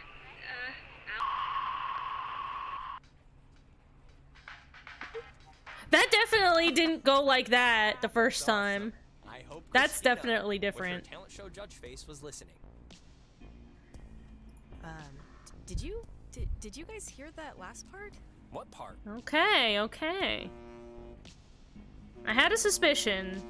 S1: That definitely didn't go like that the first time.
S2: I hope
S1: That's
S2: Christina,
S1: definitely
S2: with her
S1: different.
S2: talent show judge face was listening.
S3: Did you guys hear that last part?
S2: What part?
S1: Okay. I had a suspicion.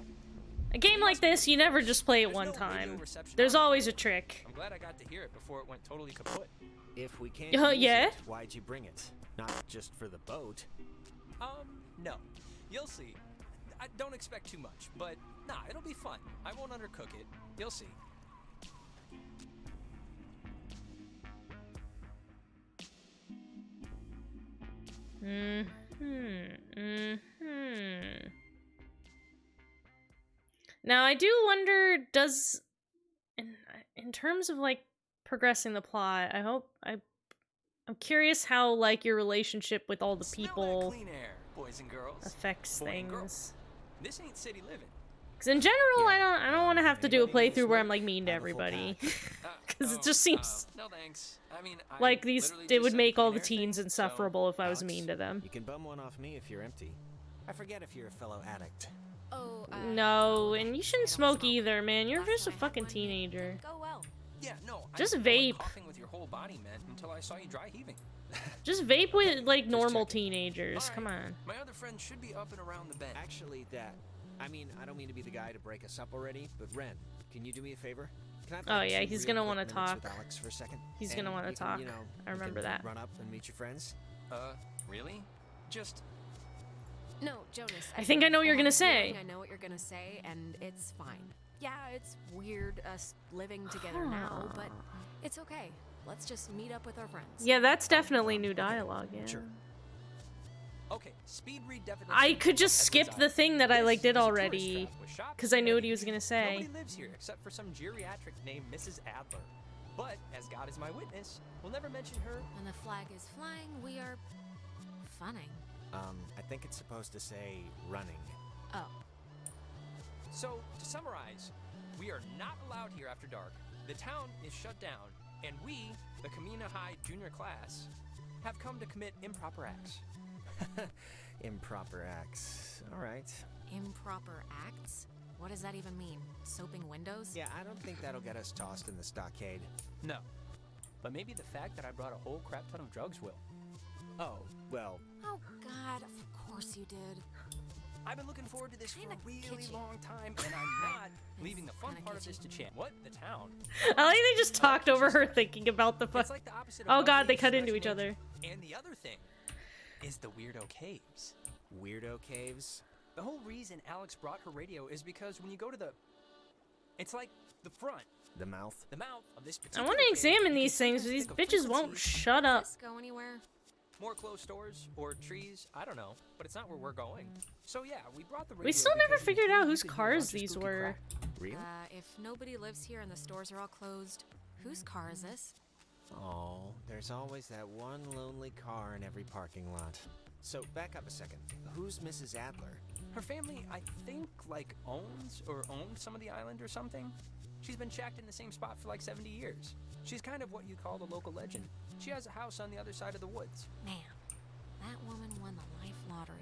S1: A game like this, you never just play it one time. There's always a trick.
S2: I'm glad I got to hear it before it went totally kaput.
S11: If we can't
S1: Yeah?
S11: use it, why'd you bring it? Not just for the boat.
S2: No. You'll see. I don't expect too much, but nah, it'll be fun. I won't undercook it. You'll see.
S1: Now I do wonder, does in terms of like progressing the plot, I'm curious how like your relationship with all the
S2: Smell that
S1: people
S2: clean air, boys and girls.
S1: affects
S2: Boy and girl.
S1: things.
S2: This ain't city living.
S1: Because in general, I don't want to have to do a playthrough where I'm like mean to everybody. Because it just seems
S2: No thanks. I mean, I
S1: like these
S2: literally
S1: it
S2: just
S1: would
S2: said
S1: make
S2: the
S1: all
S2: clean
S1: the
S2: air
S1: teens
S2: thing,
S1: insufferable if I was
S11: Alex,
S1: mean to them.
S11: You can bum one off me if you're empty. I forget if you're a fellow addict.
S3: Oh,
S1: No, and you shouldn't smoke either, man. You're just a fucking teenager.
S3: Go well.
S2: Yeah, no.
S1: Just
S2: I didn't know
S1: vape.
S2: what coughing with your whole body meant until I saw you dry heaving.
S1: Just vape with like normal teenagers. Come on.
S2: My other friend should be up and around the bend.
S11: Actually, I mean, I don't mean to be the guy to break us up already, but Ren, can you do me a favor? Can I have,
S1: Oh,
S11: like,
S1: yeah,
S11: 2
S1: he's
S11: real
S1: gonna
S11: quick
S1: wanna
S11: minutes with
S1: talk.
S11: Alex for a second?
S1: He's
S11: And
S1: gonna wanna
S11: you can,
S1: talk.
S11: you know,
S1: I
S11: you
S1: remember
S11: can
S1: that.
S11: Run up and meet your friends.
S2: Really? Just
S3: No, Jonas.
S1: I think I know what you're gonna say.
S3: I know what you're gonna say, and it's fine. Yeah, it's weird us living together now, but it's okay. Let's just meet up with our friends.
S1: Yeah, that's definitely new dialogue. Yeah.
S11: Sure.
S2: okay. Speed read definition.
S1: I could just
S2: of
S1: skip
S2: Edward's
S1: the
S2: Island.
S1: thing that I like
S2: This
S1: did
S2: is a
S1: already
S2: tourist trap with shops
S1: because I
S2: and
S1: knew what he was
S2: amenities.
S1: gonna say.
S2: Nobody lives here except for some geriatric named Mrs. Adler. But as God is my witness, we'll never mention her.
S3: When the flag is flying, we are funning.
S11: I think it's supposed to say running.
S3: Oh.
S2: So to summarize, we are not allowed here after dark. The town is shut down, and we, the Kamina High junior class, have come to commit improper acts.
S11: Improper acts. All right.
S3: Improper acts? What does that even mean? Soaping windows?
S11: Yeah, I don't think that'll get us tossed in the stockade.
S2: No. But maybe the fact that I brought a whole crap ton of drugs will.
S11: Oh, well,
S3: Oh, God, of course you did.
S2: I've been looking forward to this for
S3: Kinda
S2: a really
S3: kitschy.
S2: long time, and I'm not leaving the fun part of this to chance. What? The town?
S1: I like they just talked over her thinking about the
S2: It's like the opposite of
S1: Oh god, they
S2: luxury
S1: cut into
S2: slash
S1: each other.
S2: nature. And the other thing is the weirdo caves.
S11: Weirdo caves?
S2: The whole reason Alex brought her radio is because when you go to the... It's like the front.
S11: The mouth?
S2: The mouth of this
S1: I
S2: particular
S1: want to
S2: cave,
S1: examine
S2: you
S1: these
S2: can
S1: things, but
S2: sometimes
S1: these
S2: think of
S1: bitches won't
S2: frequencies.
S1: shut up.
S3: Does this go anywhere?
S2: More closed doors or trees, I don't know, but it's not where we're going. So yeah, we brought the radio.
S1: We still never
S2: because we
S1: figured out
S2: figured
S1: whose
S2: you could hear a
S1: cars
S2: bunch of
S1: these
S2: spooky
S1: were.
S2: crap.
S11: Real?
S3: If nobody lives here and the stores are all closed, whose car is this?
S11: Oh, there's always that one lonely car in every parking lot. So, back up a second. Who's Mrs. Adler?
S2: Her family, I think, like, owns or owned some of the island or something. She's been shacked in the same spot for like 70 years. She's kind of what you call a local legend. She has a house on the other side of the woods.
S3: Man, that woman won the life lottery.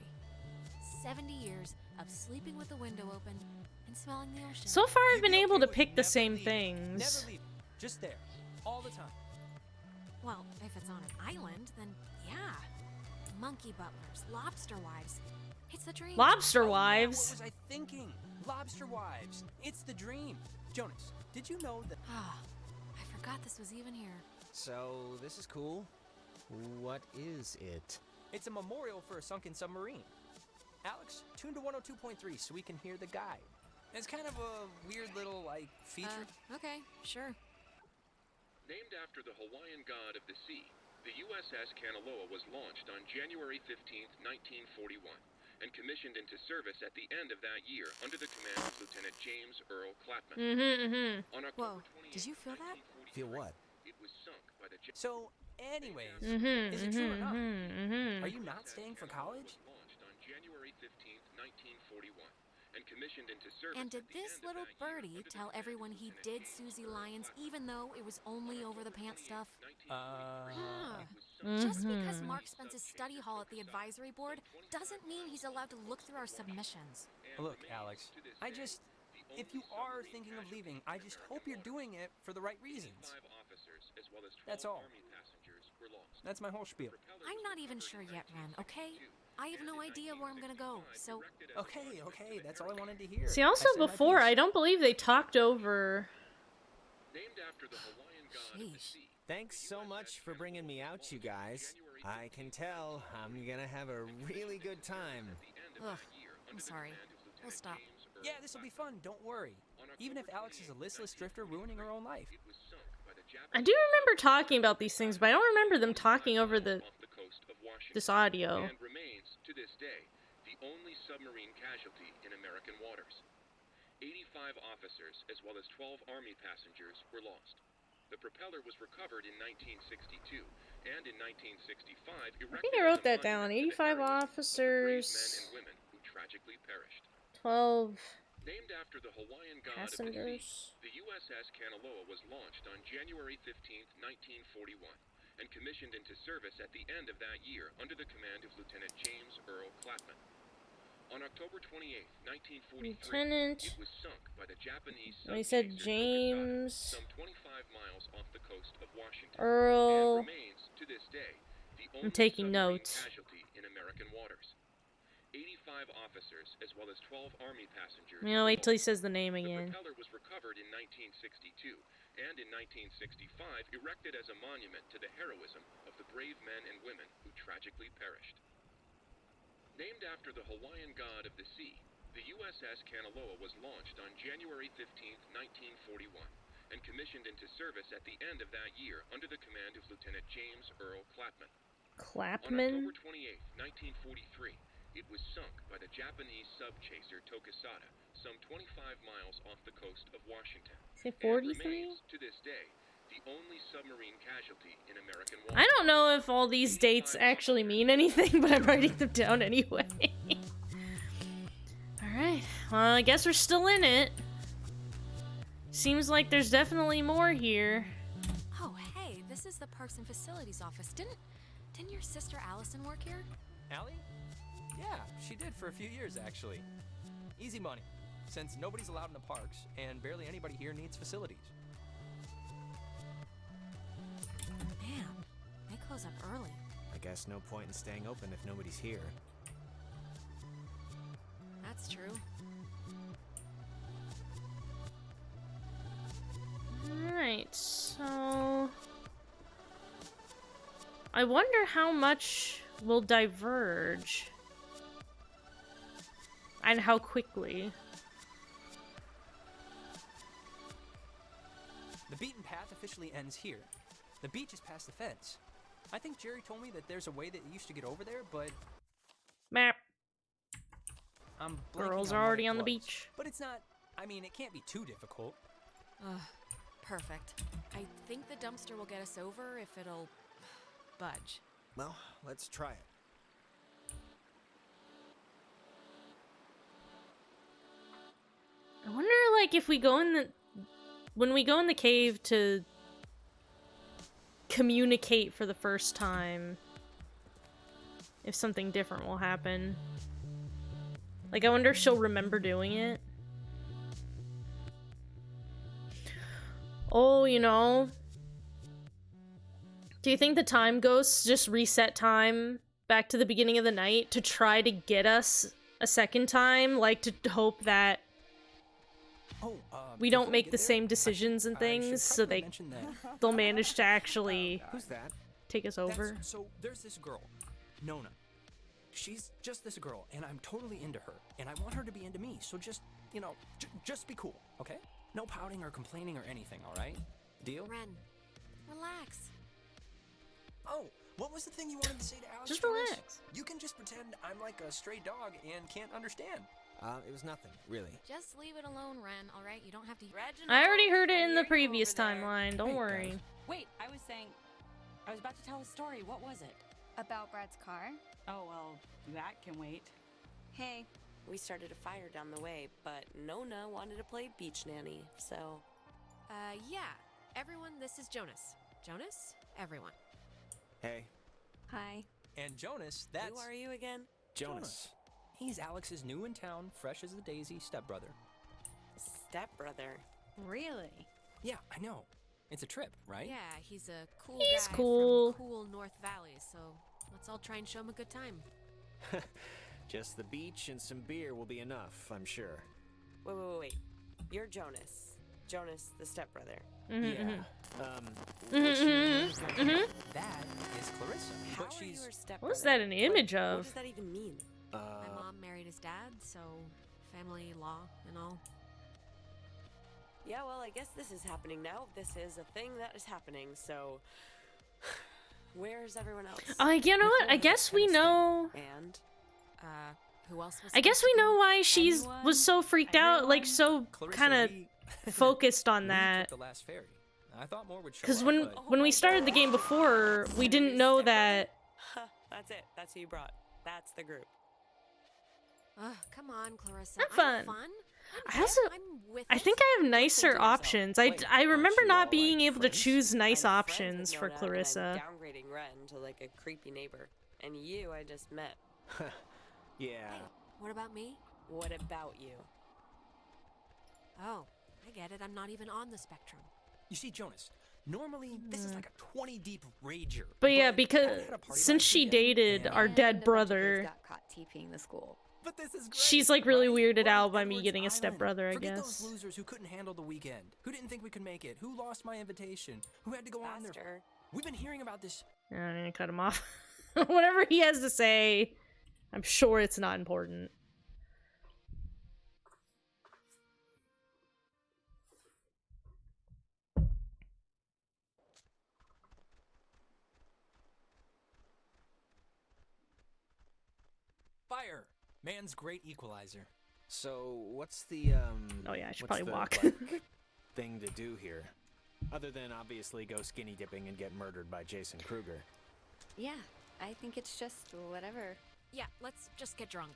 S3: 70 years of sleeping with the window open and smelling the ocean.
S1: So far, I've
S2: You'd
S1: been
S2: be
S1: able
S2: okay
S1: to
S2: with
S1: pick the
S2: never
S1: same
S2: leaving.
S1: things.
S2: Never leaving. Just there. All the time.
S3: Well, if it's on an island, then yeah. Monkey butlers, lobster wives. It's the dream.
S1: Lobster
S2: Oh, yeah,
S1: wives.
S2: what was I thinking? Lobster wives. It's the dream. Jonas, did you know that...
S3: Ah, I forgot this was even here.
S11: So, this is cool. What is it?
S2: It's a memorial for a sunken submarine. Alex, tune to 102.3 so we can hear the guide. It's kind of a weird little, like, feature.
S3: Okay, sure.
S8: Named after the Hawaiian god of the sea, the USS Kanaloa was launched on January 15, 1941, and commissioned into service at the end of that year under the command of Lieutenant James Earl Clapman. On October
S3: Whoa, did you feel that?
S11: Feel what?
S8: It was sunk by the
S2: So, anyways, is it true or not? Are you not staying for college?
S8: launched on January 15, 1941, and commissioned into service.
S3: And did
S8: at the
S3: this
S8: end of
S3: little
S8: that year
S3: birdie
S8: under the
S3: tell
S8: command
S3: everyone
S8: of
S3: he
S8: Lieutenant
S3: did
S8: James
S3: Susie
S8: Earl
S3: Lyons
S8: Clapman.
S3: even though it was only over the pants stuff?
S8: Huh.
S3: Just because Mark spends his study hall at the advisory board doesn't mean he's allowed to look through our submissions.
S2: Look, Alex, if you are thinking of leaving, I just hope you're doing it for the right reasons. That's all. That's my whole spiel.
S3: I'm not even sure yet, Ren, okay? I have no idea where I'm gonna go, so...
S2: Okay, that's all I wanted to hear.
S1: See, also
S2: I said my
S1: before,
S2: piece.
S1: I don't believe they talked over.
S8: Named after the Hawaiian god of the
S3: Sheesh.
S8: sea.
S11: Thanks so much for bringing me out, you guys. I can tell I'm gonna have a really good time.
S3: Ugh, I'm sorry. We'll stop.
S2: Yeah, this'll be fun, don't worry. Even if Alex is a listless drifter ruining her own life.
S1: I do remember talking about these things, but I don't remember them talking over this audio.
S8: And remains, to this day, the only submarine casualty in American waters. 85 officers, as well as 12 Army passengers, were lost. The propeller was recovered in 1962, and in 1965,
S1: I think I wrote that down. 85 officers,
S8: men and women who tragically perished.
S1: 12
S8: Named after the Hawaiian god of the sea,
S1: passengers.
S8: the USS Kanaloa was launched on January 15, 1941, and commissioned into service at the end of that year under the command of Lieutenant James Earl Clapman. On October 28, 1943,
S1: Lieutenant.
S8: it was sunk by the Japanese
S1: He said
S8: subchaser
S1: James
S8: Tokisada, some 25 miles off the coast of Washington,
S1: Earl.
S8: and remains, to this day, the only
S1: taking
S8: submarine
S1: notes.
S8: casualty in American waters. 85 officers, as well as 12 Army passengers.
S1: You know, wait till he says the name
S8: The
S1: again.
S8: propeller was recovered in 1962, and in 1965 erected as a monument to the heroism of the brave men and women who tragically perished. Named after the Hawaiian god of the sea, the USS Kanaloa was launched on January 15, 1941, and commissioned into service at the end of that year under the command of Lieutenant James Earl Clapman.
S1: Clapman?
S8: On October 28, 1943, it was sunk by the Japanese subchaser Tokisada, some 25 miles off the coast of Washington.
S1: Say
S8: And
S1: 43?
S8: remains, to this day, the only submarine casualty in American waters.
S1: I don't know if all these dates actually mean anything, but I'm writing them down anyway. Alright, well, I guess we're still in it. Seems like there's definitely more here.
S3: Oh, hey, this is the Parks and Facilities office. Didn't your sister Allison work here?
S2: Allie? Yeah, she did for a few years, actually. Easy money, since nobody's allowed in the parks, and barely anybody here needs facilities.
S3: Man, they close up early.
S11: I guess no point in staying open if nobody's here.
S3: That's true.
S1: Alright, so... I wonder how much will diverge. And how quickly.
S2: The beaten path officially ends here. The beach is past the fence. I think Jerry told me that there's a way that you used to get over there, but...
S1: Map.
S2: I'm
S1: Girls
S2: blanking
S1: are
S2: on what
S1: already
S2: it
S1: on the
S2: was.
S1: beach.
S2: But it's not... I mean, it can't be too difficult.
S3: Perfect. I think the dumpster will get us over if it'll budge.
S11: Well, let's try it.
S1: I wonder, like, if we go in the... When we go in the cave to communicate for the first time, if something different will happen. Like, I wonder if she'll remember doing it. Oh, you know. Do you think the time ghosts just reset time back to the beginning of the night to try to get us a second time? Like, to hope that we don't make the same decisions and things, so they'll manage to actually
S11: Who's that?
S1: take us over?
S2: So there's this girl, Nona. She's just this girl, and I'm totally into her, and I want her to be into me, so just, you know, just be cool, okay? No pouting or complaining or anything, all right? Deal?
S3: Ren, relax.
S2: Oh, what was the thing you wanted to say to Alex?
S1: Just
S2: Jonas?
S1: relax.
S2: You can just pretend I'm like a stray dog and can't understand.
S11: It was nothing, really.
S3: Just leave it alone, Ren, alright? You don't have to...
S1: I already heard it in the previous timeline, don't
S2: Hey,
S1: worry.
S2: guys.
S5: Wait, I was about to tell a story. What was it?
S6: About Brad's car?
S5: Oh, well, that can wait.
S6: Hey.
S15: We started a fire down the way, but Nona wanted to play beach nanny, so...
S3: Yeah. Everyone, this is Jonas. Jonas? Everyone.
S11: Hey.
S6: Hi.
S2: And Jonas, that's...
S15: Who are you again?
S11: Jonas.
S2: He's Alex's new in town, fresh as a daisy stepbrother.
S15: Stepbrother.
S6: Really?
S2: Yeah, I know. It's a trip, right?
S3: Yeah, he's a cool
S1: He's
S3: guy
S1: cool.
S3: from cool North Valley, so let's all try and show him a good time.
S11: Just the beach and some beer will be enough, I'm sure.
S15: Wait. You're Jonas. Jonas, the stepbrother.
S2: Yeah. That is Clarissa.
S15: How
S2: but
S15: are you
S2: she's...
S15: her stepbrother?
S1: What is that an image
S15: What
S1: of?
S15: does that even mean?
S3: My mom married his dad, so family law and all.
S15: Yeah, well, I guess this is happening now. This is a thing that is happening, so... Where's everyone else?
S1: You know what? I guess we know...
S15: And?
S3: Who else was
S1: I guess we know why she's
S5: Anyone?
S1: was so freaked out, like so
S2: Clarissa,
S1: kind of
S2: we-
S1: focused on
S2: we
S1: that.
S2: took the last ferry. I thought more would show
S1: Because
S2: up,
S1: when
S2: but...
S1: we started the game before, we didn't know that.
S15: That's it. That's who you brought. That's the group.
S3: Come on, Clarissa.
S1: Have fun.
S3: I'm fun.
S1: I also, I think I have nicer options. I remember not being able to choose nice
S15: I'm friends with
S1: options for
S15: Nona, and
S1: Clarissa.
S15: I'm downgrading Ren to like a creepy neighbor. And you, I just met.
S11: Yeah.
S3: What about me?
S15: What about you?
S3: Oh, I get it. I'm not even on the spectrum.
S2: You see, Jonas, normally this is like a 20 deep rager.
S1: But yeah,
S2: I
S1: because
S2: had a party
S1: since
S2: last
S1: she
S2: weekend,
S1: dated
S2: and-
S1: our
S6: And
S1: dead
S6: a bunch of kids
S1: brother,
S6: got caught TPing the school.
S2: But this is great,
S1: she's like really
S2: right?
S1: weirded
S2: We're on
S1: out by me
S2: Edwards
S1: getting a
S2: Island.
S1: stepbrother, I
S2: Forget
S1: guess.
S2: those losers who couldn't handle the weekend, who didn't think we could make it, who lost my invitation, who had to go on their...
S15: Faster.
S2: We've been hearing about this...
S1: I'm gonna cut him off. Whatever he has to say, I'm sure it's not important.
S2: Fire! Man's great equalizer.
S11: So, what's the,
S1: Oh yeah, I should
S11: what's
S1: probably
S11: the,
S1: walk.
S11: like, thing to do here? Other than obviously go skinny dipping and get murdered by Jason Kruger.
S6: Yeah, I think it's just whatever.
S3: Yeah, let's just get drunk.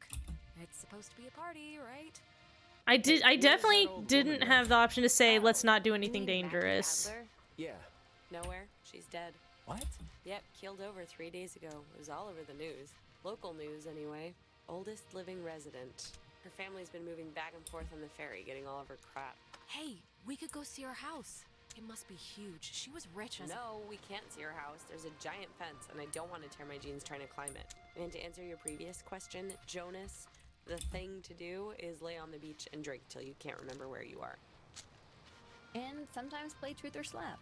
S3: It's supposed to be a party, right?
S1: I definitely
S11: old
S1: didn't
S11: woman
S1: have the option to say,
S15: Oh,
S1: let's not do
S15: You
S1: anything
S15: mean Maggie
S1: dangerous.
S15: Adler?
S11: Yeah.
S15: Nowhere. She's dead.
S2: What?
S15: Yep, keeled over 3 days ago. It was all over the news. Local news, anyway. Oldest living resident. Her family's been moving back and forth on the ferry, getting all of her crap.
S3: Hey, we could go see her house. It must be huge. She was rich as
S15: No, we can't see her house. There's a giant fence, and I don't want to tear my jeans trying to climb it. And to answer your previous question, Jonas, The thing to do is lay on the beach and drink till you can't remember where you are.
S6: And sometimes play truth or slap.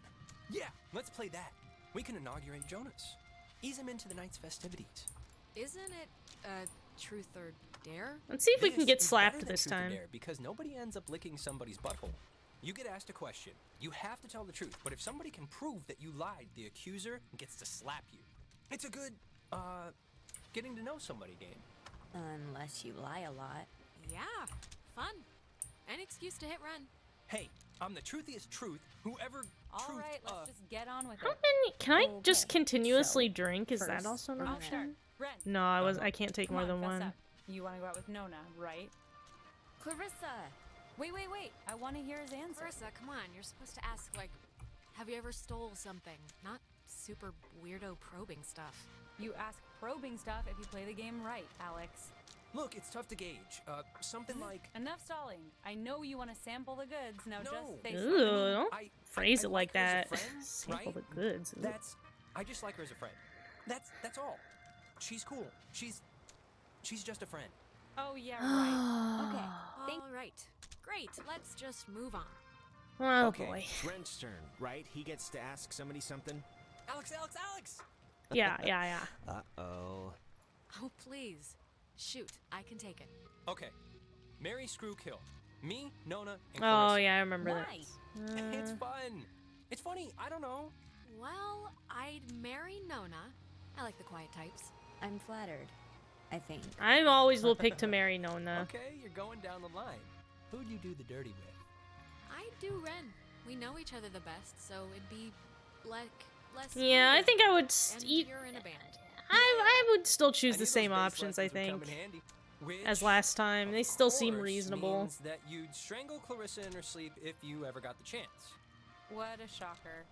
S2: Yeah, let's play that. We can inaugurate Jonas. Ease him into the night's festivities.
S3: Isn't it truth or dare?
S1: Let's see if we can get
S2: This is
S1: slapped
S2: better than
S1: this
S2: truth or
S1: time.
S2: dare, because nobody ends up licking somebody's butthole. You get asked a question. You have to tell the truth, but if somebody can prove that you lied, the accuser gets to slap you. It's a good, getting to know somebody game.
S6: Unless you lie a lot.
S3: Yeah, fun. An excuse to hit run.
S2: Hey, I'm the truthiest truth. Whoever
S10: All right, let's just get on with
S1: How
S10: it.
S1: many? Can I just
S6: Okay,
S1: continuously
S6: so,
S1: drink? Is that
S6: first,
S1: also an
S6: we're gonna-
S1: option?
S10: Ren,
S1: No, I can't take
S10: come
S1: more
S10: on,
S1: than
S10: fess
S1: one.
S10: up. You want to go out with Nona, right?
S6: Clarissa!
S10: Wait. I want to hear his answer.
S3: Marissa, come on. You're supposed to ask, like, have you ever stole something? Not super weirdo probing stuff.
S10: You ask probing stuff if you play the game right, Alex.
S2: Look, it's tough to gauge. Something like...
S10: Enough stalling. I know you want to sample the goods. Now
S2: No.
S10: just face
S1: Ooh,
S10: it.
S1: don't phrase
S2: I
S1: it like
S2: her as a
S1: that.
S2: friend,
S1: Sample
S2: right?
S1: the goods. Ooh.
S2: I just like her as a friend. That's all. She's cool. She's just a friend.
S10: Oh, yeah, right. Okay.
S3: All right. Great. Let's just move on.
S1: Oh
S11: Okay,
S1: boy.
S11: Brent's turn, right? He gets to ask somebody something?
S2: Alex!
S1: Yeah.
S11: Uh-oh.
S3: Oh, please. Shoot. I can take it.
S2: Okay. Marry, screw, kill. Me, Nona, and
S1: Oh
S2: Clarissa.
S1: yeah, I remember
S10: Why?
S1: that.
S2: It's fun. It's funny. I don't know.
S3: Well, I'd marry Nona. I like the quiet types.
S6: I'm flattered, I think.
S1: I always will pick to marry Nona.
S2: Okay, you're going down the line. Who'd you do the dirty with?
S3: I do Ren. We know each other the best, so it'd be like less.
S1: Yeah, I
S3: weird.
S1: think I would.
S3: And you're in a band.
S1: I would still choose
S2: I
S1: the
S2: knew
S1: same
S2: those base
S1: options. I
S2: lessons would come
S1: think
S2: in handy. Which,
S1: as last time. They
S2: of
S1: still seem
S2: course,
S1: reasonable.
S2: means that you'd strangle Clarissa in her sleep if you ever got the chance.
S10: What a shocker.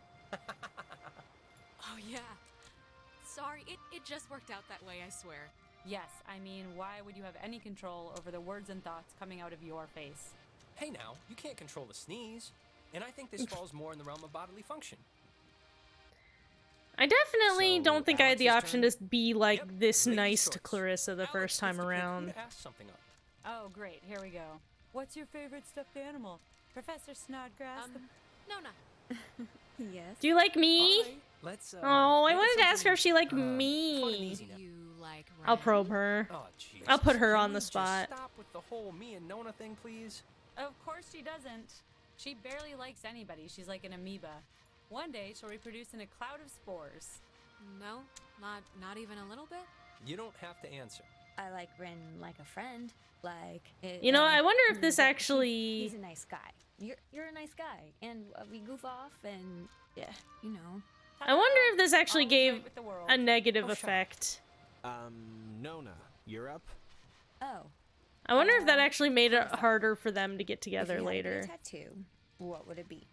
S3: Oh yeah. Sorry, it just worked out that way. I swear.
S10: Yes, I mean, why would you have any control over the words and thoughts coming out of your face?
S2: Hey now, you can't control the sneeze. And I think this falls more in the realm of bodily function.
S1: I definitely
S11: So,
S1: don't think I had the
S11: Alex's
S1: option
S11: turn?
S1: to be like
S2: Yep,
S1: this
S2: lady's
S1: nice to
S2: choice.
S1: Clarissa the
S2: Alex
S1: first time
S2: gets to pick who
S1: around.
S2: to ask something of.
S10: Oh, great. Here we go. What's your favorite stuffed animal? Professor Snodgrass?
S3: Nona.
S6: Yes.
S1: Do you like me?
S2: All right, let's,
S1: Oh, I
S2: make it
S1: wanted to ask her if she liked
S2: fun and
S1: me.
S2: easy now.
S3: You like Ren?
S1: I'll probe her.
S2: Oh, jeez.
S1: I'll put her
S2: Can
S1: on
S2: we
S1: the
S2: just
S1: spot.
S2: Stop with the whole me and Nona thing, please.
S10: Of course she doesn't. She barely likes anybody. She's like an amoeba. One day she'll reproduce in a cloud of spores.
S3: No, not even a little bit.
S2: You don't have to answer.
S6: I like Ren like a friend. Like it,
S1: You know, I wonder if this
S6: but
S1: actually.
S6: he's a nice guy. You're a nice guy, and we goof off, and yeah, you know.
S1: I wonder if this actually
S10: Always
S1: gave
S10: right with the world.
S1: a negative
S10: Oh, sure.
S1: effect.
S11: Nona, you're up?
S6: Oh,
S1: I wonder if that actually made it harder for them to get
S6: if
S1: together
S6: you had to get
S1: later.
S6: a tattoo, what would it be?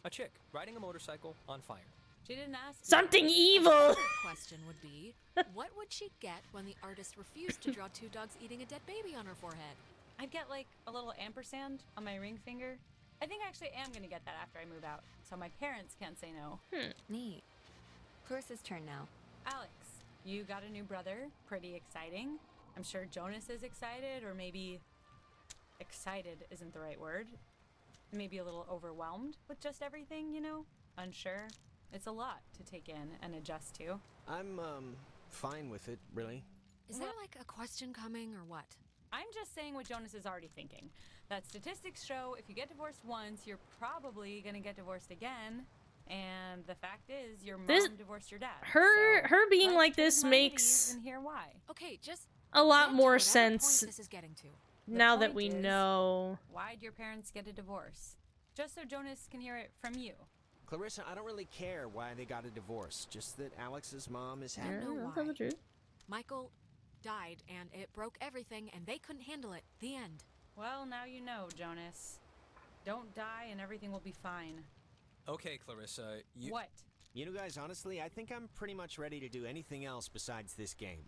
S2: A chick riding a motorcycle on fire.
S10: She didn't ask. me.
S1: Something evil!
S3: Question would be, what would she get when the artist refused to draw two dogs eating a dead baby on her forehead?
S10: I'd get like a little ampersand on my ring finger. I think I actually am gonna get that after I move out, so my parents can't say no.
S6: Neat. Clarissa's turn now.
S10: Alex, you got a new brother. Pretty exciting. I'm sure Jonas is excited, or maybe excited isn't the right word. Maybe a little overwhelmed with just everything, you know? Unsure. It's a lot to take in and adjust to.
S11: I'm, fine with it, really.
S3: Is there like a question coming or what?
S10: I'm just saying what Jonas is already thinking. That statistics show if you get divorced once, you're probably gonna get divorced again. And the fact is, your mom
S1: This-
S10: divorced your dad.
S1: Her being
S10: let's
S1: like
S10: turn
S1: this
S10: minds
S1: makes
S10: and hear why.
S3: Okay, just
S1: a lot
S3: get to
S1: more
S3: whatever
S1: sense
S3: point this is getting to.
S1: now that
S10: point
S1: we
S10: is-
S1: know.
S10: Why'd your parents get a divorce? Just so Jonas can hear it from you.
S11: Clarissa, I don't really care why they got a divorce, just that Alex's mom is happy.
S3: I know
S1: I'll tell
S3: why.
S1: the truth.
S3: Michael died and it broke everything and they couldn't handle it. The end.
S10: Well, now you know, Jonas. Don't die and everything will be fine.
S2: Okay, Clarissa, you...
S10: What?
S11: You know, guys, honestly, I think I'm pretty much ready to do anything else besides this game.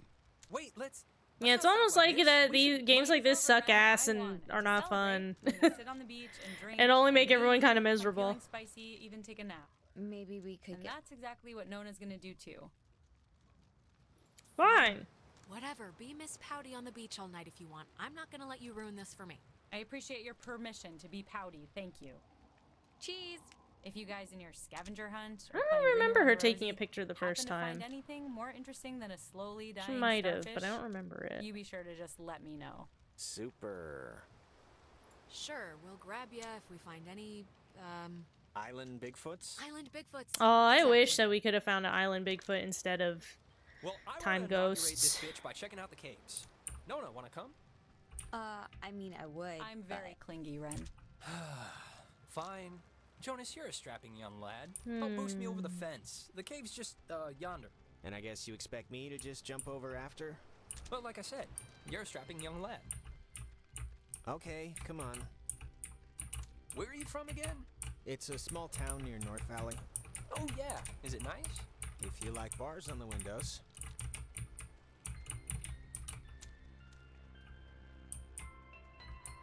S2: Wait, let's
S1: Yeah, it's
S2: not talk
S1: almost
S2: like
S1: like
S2: this.
S1: that
S2: We
S1: these
S2: should
S1: games like this suck ass
S10: I
S1: and
S10: want
S1: are
S10: to
S1: not fun.
S10: celebrate. We're gonna sit on the beach and drink.
S1: And only make
S10: and
S1: everyone
S10: eat,
S1: kinda
S10: and
S1: miserable.
S10: feeling spicy, even take a nap.
S6: Maybe we could
S10: And
S6: get.
S10: that's exactly what Nona's gonna do too.
S1: Fine.
S3: Whatever, be Miss Pouty on the beach all night if you want. I'm not gonna let you ruin this for me.
S10: I appreciate your permission to be pouty. Thank you.
S3: Cheese!
S10: If you guys in your scavenger hunt
S1: I
S10: or
S1: don't
S10: playing Ring
S1: remember
S10: Around
S1: her
S10: the
S1: taking a
S10: Rosie
S1: picture the
S10: happen
S1: first
S10: to find
S1: time.
S10: anything more interesting than a slowly dying
S1: She might have,
S10: starfish,
S1: but I don't remember it.
S10: you be sure to just let me know.
S11: Super.
S3: Sure, we'll grab ya if we find any,
S11: Island Bigfoots?
S3: Island Bigfoots.
S1: Oh, I
S3: Exactly.
S1: wish that we could have found an island Bigfoot instead of
S2: Well, I
S1: time
S2: want to inaugurate
S1: ghosts.
S2: this bitch by checking out the caves. Nona, wanna come?
S6: I mean, I would.
S10: I'm very clingy, Ren.
S2: Fine. Jonas, you're a strapping young lad. Help boost me over the fence. The cave's just, yonder.
S11: And I guess you expect me to just jump over after?
S2: But like I said, you're a strapping young lad.
S11: Okay, come on.
S2: Where are you from again?
S11: It's a small town near North Valley.
S2: Oh yeah, is it nice?
S11: If you like bars on the windows.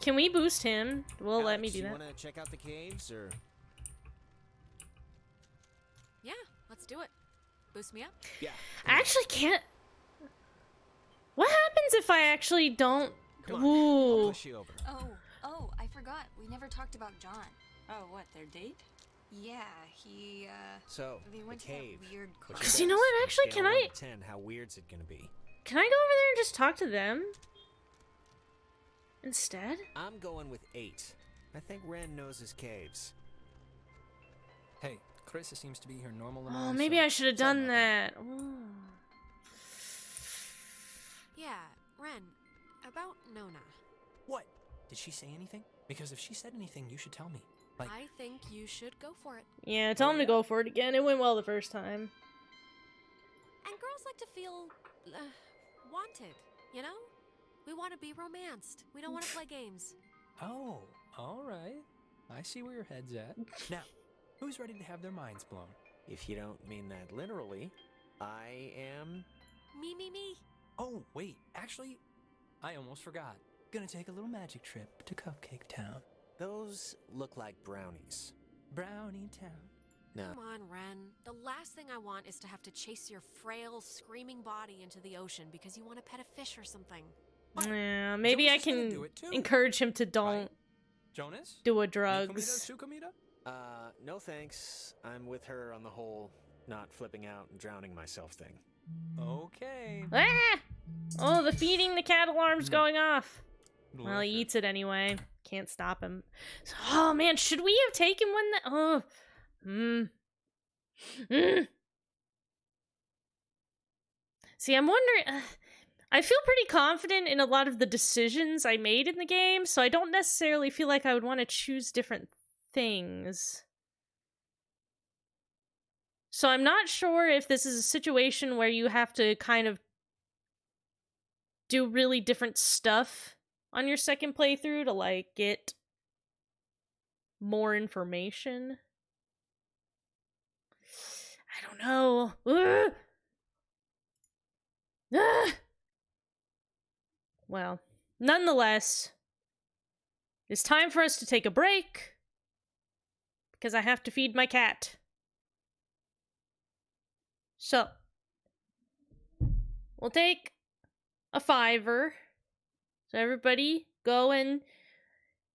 S1: Can we boost him? Will it let me
S11: Alex,
S1: do that?
S11: You want to check out the caves, or?
S3: Yeah, let's do it. Boost me up.
S11: Yeah.
S1: I actually can't. What happens if I actually don't?
S11: Come on,
S1: Ooh.
S11: I'll push you over.
S6: Oh, I forgot. We never talked about John.
S5: Oh, what, their date?
S6: Yeah, he,
S11: So,
S6: they went
S11: the
S6: to that
S11: cave.
S6: weird
S11: What you
S1: Because you know
S11: guess?
S1: what?
S11: On a
S1: Actually,
S11: scale
S1: can
S11: of
S1: I?
S11: 1 to 10, how weird's it gonna be?
S1: Can I go over there and just talk to them instead?
S11: I'm going with 8. I think Ren knows his caves.
S2: Hey, Carissa seems to be her normal
S1: Oh,
S2: annoying
S1: maybe
S2: self.
S1: I should have
S2: Sorry
S1: done
S2: about
S1: that. Ooh.
S3: Yeah, Ren, about Nona.
S2: What? Did she say anything? Because if she said anything, you should tell me. Like,
S3: I think you should go for it.
S1: Yeah, tell him to go for it again. It went well the first time.
S3: And girls like to feel wanted, you know? We want to be romanced. We don't want to play games.
S2: oh, all right. I see where your head's at. Now, who's ready to have their minds blown?
S11: If you don't mean that literally, I am.
S3: Me.
S2: Oh, wait, actually, I almost forgot. Gonna take a little magic trip to Cupcake Town.
S11: Those look like brownies.
S2: Brownie Town.
S11: No.
S3: Come on, Ren. The last thing I want is to have to chase your frail, screaming body into the ocean because you want to pet a fish or something.
S1: Yeah, maybe I
S2: Jonas is gonna
S1: can
S2: do it too,
S1: encourage him to don't
S2: right? Jonas?
S1: do a
S2: Mi
S1: drugs.
S2: comida, su comida?
S11: No thanks. I'm with her on the whole not flipping out and drowning myself thing.
S2: Okay.
S1: Ah! Oh, the feeding the cat alarm's going off. Well, he
S2: Delicious.
S1: eats it anyway. Can't stop him. Oh man, should we have taken one that? Oh, See, I'm wondering. I feel pretty confident in a lot of the decisions I made in the game, so I don't necessarily feel like I would want to choose different things. So I'm not sure if this is a situation where you have to kind of do really different stuff on your second playthrough to like get more information. I don't know. Well, nonetheless, it's time for us to take a break because I have to feed my cat. So, we'll take a $5. So everybody go and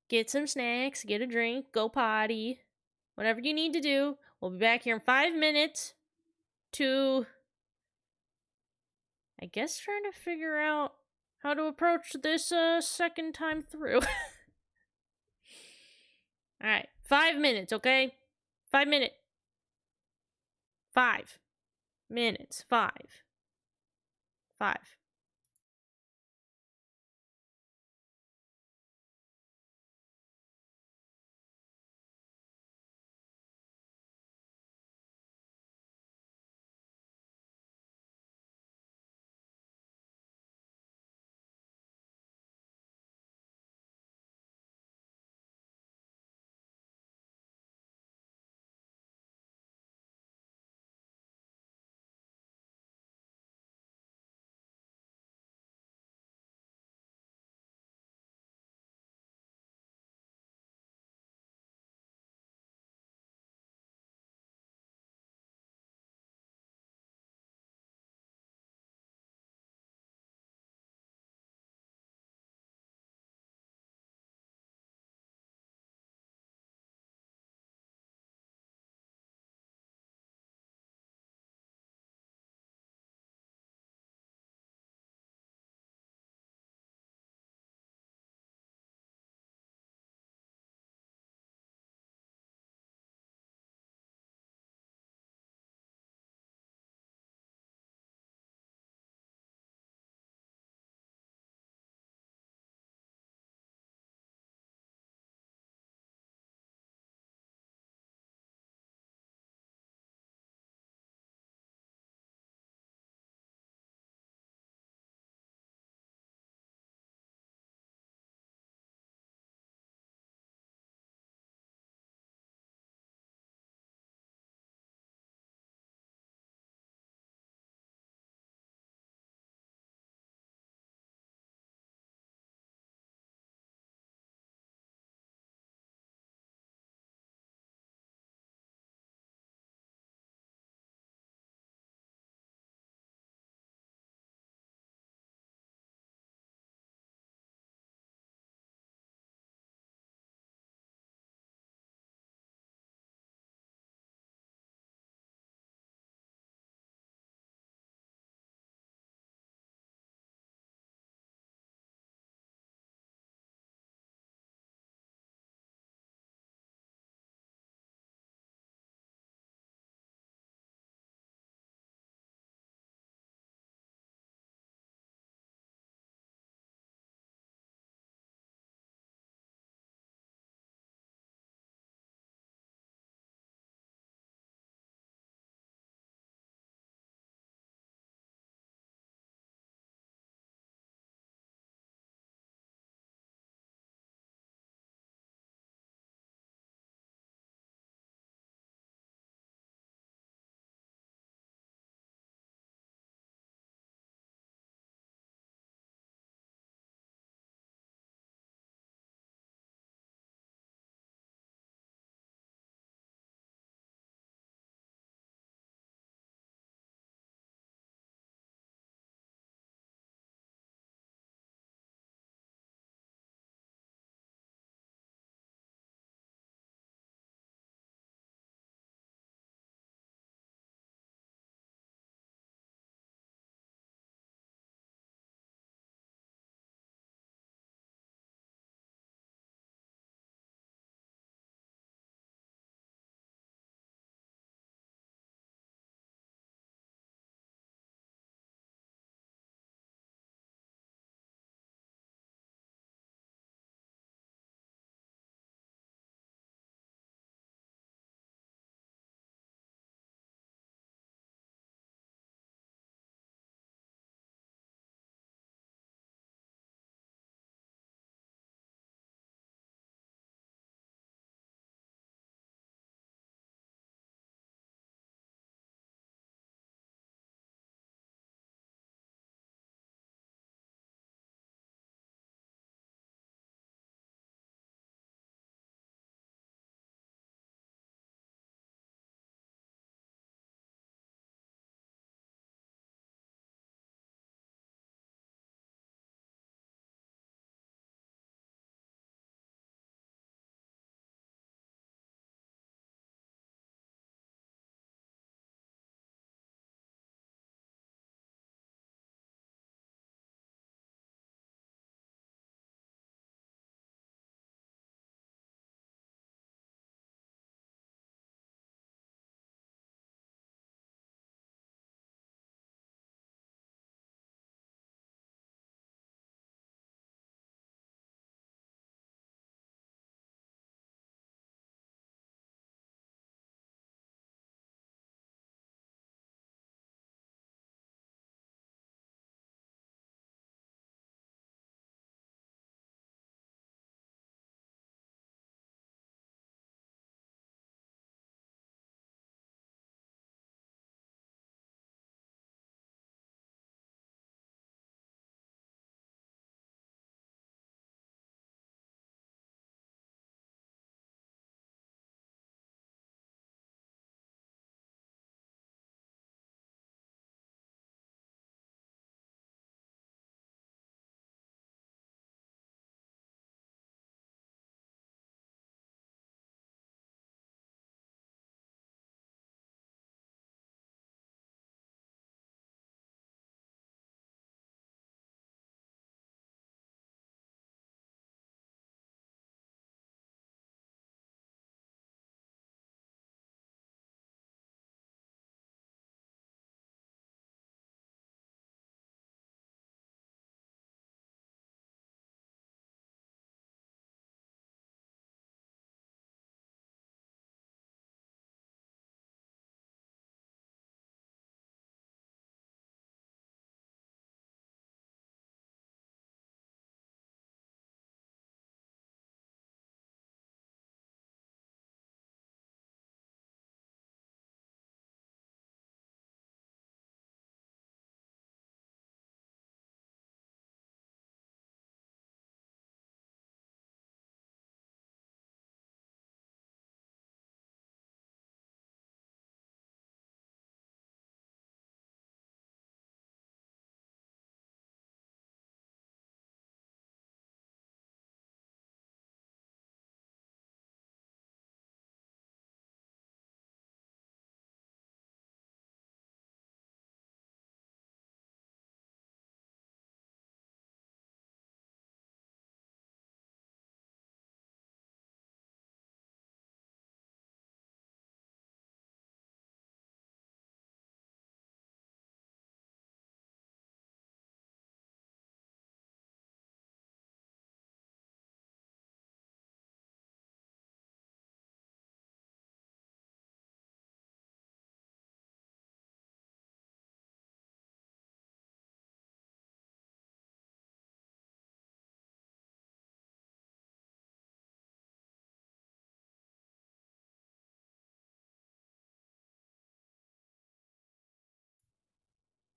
S1: get some snacks, get a drink, go potty, whatever you need to do. We'll be back here in 5 minutes to, I guess, trying to figure out how to approach this second time through. Alright, 5 minutes, okay? 5 minutes. 5 minutes. 5. 5.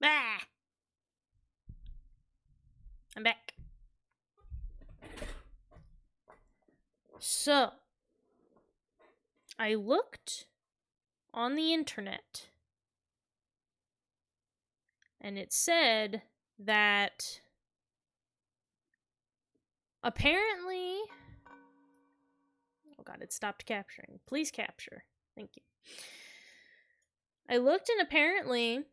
S1: Ah! I'm back. So, I looked on the internet, and it said that apparently... Oh god, it stopped capturing. Please capture. Thank you. I looked, and apparently,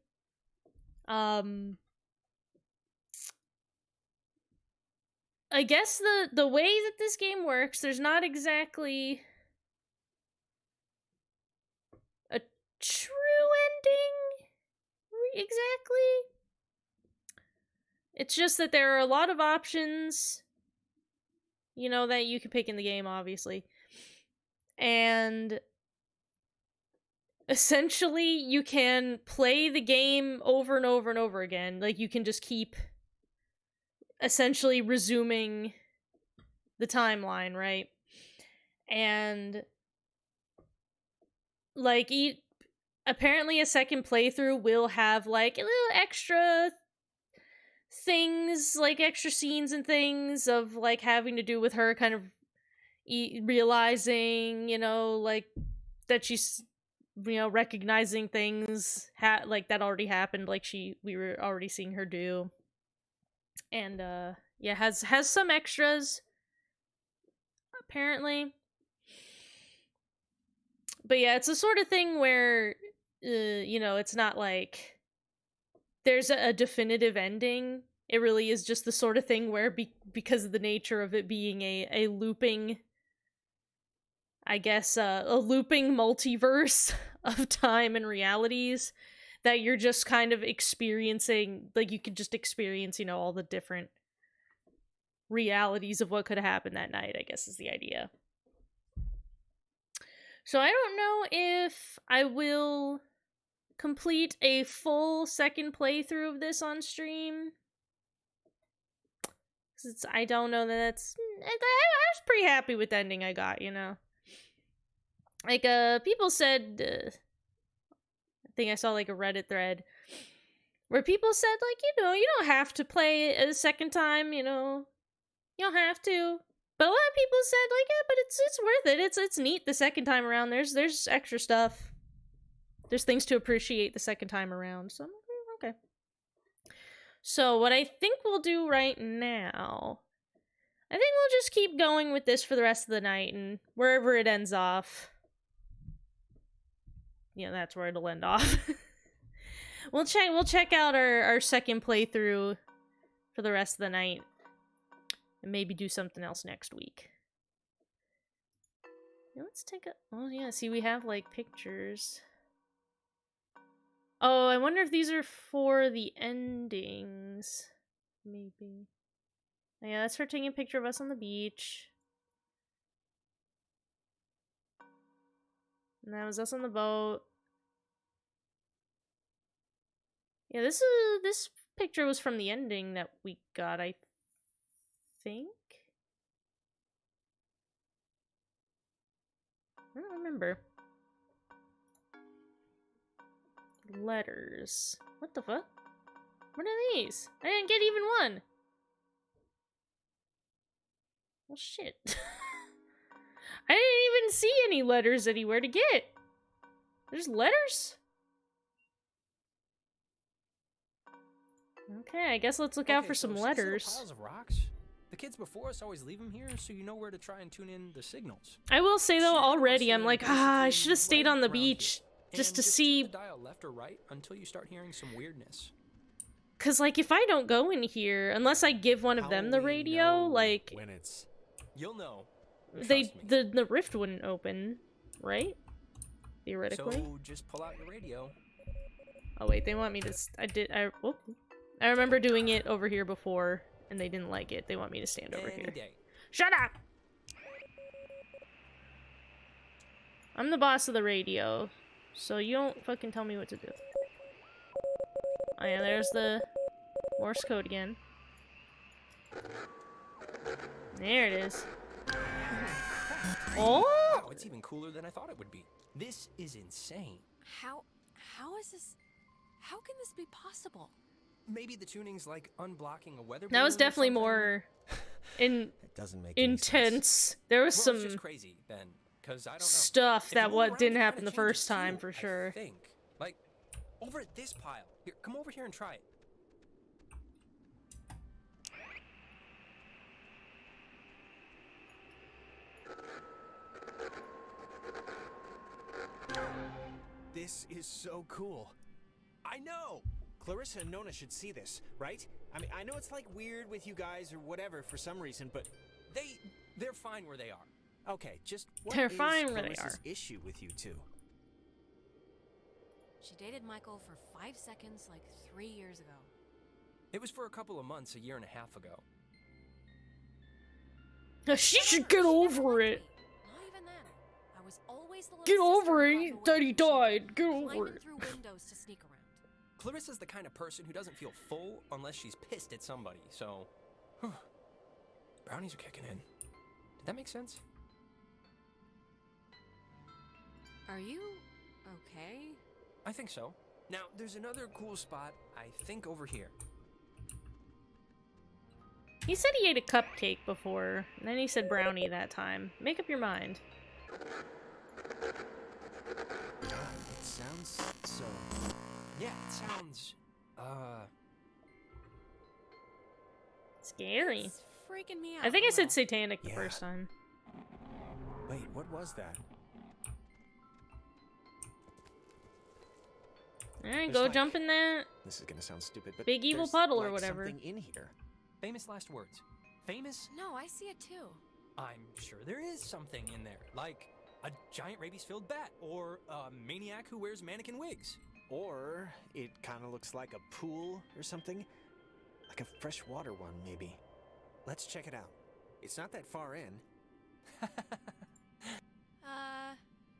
S1: I guess the way that this game works, there's not exactly a true ending, exactly. It's just that there are a lot of options, you know, that you can pick in the game, obviously. And essentially, you can play the game over and over and over again. Like, you can just keep essentially resuming the timeline, right? And like, apparently a second playthrough will have like a little extra things, like extra scenes and things of like having to do with her kind of realizing, you know, like that she's, you know, recognizing things like that already happened, like we were already seeing her do. And yeah, has some extras apparently. But yeah, it's the sort of thing where you know, it's not like there's a definitive ending. It really is just the sort of thing where because of the nature of it being a looping, I guess, a looping multiverse of time and realities, that you're just kind of experiencing, like, you could just experience, you know, all the different realities of what could have happened that night, I guess is the idea. So I don't know if I will complete a full second playthrough of this on stream. I don't know that that's... I was pretty happy with the ending I got, you know? Like, people said... I think I saw, like, a Reddit thread where people said, like, you know, you don't have to play it a second time, you know? You don't have to. But a lot of people said, like, yeah, but it's worth it. It's neat the second time around. There's extra stuff. There's things to appreciate the second time around. So I'm like, okay. So what I think we'll do right now, I think we'll just keep going with this for the rest of the night, and wherever it ends off, yeah, that's where it'll end off. We'll check out our second playthrough for the rest of the night, and maybe do something else next week. Now let's take a... Oh yeah, see, we have like pictures. Oh, I wonder if these are for the endings. Maybe. Yeah, that's her taking a picture of us on the beach. And that was us on the boat. Yeah, this picture was from the ending that we got, I think. I don't remember. Letters. What the fuck? What are these? I didn't get even one. Well, shit. I didn't even see any letters anywhere to get. There's letters? Okay, I guess let's look out for some letters.
S2: Piles of rocks? The kids before us always leave them here so you know where to try and tune in the signals.
S1: I will say though, already I'm like, I should have stayed on the beach just to see.
S2: Turn the dial left or right until you start hearing some weirdness.
S1: Cause like if I don't go in here, unless I give one of them the radio, like
S11: when it's...
S2: You'll know.
S1: the rift wouldn't open, right? Theoretically.
S2: So just pull out your radio.
S1: Oh wait, they want me to... I remember doing it over here before, and they didn't like it. They want me to stand over here. Shut up! I'm the boss of the radio, so you don't fucking tell me what to do. Oh yeah, there's the Morse code again. There it is. Oh!
S2: Wow, it's even cooler than I thought it would be. This is insane.
S3: How is this? How can this be possible?
S2: Maybe the tuning's like unblocking a weather
S1: That was
S2: balloon or
S1: definitely
S2: something?
S1: more
S11: It doesn't make any sense.
S1: intense. There was
S2: Well,
S1: some
S2: it's just crazy then, because I don't know.
S1: stuff
S2: If you
S1: that
S2: move
S1: what
S2: around,
S1: didn't
S2: it
S1: happen
S2: kinda
S1: the first
S2: changes
S1: time
S2: too,
S1: for
S2: I
S1: sure.
S2: think. Like, over at this pile. Here, come over here and try it.
S11: This is so cool.
S2: I know!
S11: Clarissa and Nona should see this, right? I mean, I know it's like weird with you guys or whatever for some reason, but
S2: They're fine where they are.
S11: okay, just what
S1: They're
S11: is
S1: fine where they
S11: Clarissa's
S1: are.
S11: issue with you two?
S3: She dated Michael for 5 seconds like 3 years ago.
S2: It was for a couple of months, a year and a half ago.
S1: She should get over it.
S3: Not even then. I was always the little
S1: Get
S3: sister
S1: over
S3: who
S1: it.
S3: got
S1: That he
S3: away from
S1: died. Get
S3: shooting,
S1: over
S3: climbing
S1: it.
S3: through windows to sneak around.
S2: Clarissa's the kind of person who doesn't feel full unless she's pissed at somebody, so... Brownies are kicking in. Did that make sense?
S3: Are you okay?
S2: I think so. Now, there's another cool spot, I think over here.
S1: He said he ate a cupcake before, and then he said brownie that time. Make up your mind.
S11: It sounds so...
S2: Yeah, it sounds...
S1: Scary.
S3: It's freaking me out.
S1: I think I
S3: a
S1: said
S3: little.
S1: satanic the
S11: Yeah.
S1: first time.
S11: Wait, what was that?
S1: Alright,
S11: There's
S1: go
S11: like-
S1: jump in that.
S11: This is gonna sound stupid, but
S1: Big evil
S11: there's,
S1: puddle or
S11: like,
S1: whatever.
S11: something in here.
S2: Famous last words. Famous?
S3: No, I see it too.
S2: I'm sure there is something in there. Like a giant rabies-filled bat, or a maniac who wears mannequin wigs.
S11: Or it kind of looks like a pool or something. Like a freshwater one, maybe. Let's check it out. It's not that far in.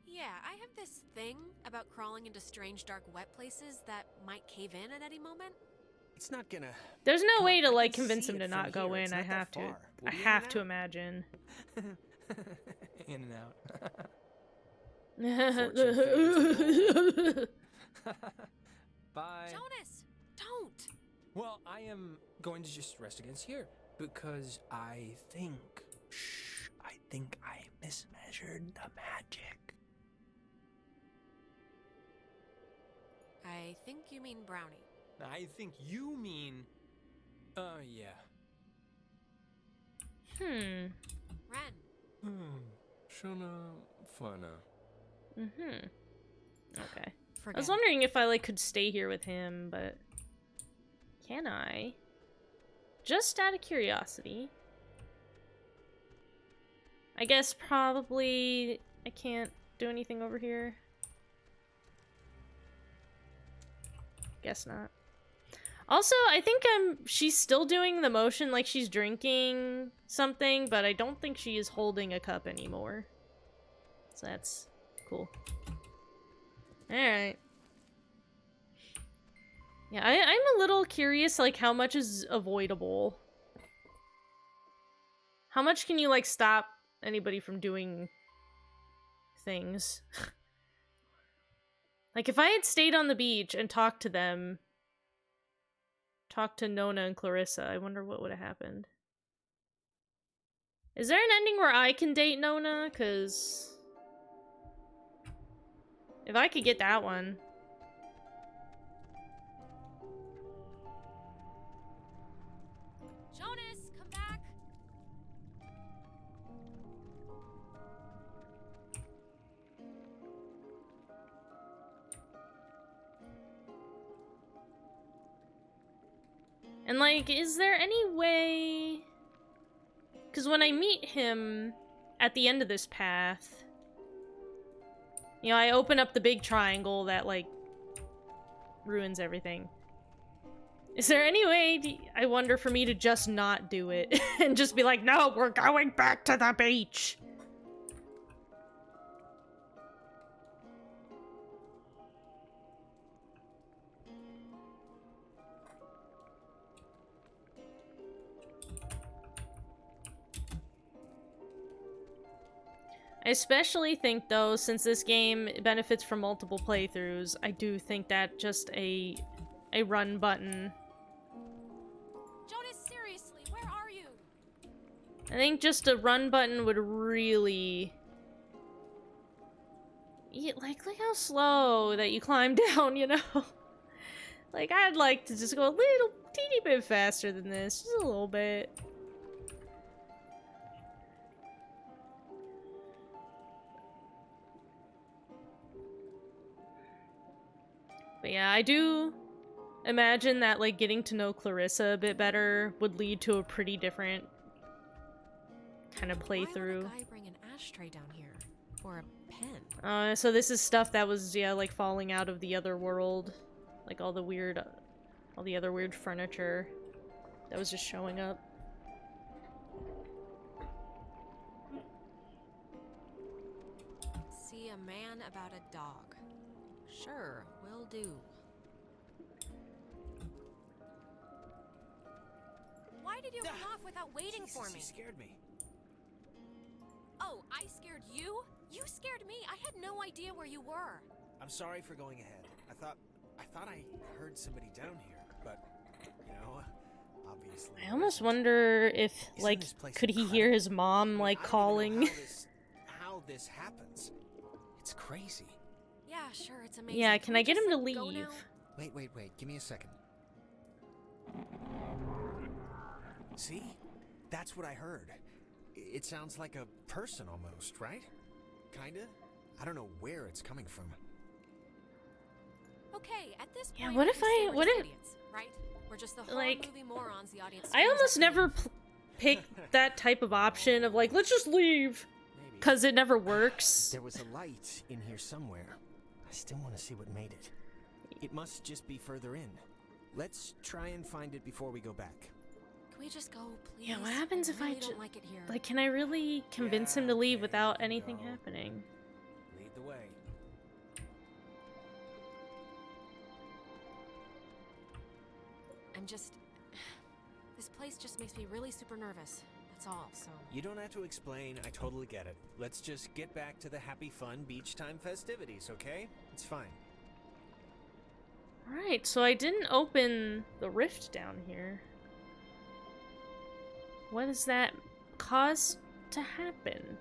S3: Yeah, I have this thing about crawling into strange, dark, wet places that might cave in at any moment.
S11: It's not gonna...
S1: There's no
S11: Come
S1: way
S11: on,
S1: to
S11: I
S1: like
S11: can
S1: convince
S11: see
S1: him
S11: it
S1: to
S11: from
S1: not go
S11: here.
S1: in.
S11: It's
S1: I
S11: not that
S1: have to.
S11: far. We'll
S1: I
S11: be in
S1: have
S11: and
S1: to
S11: out.
S1: imagine.
S2: In and out.
S1: Fortune
S2: Bye.
S3: Jonas, don't!
S2: Well, I am going to just rest against here, because I think I mismeasured the magic.
S3: I think you mean brownie.
S2: I think you mean... yeah.
S3: Ren.
S2: Shona Fana.
S1: Okay. I
S3: Forget
S1: was
S3: it.
S1: wondering if I like could stay here with him, but can I? Just out of curiosity. I guess probably I can't do anything over here. Guess not. Also, I think she's still doing the motion like she's drinking something, but I don't think she is holding a cup anymore. So that's cool. Alright. Yeah, I'm a little curious, like, how much is avoidable? How much can you, like, stop anybody from doing things? Like, if I had stayed on the beach and talked to them, talked to Nona and Clarissa, I wonder what would have happened. Is there an ending where I can date Nona? 'Cause if I could get that one.
S3: Jonas, come back!
S1: And, like, is there any way... Because when I meet him at the end of this path, you know, I open up the big triangle that, like, ruins everything. Is there any way, I wonder, for me to just not do it and just be like, no, we're going back to the beach? I especially think, though, since this game benefits from multiple playthroughs, I do think that just a a run button.
S3: Jonas, seriously, where are you?
S1: I think just a run button would really... Yeah, like, look how slow that you climb down, you know? Like, I'd like to just go a little teeny bit faster than this. Just a little bit. But yeah, I do imagine that, like, getting to know Clarissa a bit better would lead to a pretty different kind of playthrough.
S3: Why would a guy bring an ashtray down here? Or a pen?
S1: So this is stuff that was, yeah, like, falling out of the other world. Like, all the other weird furniture that was just showing up.
S3: See a man about a dog. Sure, will do. Why did you run off without waiting for me?
S11: You scared me.
S3: Oh, I scared you? You scared me. I had no idea where you were.
S11: I'm sorry for going ahead. I thought I heard somebody down here, but you know, obviously.
S1: I almost wonder if, like, could he hear his mom, like, calling?
S11: How this happens. It's crazy.
S3: Yeah, sure, it's amazing.
S1: Yeah, can I get him to
S3: Go
S1: leave?
S3: now?
S11: Wait. Give me a second. See? That's what I heard. It sounds like a person almost, right? Kinda? I don't know where it's coming from.
S3: Okay, at this point,
S1: Yeah, what if
S3: idiots, right? We're just the horror
S1: like,
S3: movie morons the audience.
S1: I almost never pick that type of option of, like, let's just leave. Because it never works.
S11: There was a light in here somewhere. I still want to see what made it. It must just be further in. Let's try and find it before we go back.
S3: Can we just go, please?
S1: Yeah, what happens if I
S3: don't like it here.
S1: like, can I really convince him to leave without anything happening?
S11: Lead the way.
S3: I'm just... This place just makes me really super nervous. That's all, so...
S11: You don't have to explain. I totally get it. Let's just get back to the happy, fun beach time festivities, okay? It's fine.
S1: Right, so I didn't open the rift down here. What does that cause to happen?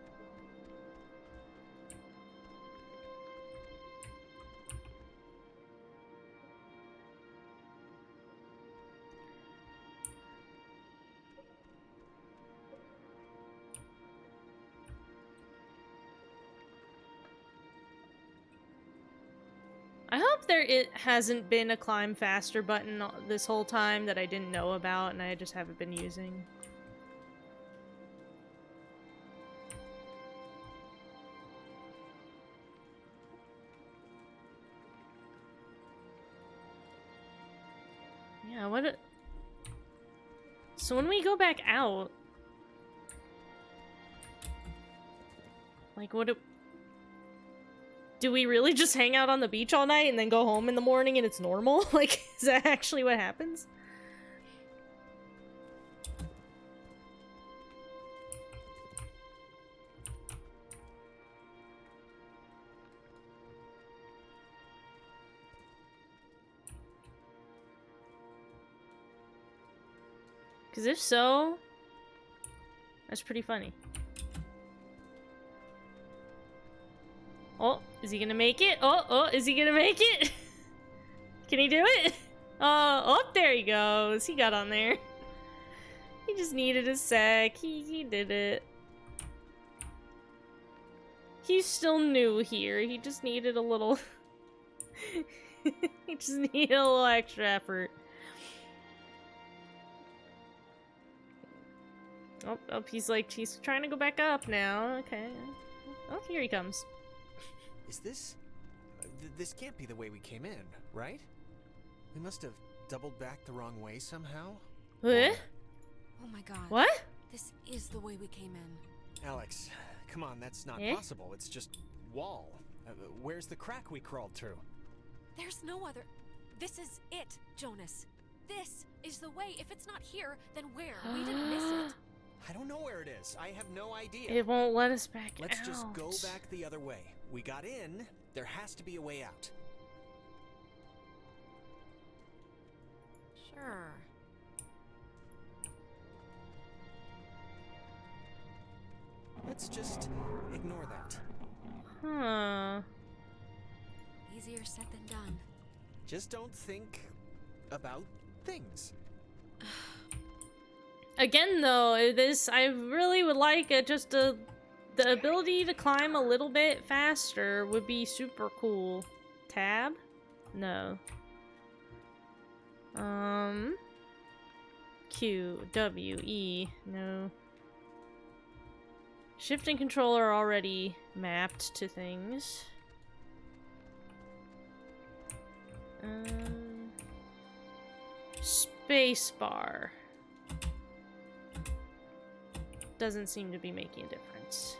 S1: I hope it hasn't been a climb faster button this whole time that I didn't know about and I just haven't been using. Yeah, so when we go back out... Like, do we really just hang out on the beach all night and then go home in the morning and it's normal? Like, is that actually what happens? Because if so, that's pretty funny. Oh, is he gonna make it? Oh, is he gonna make it? Can he do it? Oh, there he goes. He got on there. He just needed a sec. He did it. He's still new here. He just needed a little... he just needed a little extra effort. Oh, he's trying to go back up now. Okay. Oh, here he comes.
S11: Is this... this can't be the way we came in, right? We must have doubled back the wrong way somehow?
S1: What?
S3: Oh my god.
S1: What?
S3: This is the way we came in.
S11: Alex, come on, that's not possible. It's just wall. Where's the crack we crawled through?
S3: There's no other... This is it, Jonas. This is the way. If it's not here, then where? We didn't miss it.
S11: I don't know where it is. I have no idea.
S1: It won't let us back out.
S11: Let's just go back the other way. We got in. There has to be a way out. let's just ignore that.
S1: Huh.
S3: Easier said than done.
S11: Just don't think about things.
S1: Again, though, I really would like the ability to climb a little bit faster would be super cool. Tab? No. Q, W, E, no. Shift and control are already mapped to things. Spacebar. Doesn't seem to be making a difference.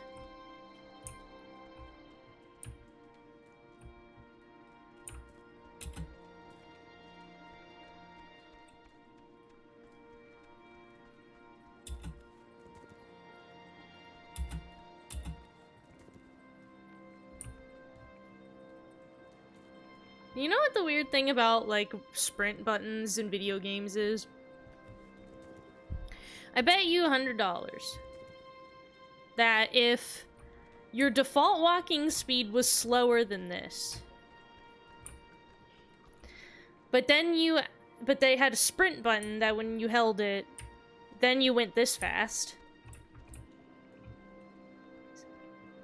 S1: You know what the weird thing about, like, sprint buttons in video games is? I bet you $100 that if your default walking speed was slower than this, but they had a sprint button that when you held it, then you went this fast,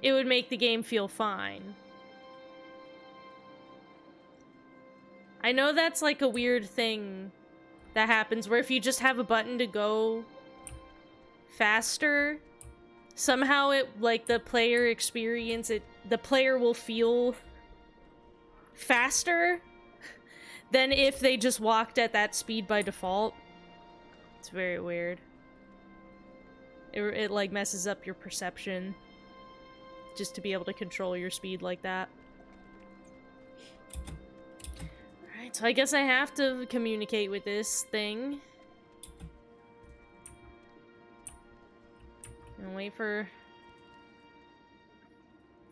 S1: it would make the game feel fine. I know that's like a weird thing that happens where if you just have a button to go faster, somehow it, like, the player experience it, the player will feel faster than if they just walked at that speed by default. It's very weird. It like messes up your perception just to be able to control your speed like that. So I guess I have to communicate with this thing. And wait for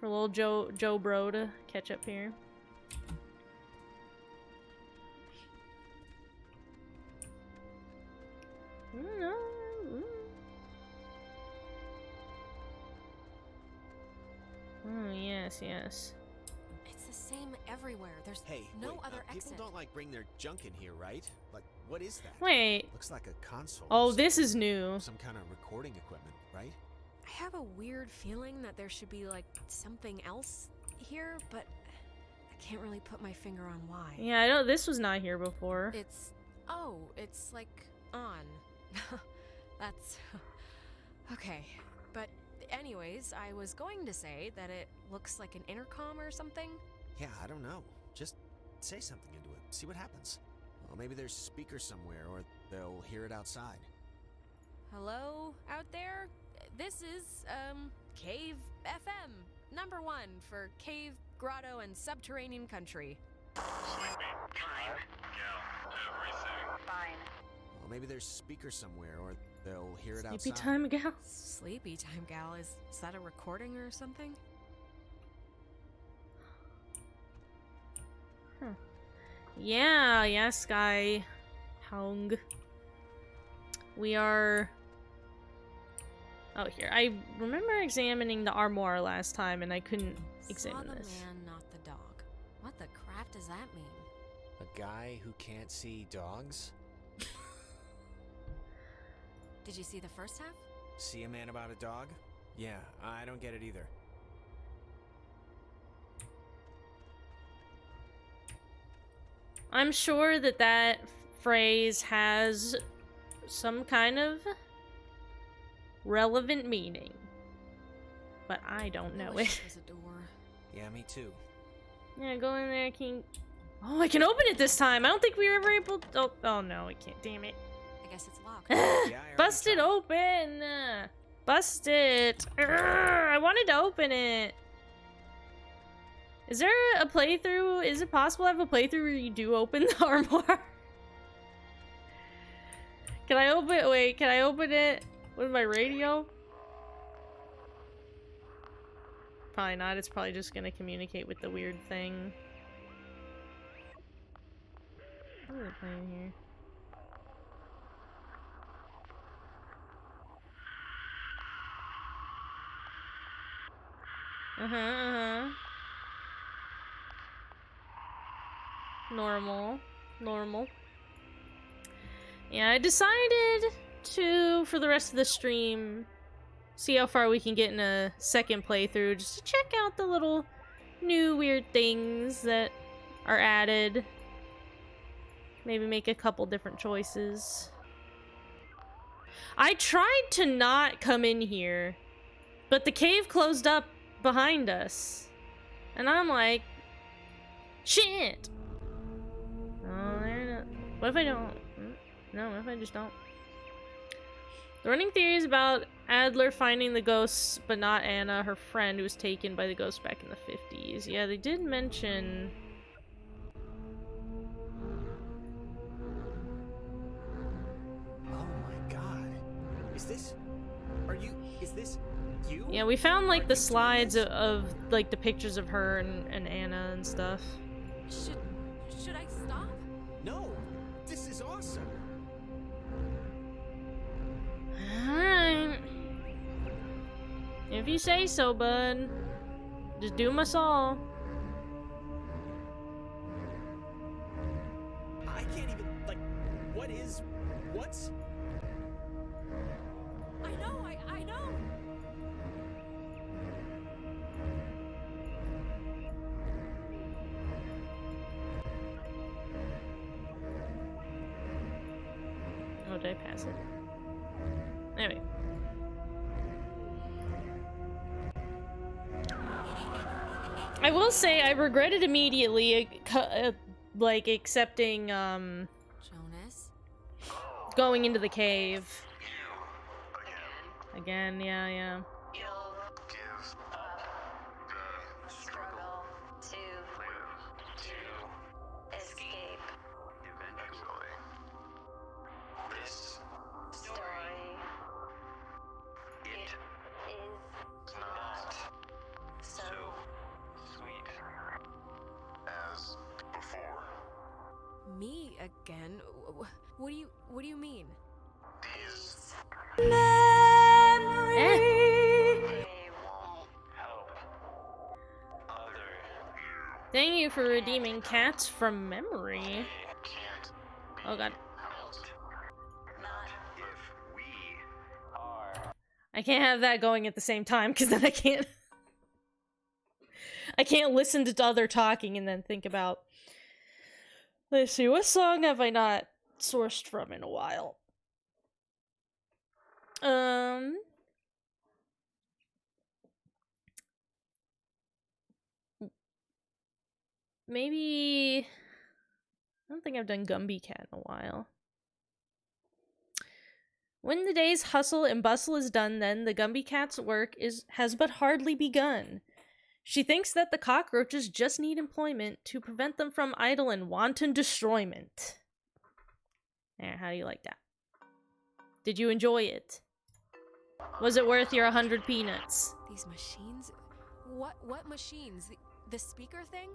S1: little Joe Bro to catch up here. Oh, yes, yes.
S3: It's the same everywhere. There's no
S11: wait,
S3: other
S11: people
S3: exit.
S11: don't like bring their junk in here, right? Like, what is that?
S1: Wait.
S11: Looks like a console.
S1: Oh, this is new.
S11: Some kind of recording equipment, right?
S3: I have a weird feeling that there should be, like, something else here, but I can't really put my finger on why.
S1: Yeah, I know this was not here before.
S3: It's like on. That's okay. But anyways, I was going to say that it looks like an intercom or something.
S11: Yeah, I don't know. Just say something into it. See what happens. Well, maybe there's speakers somewhere, or they'll hear it outside.
S3: Hello out there? This is Cave FM, #1 for cave, grotto, and subterranean country.
S9: Sleepy time. Yeah, everything.
S6: Fine.
S11: Well, maybe there's speakers somewhere, or they'll hear it
S1: Sleepy
S11: outside.
S1: time gal.
S3: Sleepy time gal, is that a recording or something?
S1: Huh. Yeah, Sky Hung. We are... Oh, here. I remember examining the armoire last time, and I couldn't examine
S3: Saw the
S1: this.
S3: man, not the dog. What the crap does that mean?
S11: A guy who can't see dogs?
S3: Did you see the first half?
S11: See a man about a dog? Yeah, I don't get it either.
S1: I'm sure that phrase has some kind of relevant meaning, but I don't know
S3: wish
S1: it.
S3: there was a door.
S11: Yeah, me too.
S1: Yeah, go in there, King. Oh, I can open it this time. I don't think we were ever able to... Oh, no, we can't. Damn it.
S3: I guess it's locked.
S1: Bust it open! Bust it! Urgh, I wanted to open it. Is there a playthrough? Is it possible to have a playthrough where you do open the armoire? Can I open... Wait, can I open it with my radio? Probably not. It's probably just gonna communicate with the weird thing. What are they playing here? Normal. Yeah, I decided to, for the rest of the stream, see how far we can get in a second playthrough, just to check out the little new weird things that are added. Maybe make a couple different choices. I tried to not come in here, but the cave closed up behind us. And I'm like, shit! Oh, what if I don't? No, what if I just don't? The running theory is about Adler finding the ghosts, but not Anna, her friend, who was taken by the ghost back in the 50s. Yeah, they did mention...
S11: Oh my god. Is this you?
S1: Yeah, we found like the slides of like the pictures of her and Anna and stuff.
S3: Should I stop?
S11: No, this is awesome.
S1: Alright. If you say so, bud. Just doom us all.
S11: I can't even, like, what's?
S3: I know.
S1: Oh, did I pass it? Anyway. I will say I regretted immediately, like, accepting,
S3: Jonas?
S1: going into the cave. Again, yeah.
S13: You'll give up the struggle to escape. Eventually. This story, it is not so sweet as before.
S3: Me again? What do you mean?
S13: These
S1: Eh.
S13: they won't help other
S1: Thank you for redeeming cats from memory.
S13: can't
S1: Oh god.
S13: helped. Not if we are.
S1: I can't have that going at the same time, because then I can't listen to other talking and then think about... Let's see, what song have I not sourced from in a while? Maybe... I don't think I've done Gumby Cat in a while. When the day's hustle and bustle is done, then the Gumby Cat's work has but hardly begun. She thinks that the cockroaches just need employment to prevent them from idle and wanton destroyment. Yeah, how do you like that? Did you enjoy it? Was it worth your 100 peanuts?
S3: These machines? What machines? The speaker thing?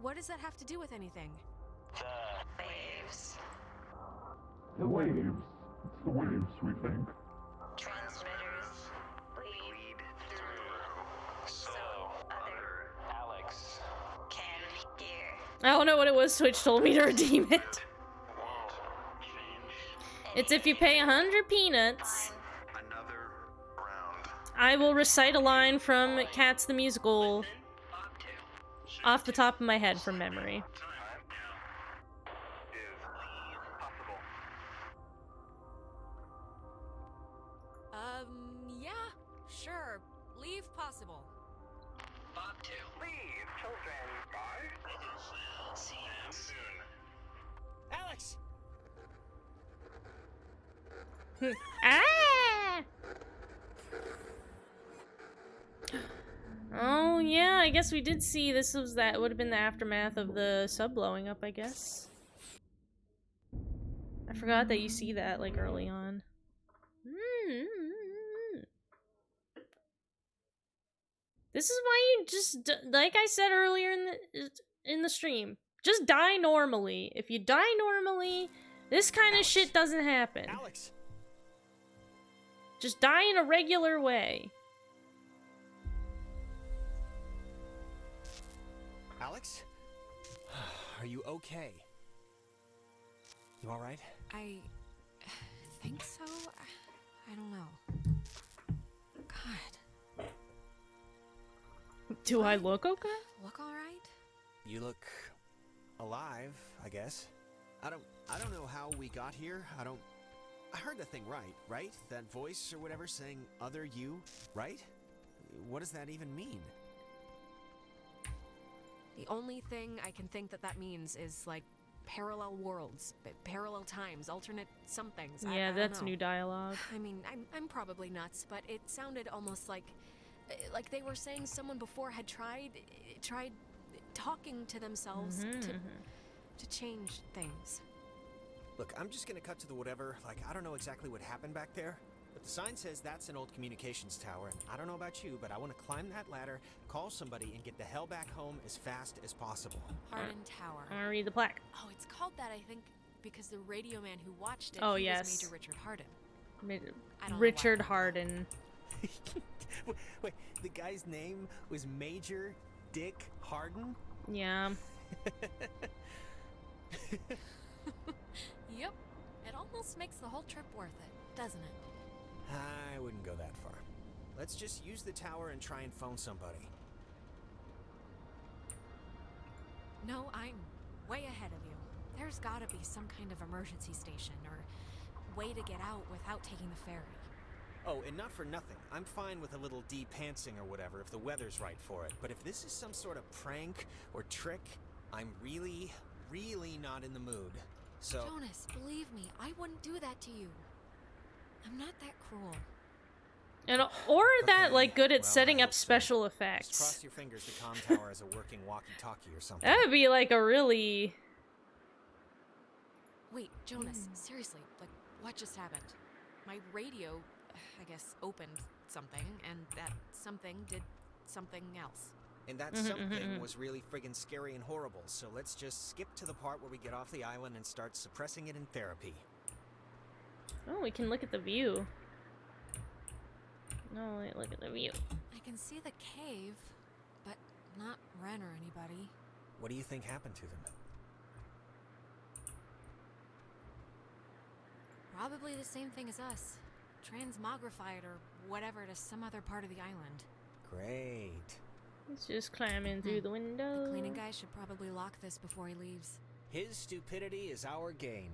S3: What does that have to do with anything?
S13: The waves.
S9: The waves. It's the waves, we think.
S13: Transmitters lead through so other Alex can hear.
S1: I don't know what it was Twitch told me to redeem it.
S13: Won't change.
S1: It's if you pay 100 peanuts,
S13: Another round.
S1: I will recite a line from Cats the Musical off the top of my head from memory.
S3: Yeah, sure. Leave possible.
S13: Bob to leave, children. Bye. Brothers. See you soon.
S11: Alex!
S1: Ah! Oh yeah, I guess we did see this would have been the aftermath of the sub blowing up, I guess. I forgot that you see that like early on. This is why you just, like I said earlier in the stream, just die normally. If you die normally, this kind of shit doesn't happen.
S11: Alex!
S1: Just die in a regular way.
S11: Alex? Are you okay? You alright?
S3: I think so. I don't know. God.
S1: Do I look okay?
S3: Look all right?
S11: You look alive, I guess. I don't know how we got here. I heard the thing right? That voice or whatever saying other you, right? What does that even mean?
S3: The only thing I can think that means is like parallel worlds, parallel times, alternate somethings.
S1: Yeah,
S3: I don't
S1: that's
S3: know.
S1: new dialogue.
S3: I mean, I'm probably nuts, but it sounded almost like they were saying someone before had tried talking to themselves to change things.
S11: Look, I'm just gonna cut to the whatever. Like, I don't know exactly what happened back there, but the sign says that's an old communications tower, and I don't know about you, but I want to climb that ladder, call somebody, and get the hell back home as fast as possible.
S3: Hardin Tower.
S1: I want to read the plaque.
S3: Oh, it's called that, I think, because the radio man who watched it,
S1: Oh,
S3: he
S1: yes.
S3: was Major Richard Hardin. I don't know
S1: Richard
S3: why.
S1: Hardin.
S11: Wait, the guy's name was Major Dick Hardin?
S1: Yeah.
S3: Yep. It almost makes the whole trip worth it, doesn't it?
S11: I wouldn't go that far. Let's just use the tower and try and phone somebody.
S3: No, I'm way ahead of you. There's gotta be some kind of emergency station or way to get out without taking the ferry.
S11: Oh, and not for nothing. I'm fine with a little de-pantsing or whatever if the weather's right for it. But if this is some sort of prank or trick, I'm really, really not in the mood. So...
S3: Jonas, believe me, I wouldn't do that to you. I'm not that cruel.
S1: And or that
S11: Okay,
S1: like good at
S11: well,
S1: setting
S11: I
S1: up
S11: hope so.
S1: special
S11: Just
S1: effects.
S11: cross your fingers the comm tower has a working walkie-talkie or something.
S1: That would be like a really...
S3: Wait, Jonas, seriously, like, what just happened? My radio, I guess, opened something, and that something did something else.
S11: And that something was really friggin' scary and horrible, so let's just skip to the part where we get off the island and start suppressing it in therapy.
S1: Oh, we can look at the view. No, wait, look at the view.
S3: I can see the cave, but not Ren or anybody.
S11: What do you think happened to them?
S3: Probably the same thing as us. Transmogrified or whatever to some other part of the island.
S11: Great.
S1: Let's just climb in through the window.
S3: The cleaning guy should probably lock this before he leaves.
S11: His stupidity is our gain.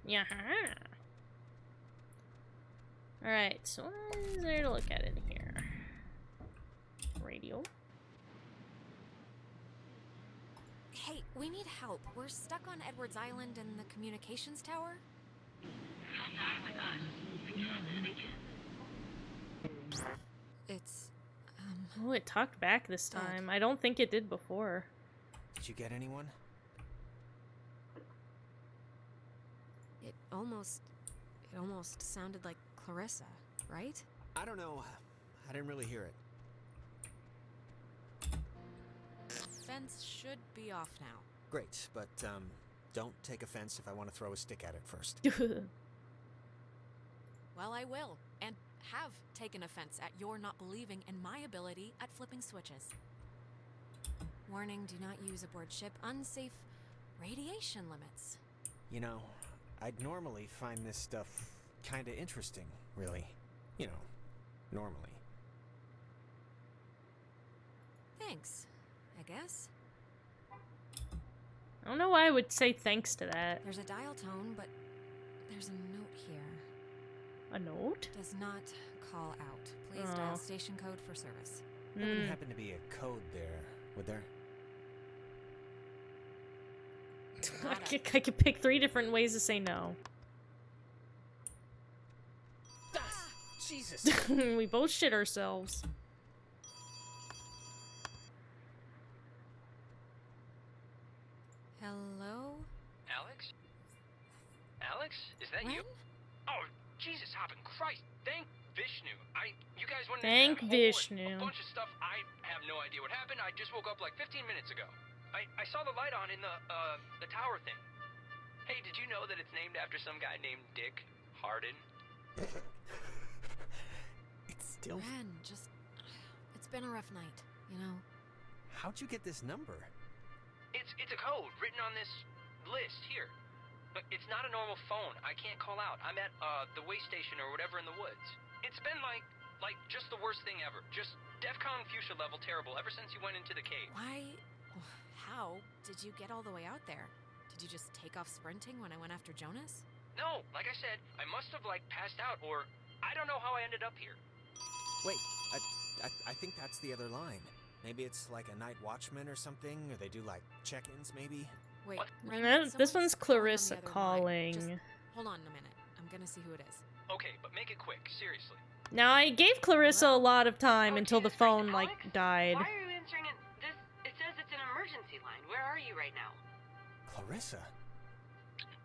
S1: Yeah. Alright, so what is there to look at in here? Radio.
S3: Hey, we need help. We're stuck on Edwards Island and the communications tower. It's,
S1: Oh, it talked back this time. I don't think it did before.
S11: Did you get anyone?
S3: It almost sounded like Clarissa, right?
S11: I don't know. I didn't really hear it.
S3: Fence should be off now.
S11: Great, but, don't take offense if I want to throw a stick at it first.
S3: Well, I will, and have taken offense at your not believing in my ability at flipping switches. Warning, do not use aboard ship. Unsafe radiation limits.
S11: You know, I'd normally find this stuff kinda interesting, really. You know, normally.
S3: Thanks, I guess.
S1: I don't know why I would say thanks to that.
S3: There's a dial tone, but there's a note here.
S1: A note?
S3: Does not call out. Please dial station code for service.
S11: There wouldn't happen to be a code there, would there?
S1: I could pick 3 different ways to say no.
S11: Jesus!
S1: We both shit ourselves.
S3: Hello?
S2: Alex? Alex? Is that you?
S3: Ren?
S2: Oh, Jesus, hopping Christ! Thank Vishnu. You guys wanted
S1: Thank
S2: to
S1: Vishnu.
S2: a bunch of stuff. I have no idea what happened. I just woke up like 15 minutes ago. I saw the light on in the tower thing. Hey, did you know that it's named after some guy named Dick Hardin?
S11: It's still...
S3: Ren, just... It's been a rough night, you know?
S11: How'd you get this number?
S2: It's a code written on this list here. But it's not a normal phone. I can't call out. I'm at the way station or whatever in the woods. It's been like just the worst thing ever. Just DEFCON fuchsia level terrible ever since you went into the cave.
S3: Why? How did you get all the way out there? Did you just take off sprinting when I went after Jonas?
S2: No, like I said, I must have passed out or I don't know how I ended up here.
S11: Wait, I think that's the other line. Maybe it's like a night watchman or something, or they do like check-ins maybe?
S3: Wait,
S1: This one's Clarissa calling.
S3: Just hold on a minute. I'm gonna see who it is.
S2: Okay, but make it quick, seriously.
S1: Now, I gave Clarissa a lot of time until the phone, like, died.
S15: Why are you answering it? It says it's an emergency line. Where are you right now?
S11: Clarissa?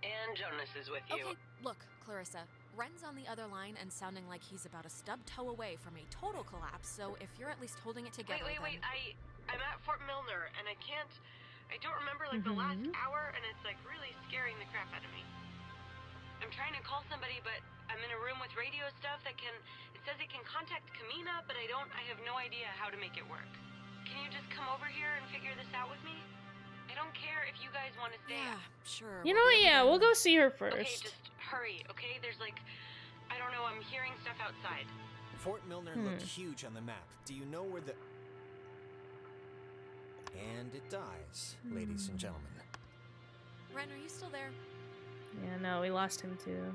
S15: And Jonas is with you.
S3: Okay, look, Clarissa. Ren's on the other line and sounding like he's about a stub toe away from a total collapse, so if you're at least holding it together,
S15: Wait. I'm at Fort Milner, and I don't remember, like, the last hour, and it's, like, really scaring the crap out of me. I'm trying to call somebody, but I'm in a room with radio stuff it says it can contact Kamina, but I have no idea how to make it work. Can you just come over here and figure this out with me? I don't care if you guys want to stay.
S3: Yeah, sure.
S1: You know what? Yeah, we'll go see her
S15: Okay,
S1: first.
S15: just hurry, okay? There's, like, I don't know, I'm hearing stuff outside.
S11: Fort Milner looked huge on the map. Do you know where the... And it dies, ladies and gentlemen.
S3: Ren, are you still there?
S1: Yeah, no, we lost him too.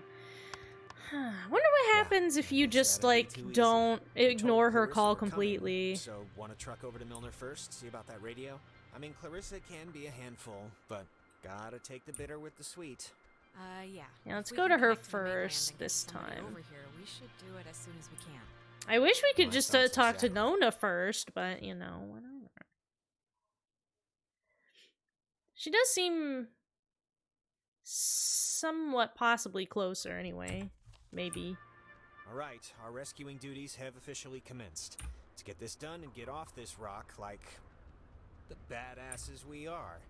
S1: Wonder what happens if you just, like, don't ignore her call completely.
S11: So, want to truck over to Milner first, see about that radio? I mean, Clarissa can be a handful, but gotta take the bitter with the sweet.
S3: Yeah.
S1: Yeah, let's go to her first this time.
S3: Over here, we should do it as soon as we can.
S1: I wish we could just talk to Nona first, but, you know, whatever. She does seem somewhat possibly closer anyway. Maybe.
S11: Alright, our rescuing duties have officially commenced. Let's get this done and get off this rock like the badasses we are.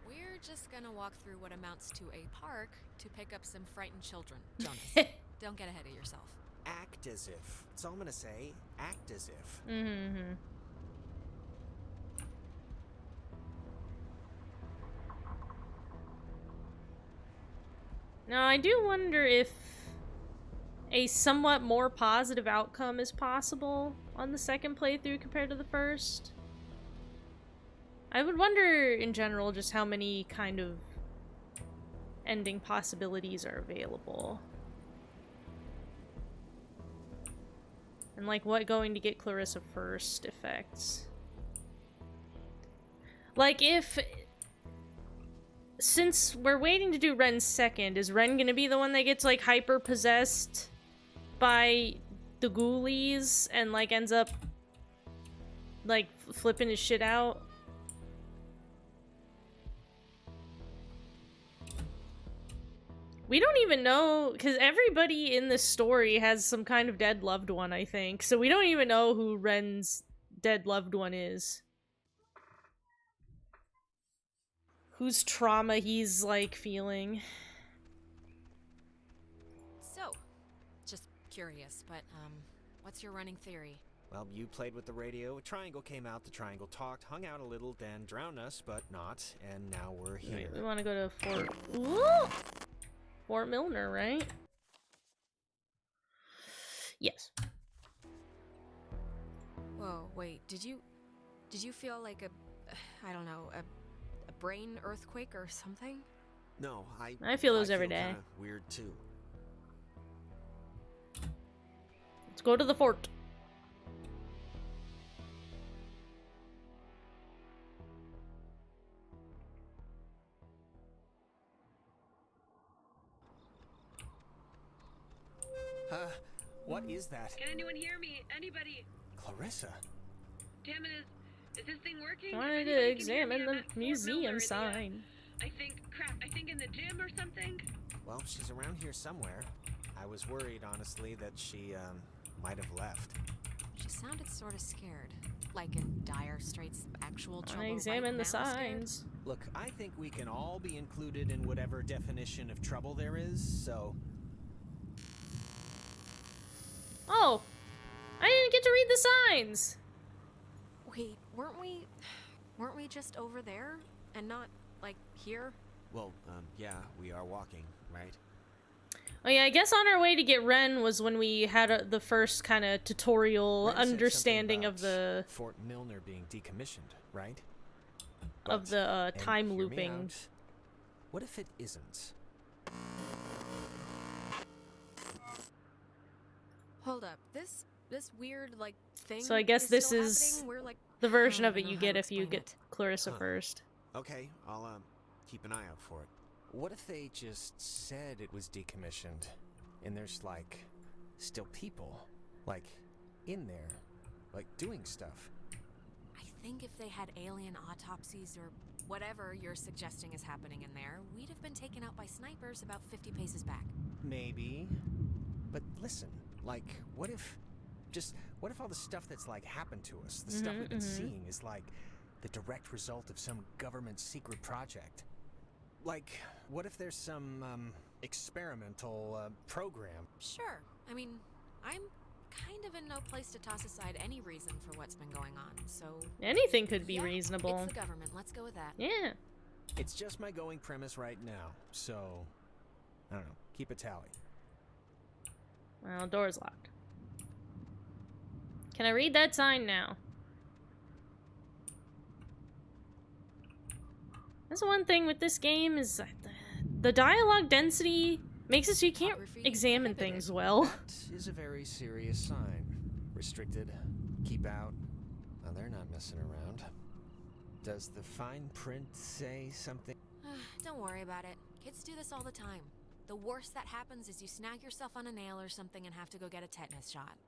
S3: We're just gonna walk through what amounts to a park to pick up some frightened children. Jonas, don't get ahead of yourself.
S11: Act as if. That's all I'm gonna say. Act as if.
S1: Mm-hmm. Now, I do wonder if a somewhat more positive outcome is possible on the second playthrough compared to the first. I would wonder, in general, just how many kind of ending possibilities are available. And, like, what going to get Clarissa first affects. Like, if... Since we're waiting to do Ren's second, is Ren gonna be the one that gets, like, hyper-possessed by the ghoulies and, like, ends up, like, flipping his shit out? We don't even know, because everybody in this story has some kind of dead loved one, I think. So we don't even know who Ren's dead loved one is. Whose trauma he's, like, feeling.
S3: So, just curious, but, what's your running theory?
S11: Well, you played with the radio, a triangle came out, the triangle talked, hung out a little, then drowned us, but not, and now we're here.
S1: Wait, we want to go to Fort Milner, right? Yes.
S3: Whoa, wait, did you feel like I don't know, a brain earthquake or something?
S11: No,
S1: I feel those every day.
S11: Kinda weird too.
S1: Let's go to the fort.
S11: What is that?
S15: Can anyone hear me? Anybody?
S11: Clarissa.
S15: Damn it, is this thing working?
S1: I wanted to examine the museum sign.
S15: I think in the gym or something?
S11: Well, she's around here somewhere. I was worried, honestly, that she, might have left.
S3: She sounded sort of scared. Like in dire straits, actual trouble.
S1: I examined
S3: right
S1: the
S3: now
S1: signs.
S3: scared.
S11: Look, I think we can all be included in whatever definition of trouble there is, so...
S1: Oh! I didn't get to read the signs!
S3: Wait, weren't we just over there and not, like, here?
S11: Well, yeah, we are walking, right?
S1: Oh yeah, I guess on our way to get Ren was when we had the first kind of tutorial
S11: Ren said
S1: understanding
S11: something
S1: of the...
S11: about Fort Milner being decommissioned, right?
S1: Of the time
S11: hear me
S1: looping.
S11: out. What if it isn't?
S3: Hold up, this weird, like, thing.
S1: So I guess
S3: is
S1: this
S3: still
S1: is
S3: happening? We're, like,
S1: the version
S3: I
S1: of
S3: don't
S1: it
S3: know
S1: you
S3: how
S1: get
S3: to
S1: if you
S3: explain
S1: get Clarissa first.
S11: Okay, I'll keep an eye out for it. What if they just said it was decommissioned, and there's like still people, like in there, like doing stuff?
S3: I think if they had alien autopsies or whatever you're suggesting is happening in there, we'd have been taken out by snipers about 50 paces back.
S11: Maybe. But listen, like, what if all the stuff that's like happened to us, the stuff we've been seeing, is like the direct result of some government secret project? Like, what if there's some experimental program?
S3: Sure. I mean, I'm kind of in no place to toss aside any reason for what's been going on, so...
S1: Anything could be
S3: yeah,
S1: reasonable.
S3: It's the government. Let's go with that.
S1: Yeah.
S11: It's just my going premise right now, so... I don't know. Keep a tally.
S1: Well, door's locked. Can I read that sign now? That's the one thing with this game is that the dialogue density makes it so you can't examine things well.
S11: That is a very serious sign. Restricted. Keep out. Now they're not messing around. Does the fine print say something?
S3: Don't worry about it. Kids do this all the time. The worst that happens is you snag yourself on a nail or something and have to go get a tetanus shot.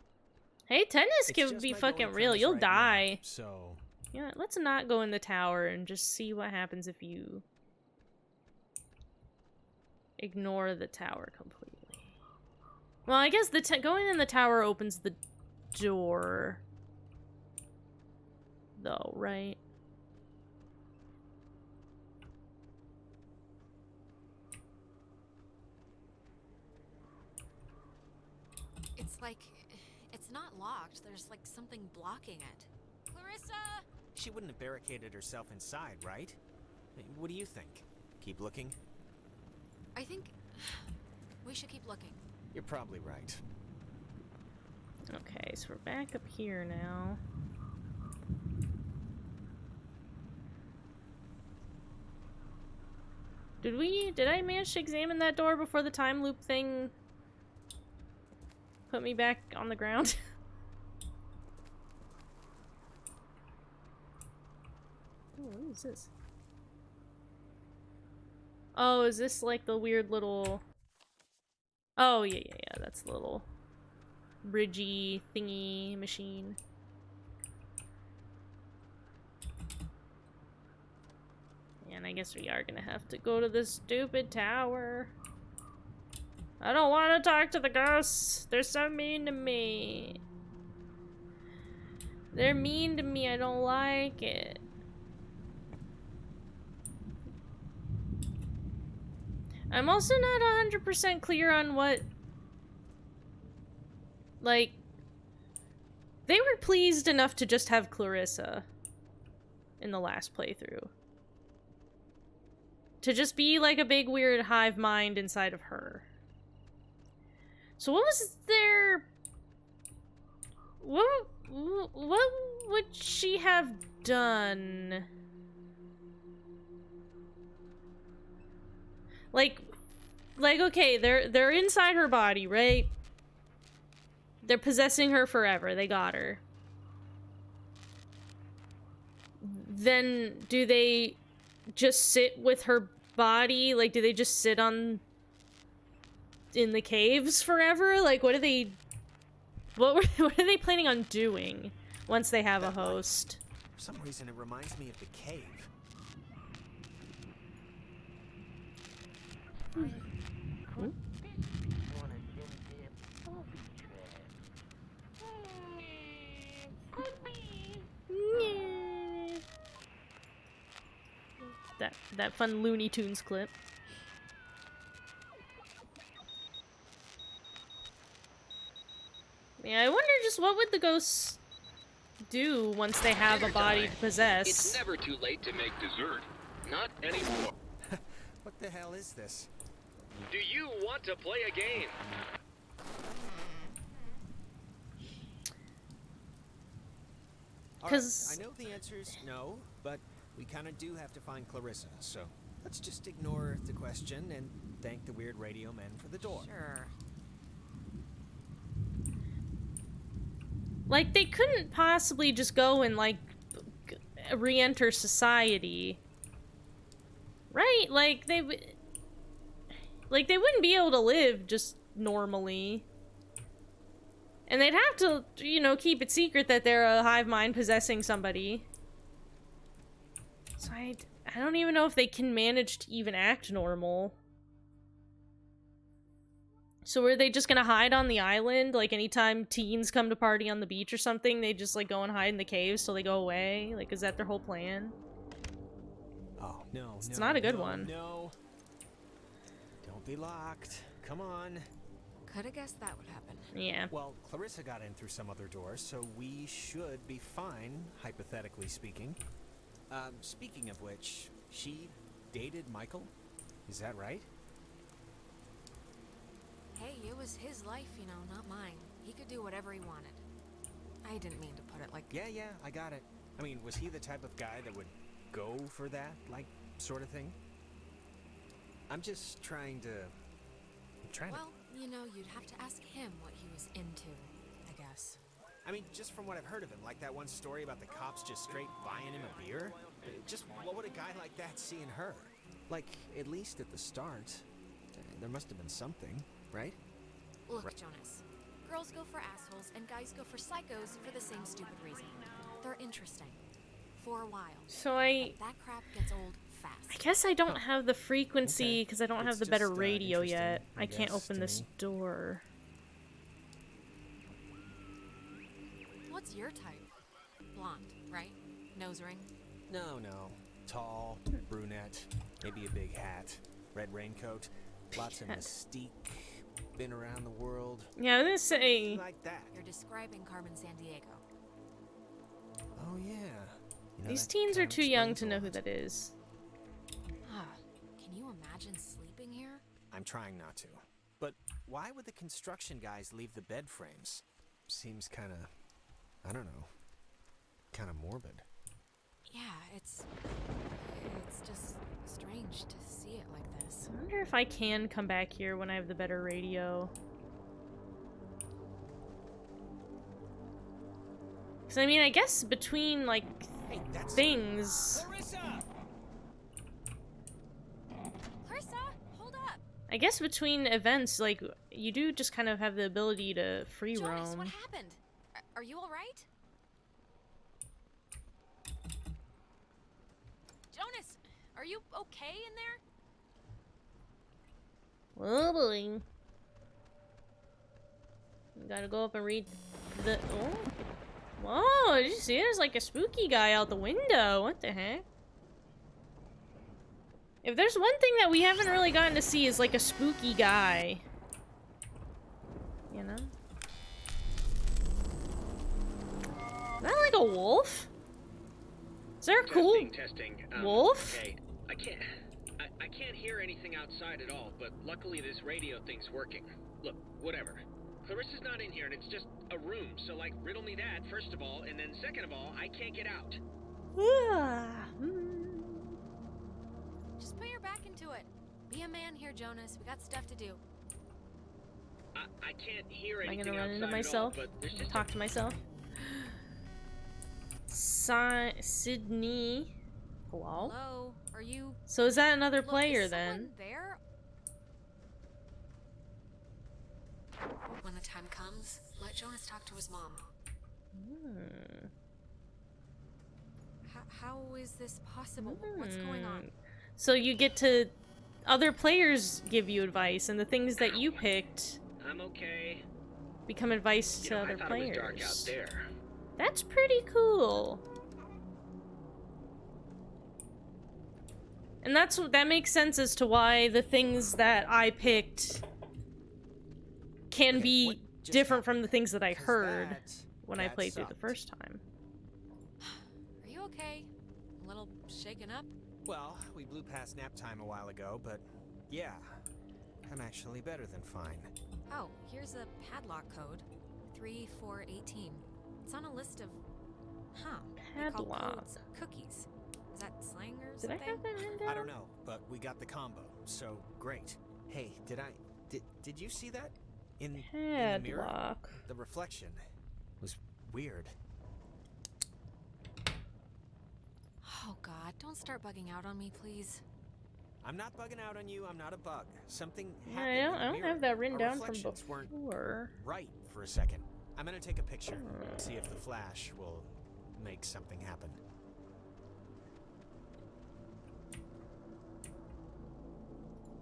S1: Hey, tetanus can be fucking real. You'll die.
S11: So...
S1: Yeah, let's not go in the tower and just see what happens if you ignore the tower completely. Well, I guess the going in the tower opens the door, though, right?
S3: It's like, it's not locked. There's like something blocking it. Clarissa!
S11: She wouldn't have barricaded herself inside, right? What do you think? Keep looking?
S3: I think we should keep looking.
S11: You're probably right.
S1: Okay, so we're back up here now. Did I manage to examine that door before the time loop thing put me back on the ground? Oh, what is this? Oh, is this like the weird little... Oh, yeah, that's the little bridgey thingy machine. And I guess we are gonna have to go to this stupid tower. I don't want to talk to the ghosts. They're so mean to me. They're mean to me. I don't like it. I'm also not 100% clear on what... Like... They were pleased enough to just have Clarissa in the last playthrough. To just be like a big weird hive mind inside of her. So what was their... What would she have done? Like, okay, they're inside her body, right? They're possessing her forever. They got her. Then do they just sit with her body? Like, do they just sit in the caves forever? Like, what are they planning on doing once they have a host?
S11: For some reason, it reminds me of the cave.
S1: That fun Looney Tunes clip. Yeah, I wonder just what would the ghosts do once they have a body to possess.
S8: It's never too late to make dessert. Not anymore.
S11: What the hell is this?
S8: Do you want to play a game?
S11: Because I know the answer is no, but we kind of do have to find Clarissa, so let's just ignore the question and thank the weird radio men for the door.
S3: Sure.
S1: Like, they couldn't possibly just go and, like, re-enter society. Right? Like, they wouldn't be able to live just normally. And they'd have to, you know, keep it secret that they're a hive mind possessing somebody. So I don't even know if they can manage to even act normal. So were they just gonna hide on the island? Like, anytime teens come to party on the beach or something, they just, like, go and hide in the caves till they go away? Like, is that their whole plan?
S11: Oh, no,
S1: It's not a good one.
S11: No. Don't be locked. Come on.
S3: Coulda guessed that would happen.
S1: Yeah.
S11: Well, Clarissa got in through some other door, so we should be fine, hypothetically speaking. Speaking of which, she dated Michael? Is that right?
S3: Hey, it was his life, you know, not mine. He could do whatever he wanted. I didn't mean to put it like...
S11: Yeah, I got it. I mean, was he the type of guy that would go for that, like, sort of thing? I'm just trying to...
S3: Well, you know, you'd have to ask him what he was into, I guess.
S11: I mean, just from what I've heard of him, like that one story about the cops just straight buying him a beer? Just what would a guy like that see in her? Like, at least at the start, there must have been something, right?
S3: Look, Jonas. Girls go for assholes and guys go for psychos for the same stupid reason. They're interesting. For a while.
S1: So
S3: but that crap gets old fast.
S1: I guess I don't have the frequency because I don't have the better radio yet. I can't open this door.
S3: What's your type? Blonde, right? Nose ring?
S11: No. Tall, brunette, maybe a big hat, red raincoat, lots of mystique, been around the world.
S1: Yeah, I was gonna say...
S11: Like that.
S3: You're describing Carmen Sandiego.
S11: Oh, yeah. You know,
S1: These teens are too young to know who that is.
S3: Can you imagine sleeping here?
S11: I'm trying not to. But why would the construction guys leave the bed frames? Seems kind of, I don't know, kind of morbid.
S3: Yeah, it's just strange to see it like this.
S1: I wonder if I can come back here when I have the better radio. Because, I mean, I guess between, like, things...
S3: Clarissa, hold up!
S1: I guess between events, like, you do just kind of have the ability to free
S3: Jonas,
S1: roam.
S3: what happened? Are you alright? Jonas, are you okay in there?
S1: Oh boy. Gotta go up and read the... Oh. Whoa, did you see? There's like a spooky guy out the window. What the heck? If there's one thing that we haven't really gotten to see is like a spooky guy. You know? Is that like a wolf? Is there a cool wolf?
S16: Okay, I can't hear anything outside at all, but luckily this radio thing's working. Look, whatever. Clarissa's not in here, and it's just a room, so, like, riddle me that, first of all, and then second of all, I can't get out.
S3: Just put your back into it. Be a man here, Jonas. We got stuff to do.
S16: I can't hear
S1: Am I
S16: anything
S1: gonna run into
S16: outside
S1: myself?
S16: at all, but there's just
S1: Talk to myself? Sydney. Hello?
S3: Hello? Are you...
S1: So is that another
S3: Look,
S1: player
S3: is
S1: then?
S3: someone there? When the time comes, let Jonas talk to his mom. How is this possible? What's going on?
S1: So you get to... Other players give you advice, and the things that you picked...
S16: I'm okay.
S1: Become advice to
S16: I
S1: other
S16: thought
S1: players.
S16: it was dark out there.
S1: That's pretty cool. And that makes sense as to why the things that I picked can be different from the things that I heard when I played through the first time.
S3: Are you okay? A little shaken up?
S11: Well, we blew past nap time a while ago, but yeah, I'm actually better than fine.
S3: Oh, here's a padlock code. 3418. It's on a list of... They're called
S1: Padlock.
S3: codes, cookies. Is that slang or
S1: Did
S3: something?
S1: I have that written down?
S11: I don't know, but we got the combo, so great. Hey, did you see that? In the mirror?
S1: Padlock.
S11: The reflection was weird.
S3: Oh god, don't start bugging out on me, please.
S11: I'm not bugging out on you, I'm not a bug. Something
S1: Yeah,
S11: happened in the
S1: I don't
S11: mirror.
S1: have that written
S11: Our
S1: down from
S11: reflections weren't
S1: before.
S11: right for a second. I'm gonna take a picture, see if the flash will make something happen.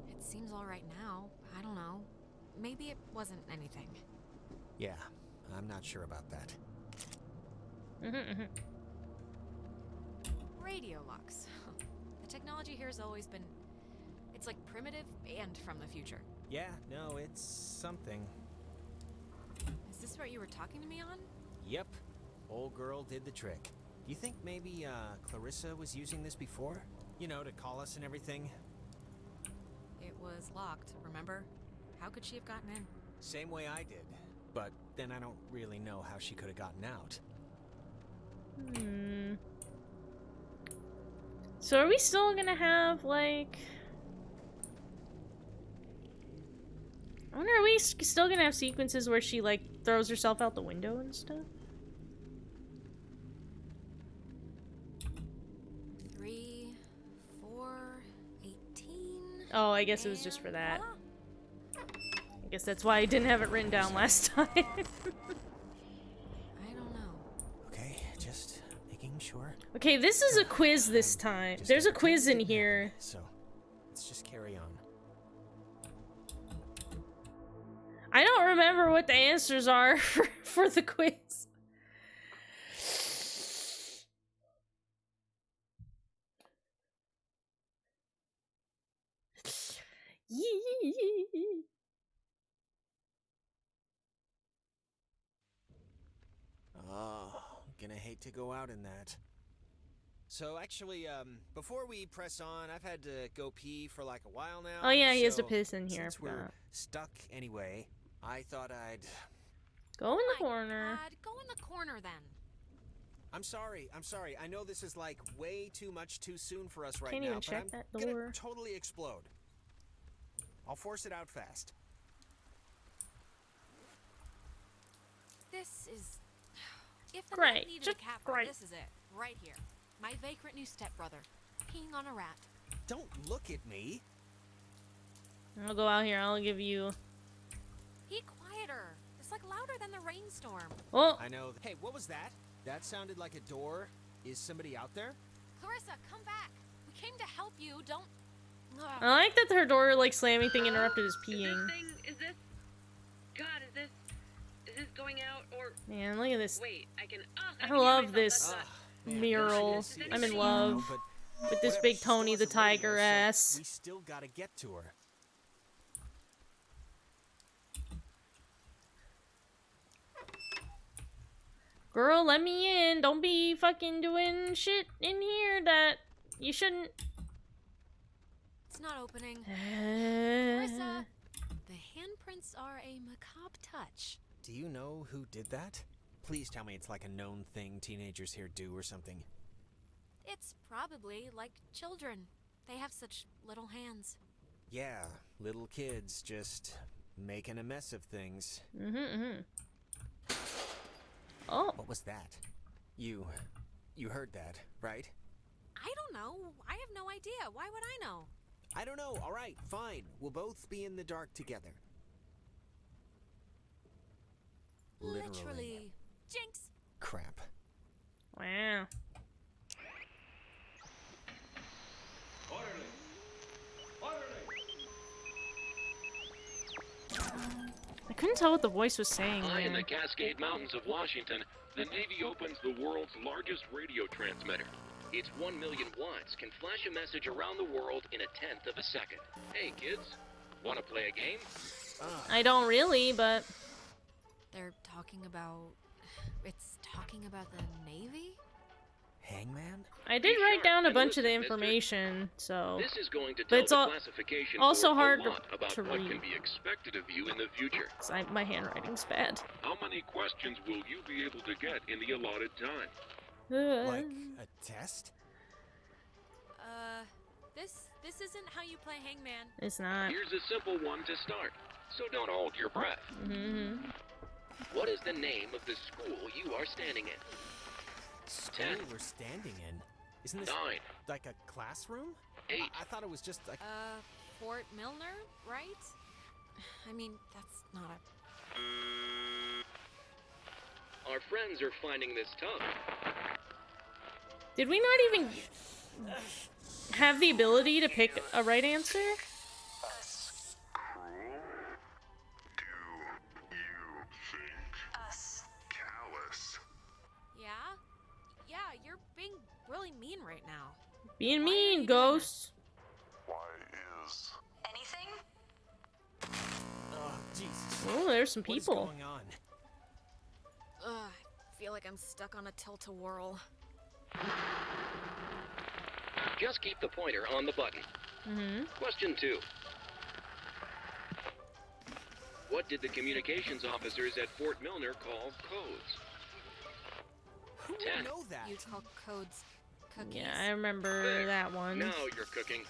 S3: It seems alright now. I don't know. Maybe it wasn't anything.
S11: Yeah, I'm not sure about that.
S3: Radio locks. The technology here has always been... It's like primitive and from the future.
S11: Yeah, no, it's something.
S3: Is this what you were talking to me on?
S11: Yep, old girl did the trick. Do you think maybe, Clarissa was using this before? You know, to call us and everything?
S3: It was locked, remember? How could she have gotten in?
S11: Same way I did. But then I don't really know how she could have gotten out.
S1: So are we still gonna have, like... I wonder, are we still gonna have sequences where she, like, throws herself out the window and stuff?
S3: 3, 4, 18...
S1: Oh, I guess it was just for that. I guess that's why I didn't have it written down last time.
S3: I don't know.
S11: Okay, just making sure.
S1: Okay, this is a quiz this time. There's a quiz in here.
S11: So, let's just carry on.
S1: I don't remember what the answers are for the quiz.
S11: Oh, gonna hate to go out in that. So actually, before we press on, I've had to go pee for like a while now.
S1: Oh yeah, he has to
S11: so
S1: piss in here.
S11: Since we're stuck anyway, I thought I'd...
S1: Go in the corner.
S3: God, go in the corner then.
S11: I'm sorry. I know this is like way too much too soon for us right
S1: Can't
S11: now,
S1: even
S11: but
S1: check
S11: I'm
S1: that
S11: gonna
S1: door.
S11: totally explode. I'll force it out fast.
S3: This is... If the
S1: Great,
S3: man needed
S1: just
S3: a capper,
S1: great.
S3: this is it. Right here. My vagrant new stepbrother. Peeing on a rat.
S11: Don't look at me.
S1: I'll go out here. I'll give you...
S3: Be quieter. It's like louder than the rainstorm.
S1: Oh.
S11: I know. Hey, what was that? That sounded like a door. Is somebody out there?
S3: Clarissa, come back. We came to help you. Don't...
S1: I like that her door, like, slamming thing interrupted his peeing.
S15: Is this... God, is this going out, or...
S1: Man, look at this.
S15: Wait, I can...
S1: I love this mural. I'm in love with this big Tony the Tiger ass.
S11: We still gotta get to her.
S1: Girl, let me in. Don't be fucking doing shit in here that you shouldn't.
S3: It's not opening. Clarissa, the handprints are a macabre touch.
S11: Do you know who did that? Please tell me it's like a known thing teenagers here do or something.
S3: It's probably like children. They have such little hands.
S11: Yeah, little kids just making a mess of things.
S1: Oh.
S11: What was that? You heard that, right?
S3: I don't know. I have no idea. Why would I know?
S11: I don't know. All right, fine. We'll both be in the dark together.
S3: Literally. Jinx.
S11: Crap.
S1: Wow. I couldn't tell what the voice was saying.
S8: High in
S1: Man.
S8: the Cascade Mountains of Washington, the Navy opens the world's largest radio transmitter. Its 1 million watts can flash a message around the world in 1/10 of a second. Hey kids, wanna play a game?
S1: I don't really, but...
S3: They're talking about... It's talking about the Navy?
S11: Hangman?
S1: I did write down a bunch of the information, so...
S8: This is going to
S1: But
S8: tell
S1: it's
S8: the classification
S1: also
S8: board
S1: hard
S8: a lot about
S1: to
S8: what
S1: read.
S8: can be expected of you in the future.
S1: My handwriting's bad.
S8: How many questions will you be able to get in the allotted time?
S11: Like a test?
S3: This isn't how you play Hangman.
S1: It's not.
S8: Here's a simple one to start, so don't hold your breath.
S1: Mm-hmm.
S8: What is the name of the school you are standing in?
S11: School
S8: 10.
S11: we're standing in? Isn't this
S8: 9.
S11: like a classroom?
S8: 8.
S11: I thought it was just like...
S3: Fort Milner, right? I mean, that's not a...
S8: Our friends are finding this tough.
S1: Did we not even have the ability to pick a right answer?
S3: Yeah, you're being really mean right now.
S1: Being mean, Ghost.
S9: Why is
S3: Anything?
S11: Oh, Jesus.
S1: Oh, there's some people.
S11: What's going on?
S3: I feel like I'm stuck on a tilt-a-whirl.
S8: Just keep the pointer on the button.
S1: Mm-hmm.
S8: Question 2. What did the communications officers at Fort Milner call codes?
S11: Who would
S8: 10.
S11: know that?
S3: You call codes cookies?
S1: Yeah, I remember
S8: There.
S1: that one.
S8: Now you're cooking.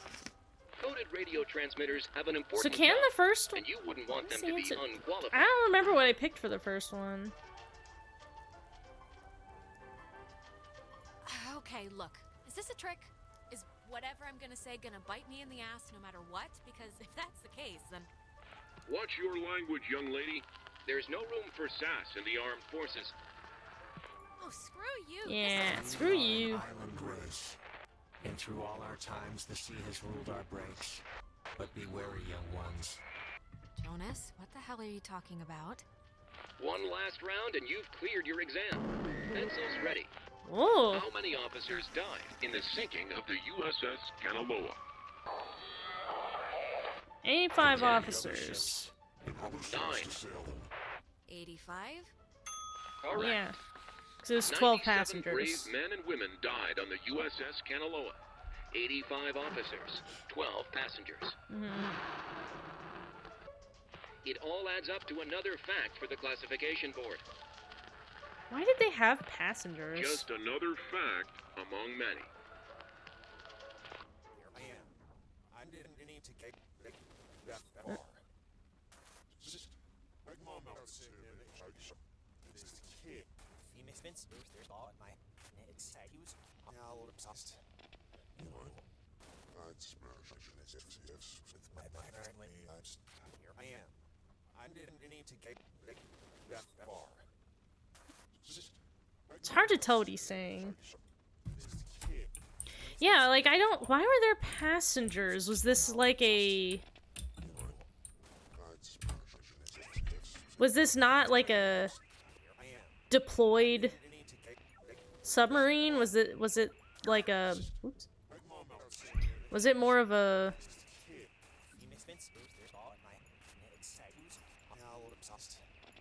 S8: Coded radio transmitters have an
S1: So
S8: important
S1: can
S8: job,
S1: the first one...
S8: and you wouldn't want them
S1: What's
S8: to
S1: the
S8: be
S1: answer?
S8: unqualified.
S1: I don't remember what I picked for the first one.
S3: Okay, look. Is this a trick? Is whatever I'm gonna say gonna bite me in the ass no matter what? Because if that's the case, then...
S8: Watch your language, young lady. There's no room for sass in the armed forces.
S3: Oh, screw you!
S1: Yeah, screw you.
S4: Island race. And through all our times, the sea has ruled our breaks. But be wary, young ones.
S3: Jonas, what the hell are you talking about?
S8: One last round and you've cleared your exam. Pencils ready.
S1: Oh.
S8: How many officers died in the sinking of the USS Kanaloa?
S1: 85 officers.
S8: 9.
S3: 85?
S8: Correct.
S1: Yeah. Because it was 12
S8: 97
S1: passengers.
S8: brave men and women died on the USS Kanaloa. 85 officers, 12 passengers.
S1: Mm-hmm.
S8: It all adds up to another fact for the classification board.
S1: Why did they have passengers?
S8: Just another fact among many.
S11: Here I am. I didn't need to get that far.
S9: just my mom out said this is the kid.
S11: Phoenix Vince, there's all in my excuse. Now, a little obsessed.
S9: You know, I'd smash it with
S11: My apparently, here I am. I didn't need to get that far.
S1: It's hard to tell what he's saying. Yeah, like, I don't... Why were there passengers? Was this like a... Was this not like a deployed submarine? Was it like a... Oops. Was it more of a...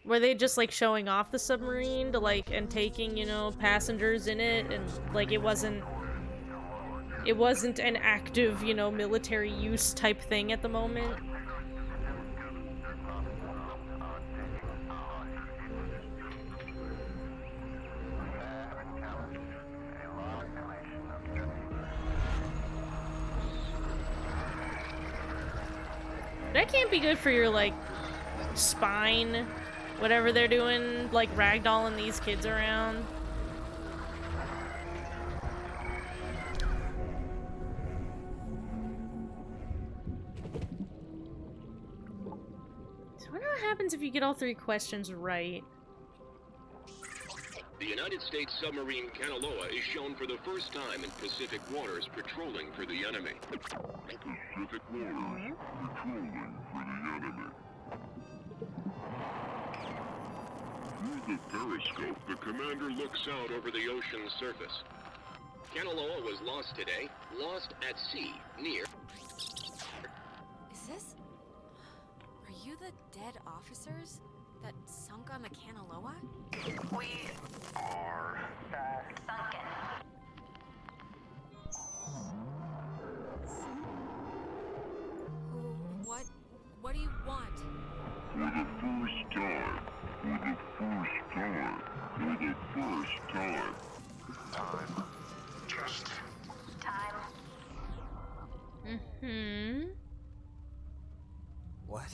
S1: Were they just like showing off the submarine to like and taking, you know, passengers in it, and like it wasn't an active, you know, military use type thing at the moment? That can't be good for your like spine. Whatever they're doing, like ragdolling these kids around. So I wonder what happens if you get all 3 questions right.
S8: The United States submarine Kanaloa is shown for the first time in Pacific waters patrolling for the enemy.
S9: Pacific waters patrolling for the enemy. Through the periscope,
S8: The commander looks out over the ocean's surface. Kanaloa was lost today, lost at sea, near...
S3: Is this... Are you the dead officers? that sunk on the Kanaloa?
S13: We are sunken.
S3: What do you want?
S9: For the first time. For the first time. For the first time. Time. Just
S13: Time.
S11: What?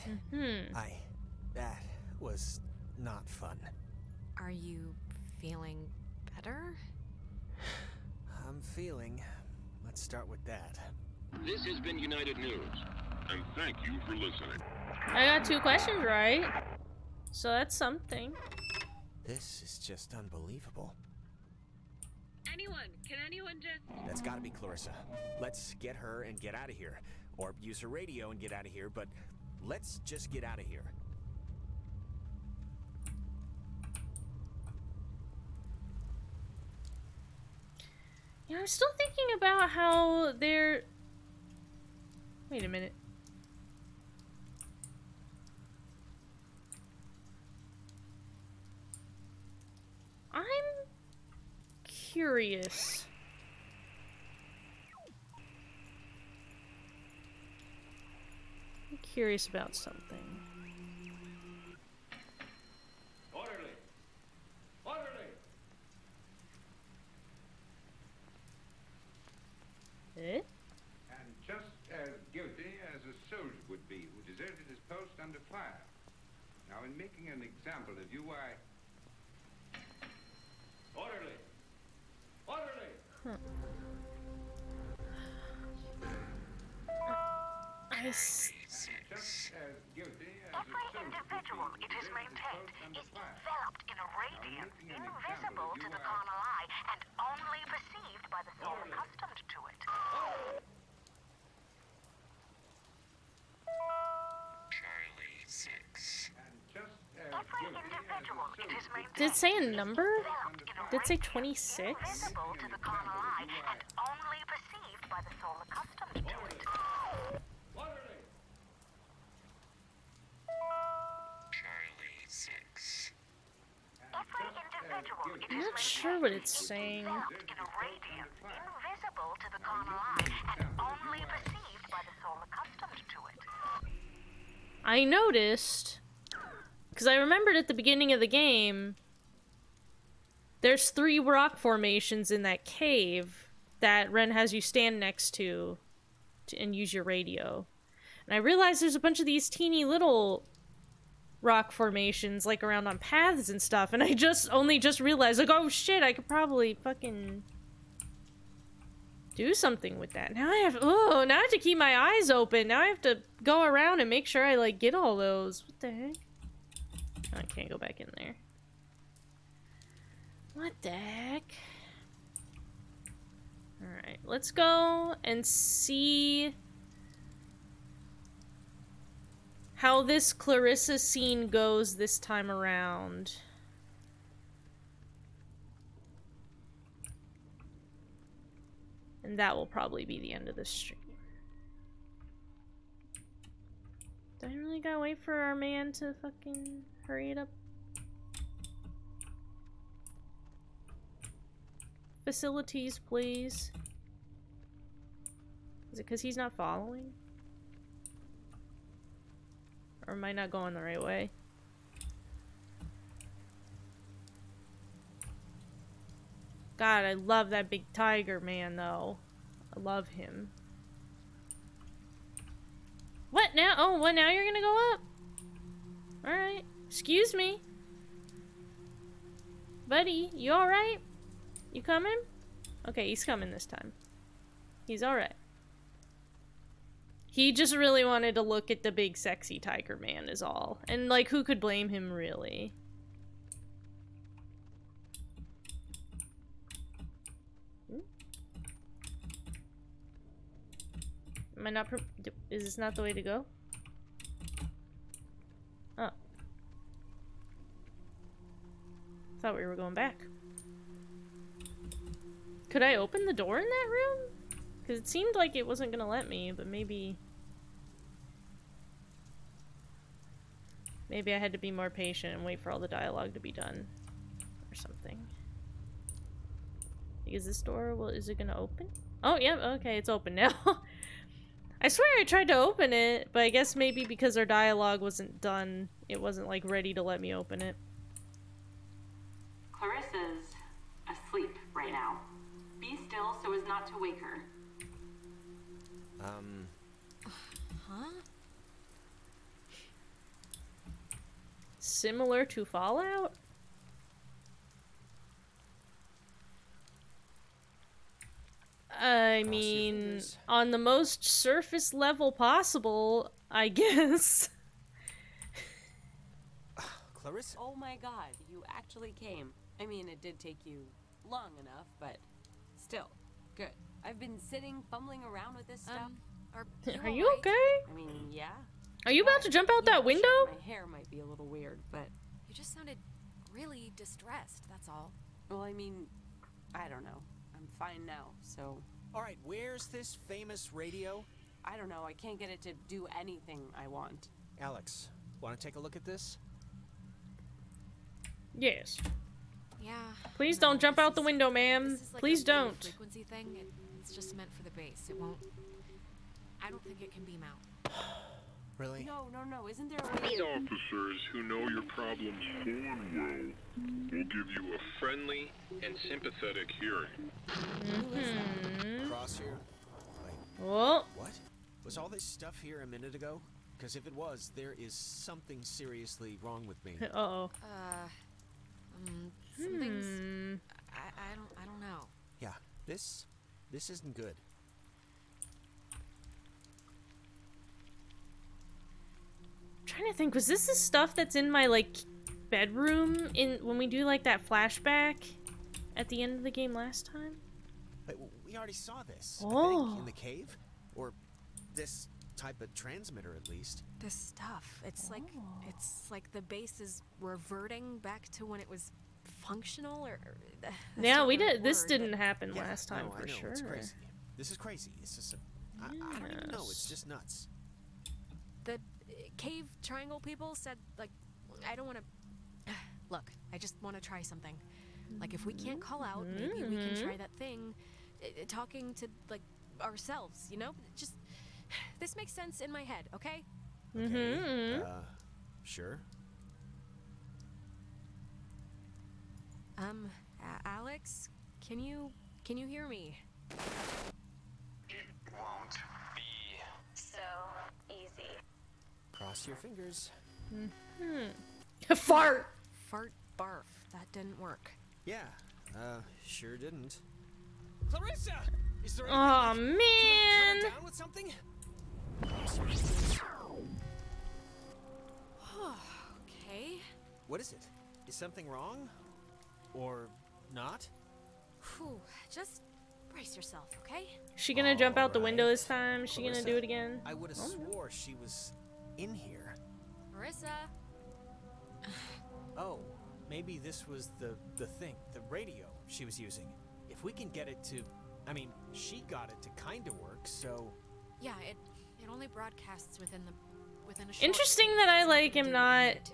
S11: That was not fun.
S3: Are you feeling better?
S11: I'm feeling. Let's start with that.
S8: This has been United News, and thank you for listening.
S1: I got 2 questions right, so that's something.
S11: This is just unbelievable.
S15: Can anyone just...
S11: That's gotta be Clarissa. Let's get her and get out of here. Or use her radio and get out of here, but let's just get out of here.
S1: Yeah, I'm still thinking about how they're... Wait a minute. I'm curious. I'm curious about something.
S17: Orderly! Orderly!
S1: Eh?
S17: And just as guilty as a soldier would be who deserted his post under fire. Now, in making an example of you, I... Orderly! Orderly!
S1: Huh.
S13: Every individual, it is maintained, is enveloped in a radiance invisible to the carnal eye and only perceived by the soul accustomed to it.
S7: Charlie 6.
S13: Every individual, it is maintained.
S1: Did it say a number? Did it say 26?
S13: Invisible to the carnal eye and only perceived by the soul accustomed to it.
S7: Charlie 6.
S13: Every individual, it
S1: I'm
S13: is
S1: not sure what it's saying.
S13: enveloped in a radiance invisible to the carnal eye and only perceived by the soul accustomed to it.
S1: I noticed, because I remembered at the beginning of the game, there's 3 rock formations in that cave that Ren has you stand next to and use your radio. And I realized there's a bunch of these teeny little rock formations, like, around on paths and stuff, and I only just realized, like, oh shit, I could probably fucking do something with that. Now I have to keep my eyes open. Now I have to go around and make sure I, like, get all those. What the heck? Oh, I can't go back in there. What the heck? Alright, let's go and see how this Clarissa scene goes this time around. And that will probably be the end of this stream. Do I really gotta wait for our man to fucking hurry it up? Facilities, please. Is it because he's not following? Or am I not going the right way? God, I love that big tiger man, though. I love him. What now? Oh, what now you're gonna go up? Alright. Excuse me. Buddy, you alright? You coming? Okay, he's coming this time. He's alright. He just really wanted to look at the big sexy tiger man is all. And, like, who could blame him, really? Am I not is this not the way to go? Oh. Thought we were going back. Could I open the door in that room? Because it seemed like it wasn't gonna let me, but maybe Maybe I had to be more patient and wait for all the dialogue to be done. Or something. Is this door, well, is it gonna open? Oh, yeah, okay, it's open now. I swear I tried to open it, but I guess maybe because our dialogue wasn't done, it wasn't, like, ready to let me open it.
S5: Clarissa's asleep right now. Be still so as not to wake her.
S3: Huh?
S1: Similar to Fallout? I mean, on the most surface level possible, I guess.
S11: Clarissa?
S18: Oh my god, you actually came. I mean, it did take you long enough, but still, good. I've been sitting, fumbling around with this stuff.
S1: Are you okay?
S18: I mean, yeah.
S1: Are you about to jump out that window?
S18: Sure, my hair might be a little weird, but...
S3: You just sounded really distressed, that's all.
S18: Well, I mean, I don't know. I'm fine now, so...
S11: Alright, where's this famous radio?
S18: I don't know, I can't get it to do anything I want.
S11: Alex, wanna take a look at this?
S1: Yes.
S3: Yeah.
S1: Please don't jump out the window, ma'am.
S3: Like
S1: Please don't.
S3: Frequency thing. It's just meant for the base. It won't. I don't think it can beam out.
S11: Really?
S18: No. Isn't there a way?
S9: These officers who know your problems full and well will give you a friendly and sympathetic hearing.
S11: Cross here? Wait.
S1: Oh.
S11: What? Was all this stuff here a minute ago? Because if it was, there is something seriously wrong with me.
S1: Uh-oh.
S3: Some things. I don't know.
S11: Yeah, this isn't good.
S1: I'm trying to think, was this the stuff that's in my, like, bedroom when we do, like, that flashback at the end of the game last time?
S11: Wait, we already saw this.
S1: Oh.
S11: I think, in the cave? Or this type of transmitter, at least.
S3: This stuff. It's like the base is reverting back to when it was functional, or
S1: yeah, we did. This didn't happen last time for sure.
S11: It's crazy. This is crazy. It's just I don't even know. It's just nuts.
S3: The cave triangle people said, like, I don't want to. Look, I just want to try something. Like, if we can't call out, maybe we can try that thing, talking to, like, ourselves. You know, just this makes sense in my head. Okay.
S11: Sure.
S3: Alex, can you hear me?
S7: It won't be
S6: so easy.
S11: Cross your fingers.
S1: Fart!
S3: Fart barf. That didn't work.
S11: Yeah, sure didn't. Clarissa! Is there
S1: anything?
S11: Can we
S1: Man!
S11: calm down with something?
S3: Okay.
S11: What is it? Is something wrong? Or not?
S3: Whew. Just brace yourself, okay?
S1: She gonna jump out the window this time? Is she gonna do it again?
S11: I would have swore she was in here.
S3: Marissa.
S11: Oh, maybe this was the thing, the radio she was using. If we can get it to, I mean, she got it to kind of work, so.
S3: Yeah, it only broadcasts within a short
S1: Interesting
S3: space,
S1: that I
S3: so
S1: like
S3: can
S1: him
S3: do what we
S1: not.
S3: need to.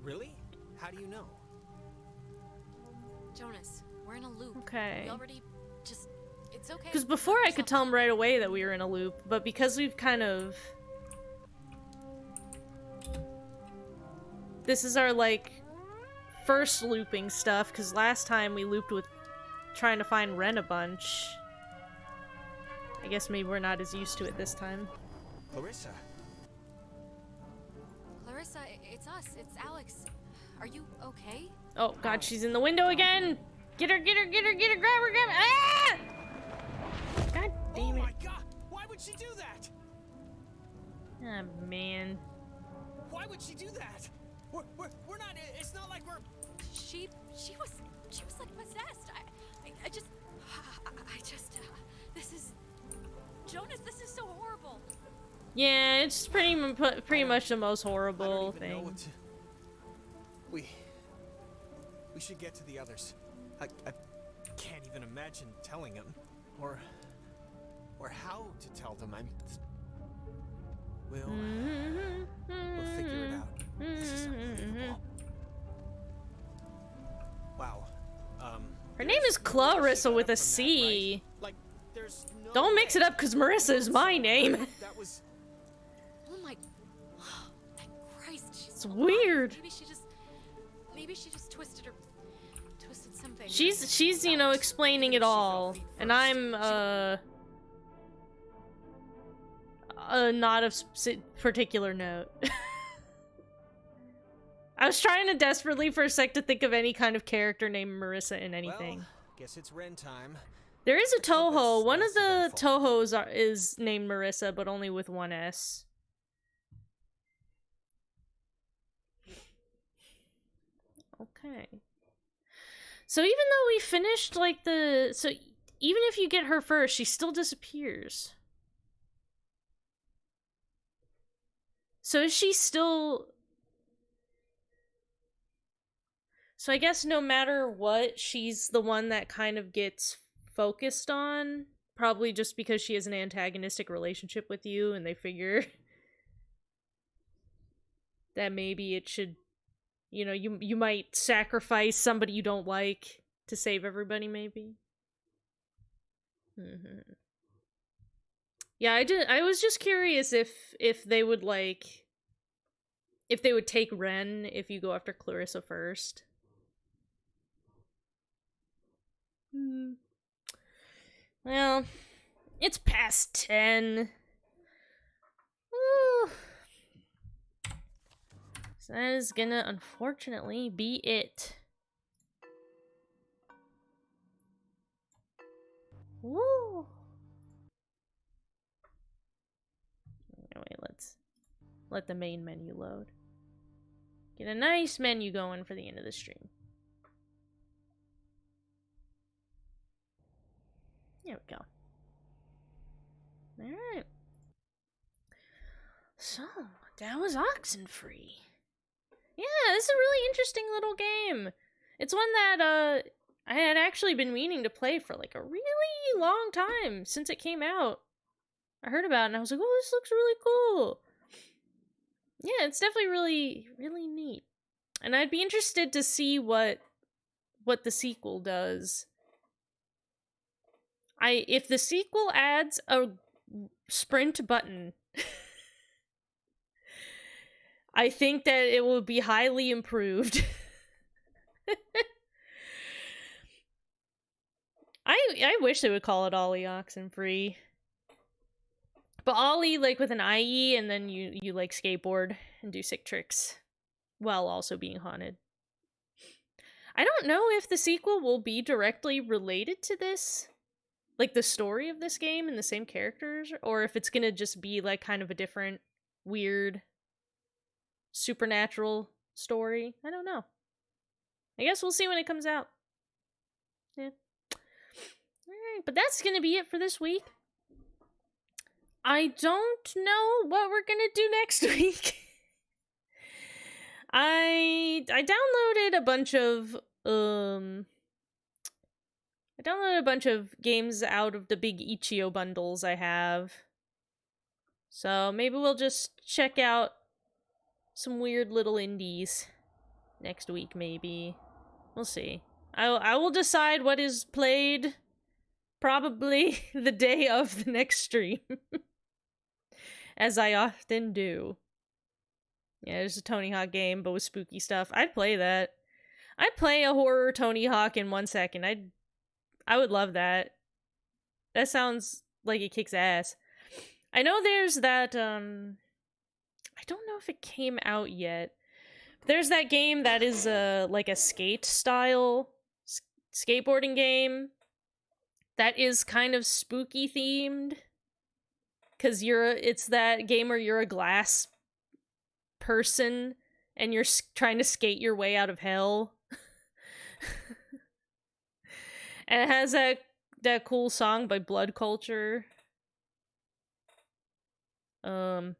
S11: Really? How do you know?
S3: Jonas, we're in a loop.
S1: Okay.
S3: We already just. It's okay.
S1: Because before I could tell him right away that we were in a loop, but because we've kind of. This is our, like, first looping stuff, because last time we looped with trying to find Ren a bunch. I guess maybe we're not as used to it this time.
S11: Clarissa.
S3: Clarissa, it's us. It's Alex. Are you okay?
S1: Oh god, she's in the window again! Get her, grab her! Ah! God damn it.
S11: Oh my god! Why would she do that?
S1: Ah, man.
S11: Why would she do that? We're not, it's not like we're...
S3: She was like possessed. I just, this is, Jonas, this is so horrible.
S1: Yeah, it's pretty much the most horrible
S11: I don't even know
S1: thing.
S11: what to... We should get to the others. I can't even imagine telling them, or how to tell them. We'll figure it out. This is
S1: name is Clarissa with a C. Don't mix it up because Marissa is my name.
S3: Oh my Christ, she's
S1: It's weird.
S3: Maybe she just twisted something.
S1: She's you know, explaining it all. And I'm not of particular note. I was trying to desperately for a sec to think of any kind of character named Marissa in anything.
S11: Well, guess it's Ren time.
S1: There is a Toho. One of the Tohos is named Marissa, but only with one S. Okay. So even though we finished, like, so even if you get her first, she still disappears. So is she still... So I guess no matter what, she's the one that kind of gets focused on. Probably just because she has an antagonistic relationship with you, and they figure that maybe it should, you know, you might sacrifice somebody you don't like to save everybody, maybe. Yeah, I was just curious if they would, like, if they would take Ren if you go after Clarissa first. Well, it's past 10. Ooh. So that is gonna, unfortunately, be it. Woo! Anyway, let's let the main menu load. Get a nice menu going for the end of the stream. There we go. Alright. So, that was Oxenfree. Yeah, this is a really interesting little game. It's one that, I had actually been meaning to play for, like, a really long time since it came out. I heard about it and I was like, oh, this looks really cool. Yeah, it's definitely really, really neat. And I'd be interested to see what the sequel does. If the sequel adds a sprint button, I think that it will be highly improved. I wish they would call it Ollie Oxenfree. But Ollie, like, with an IE, and then you like, skateboard and do sick tricks while also being haunted. I don't know if the sequel will be directly related to this, like, the story of this game and the same characters, or if it's gonna just be, like, kind of a different, weird, supernatural story. I don't know. I guess we'll see when it comes out. Yeah. Alright, but that's gonna be it for this week. I don't know what we're gonna do next week. I downloaded a bunch of games out of the big Ichio bundles I have. So maybe we'll just check out some weird little indies next week, maybe. We'll see. I will decide what is played probably the day of the next stream. As I often do. Yeah, there's a Tony Hawk game, but with spooky stuff. I'd play that. I'd play a horror Tony Hawk in 1 second. I would love that. That sounds like it kicks ass. I know there's that, I don't know if it came out yet. There's that game that is, like a skate-style skateboarding game that is kind of spooky themed. Because it's that game where you're a glass person and you're trying to skate your way out of hell. And it has that cool song by Blood Culture. But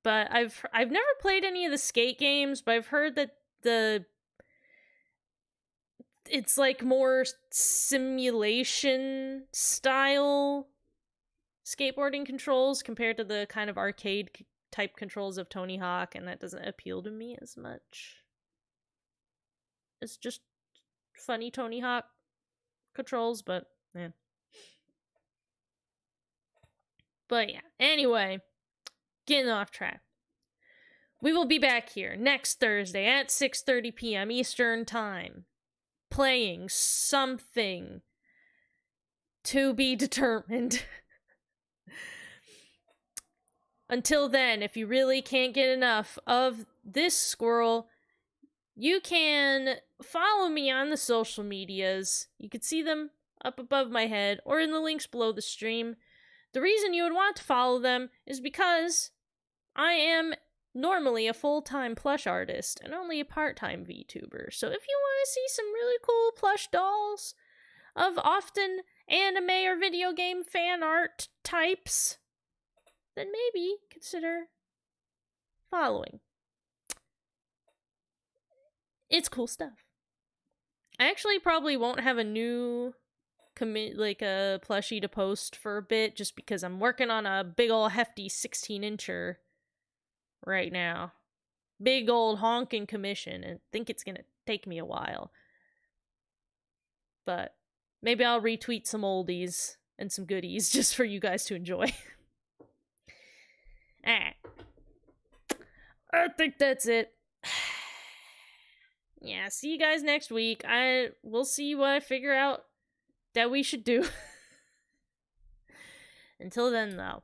S1: I've never played any of the skate games, but I've heard that it's like more simulation style skateboarding controls compared to the kind of arcade type controls of Tony Hawk, and that doesn't appeal to me as much. It's just funny Tony Hawk controls, but yeah. But yeah, anyway, getting off track. We will be back here next Thursday at 6:30 p.m. Eastern Time, playing something to be determined. Until then, if you really can't get enough of this squirrel, you can follow me on the social medias. You can see them up above my head or in the links below the stream. The reason you would want to follow them is because I am normally a full-time plush artist and only a part-time VTuber. So if you want to see some really cool plush dolls of often anime or video game fan art types, then maybe consider following. It's cool stuff. I actually probably won't have a new a plushie to post for a bit, just because I'm working on a big ol' hefty 16-incher right now. Big old honking commission, and I think it's gonna take me a while. But maybe I'll retweet some oldies and some goodies just for you guys to enjoy. Alright. I think that's it. Yeah, see you guys next week. We'll see what I figure out that we should do. Until then, though,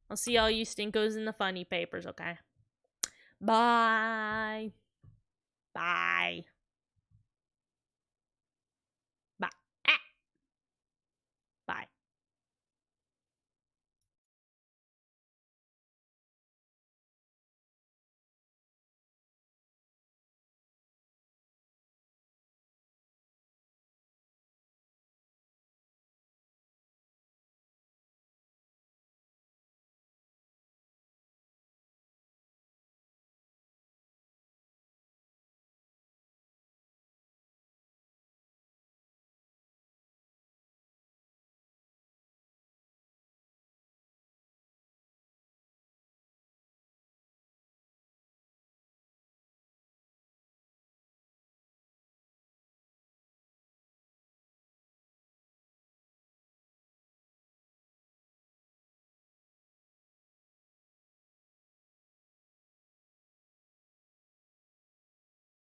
S1: I'll see all you stinkos in the funny papers, okay? Bye. Bye.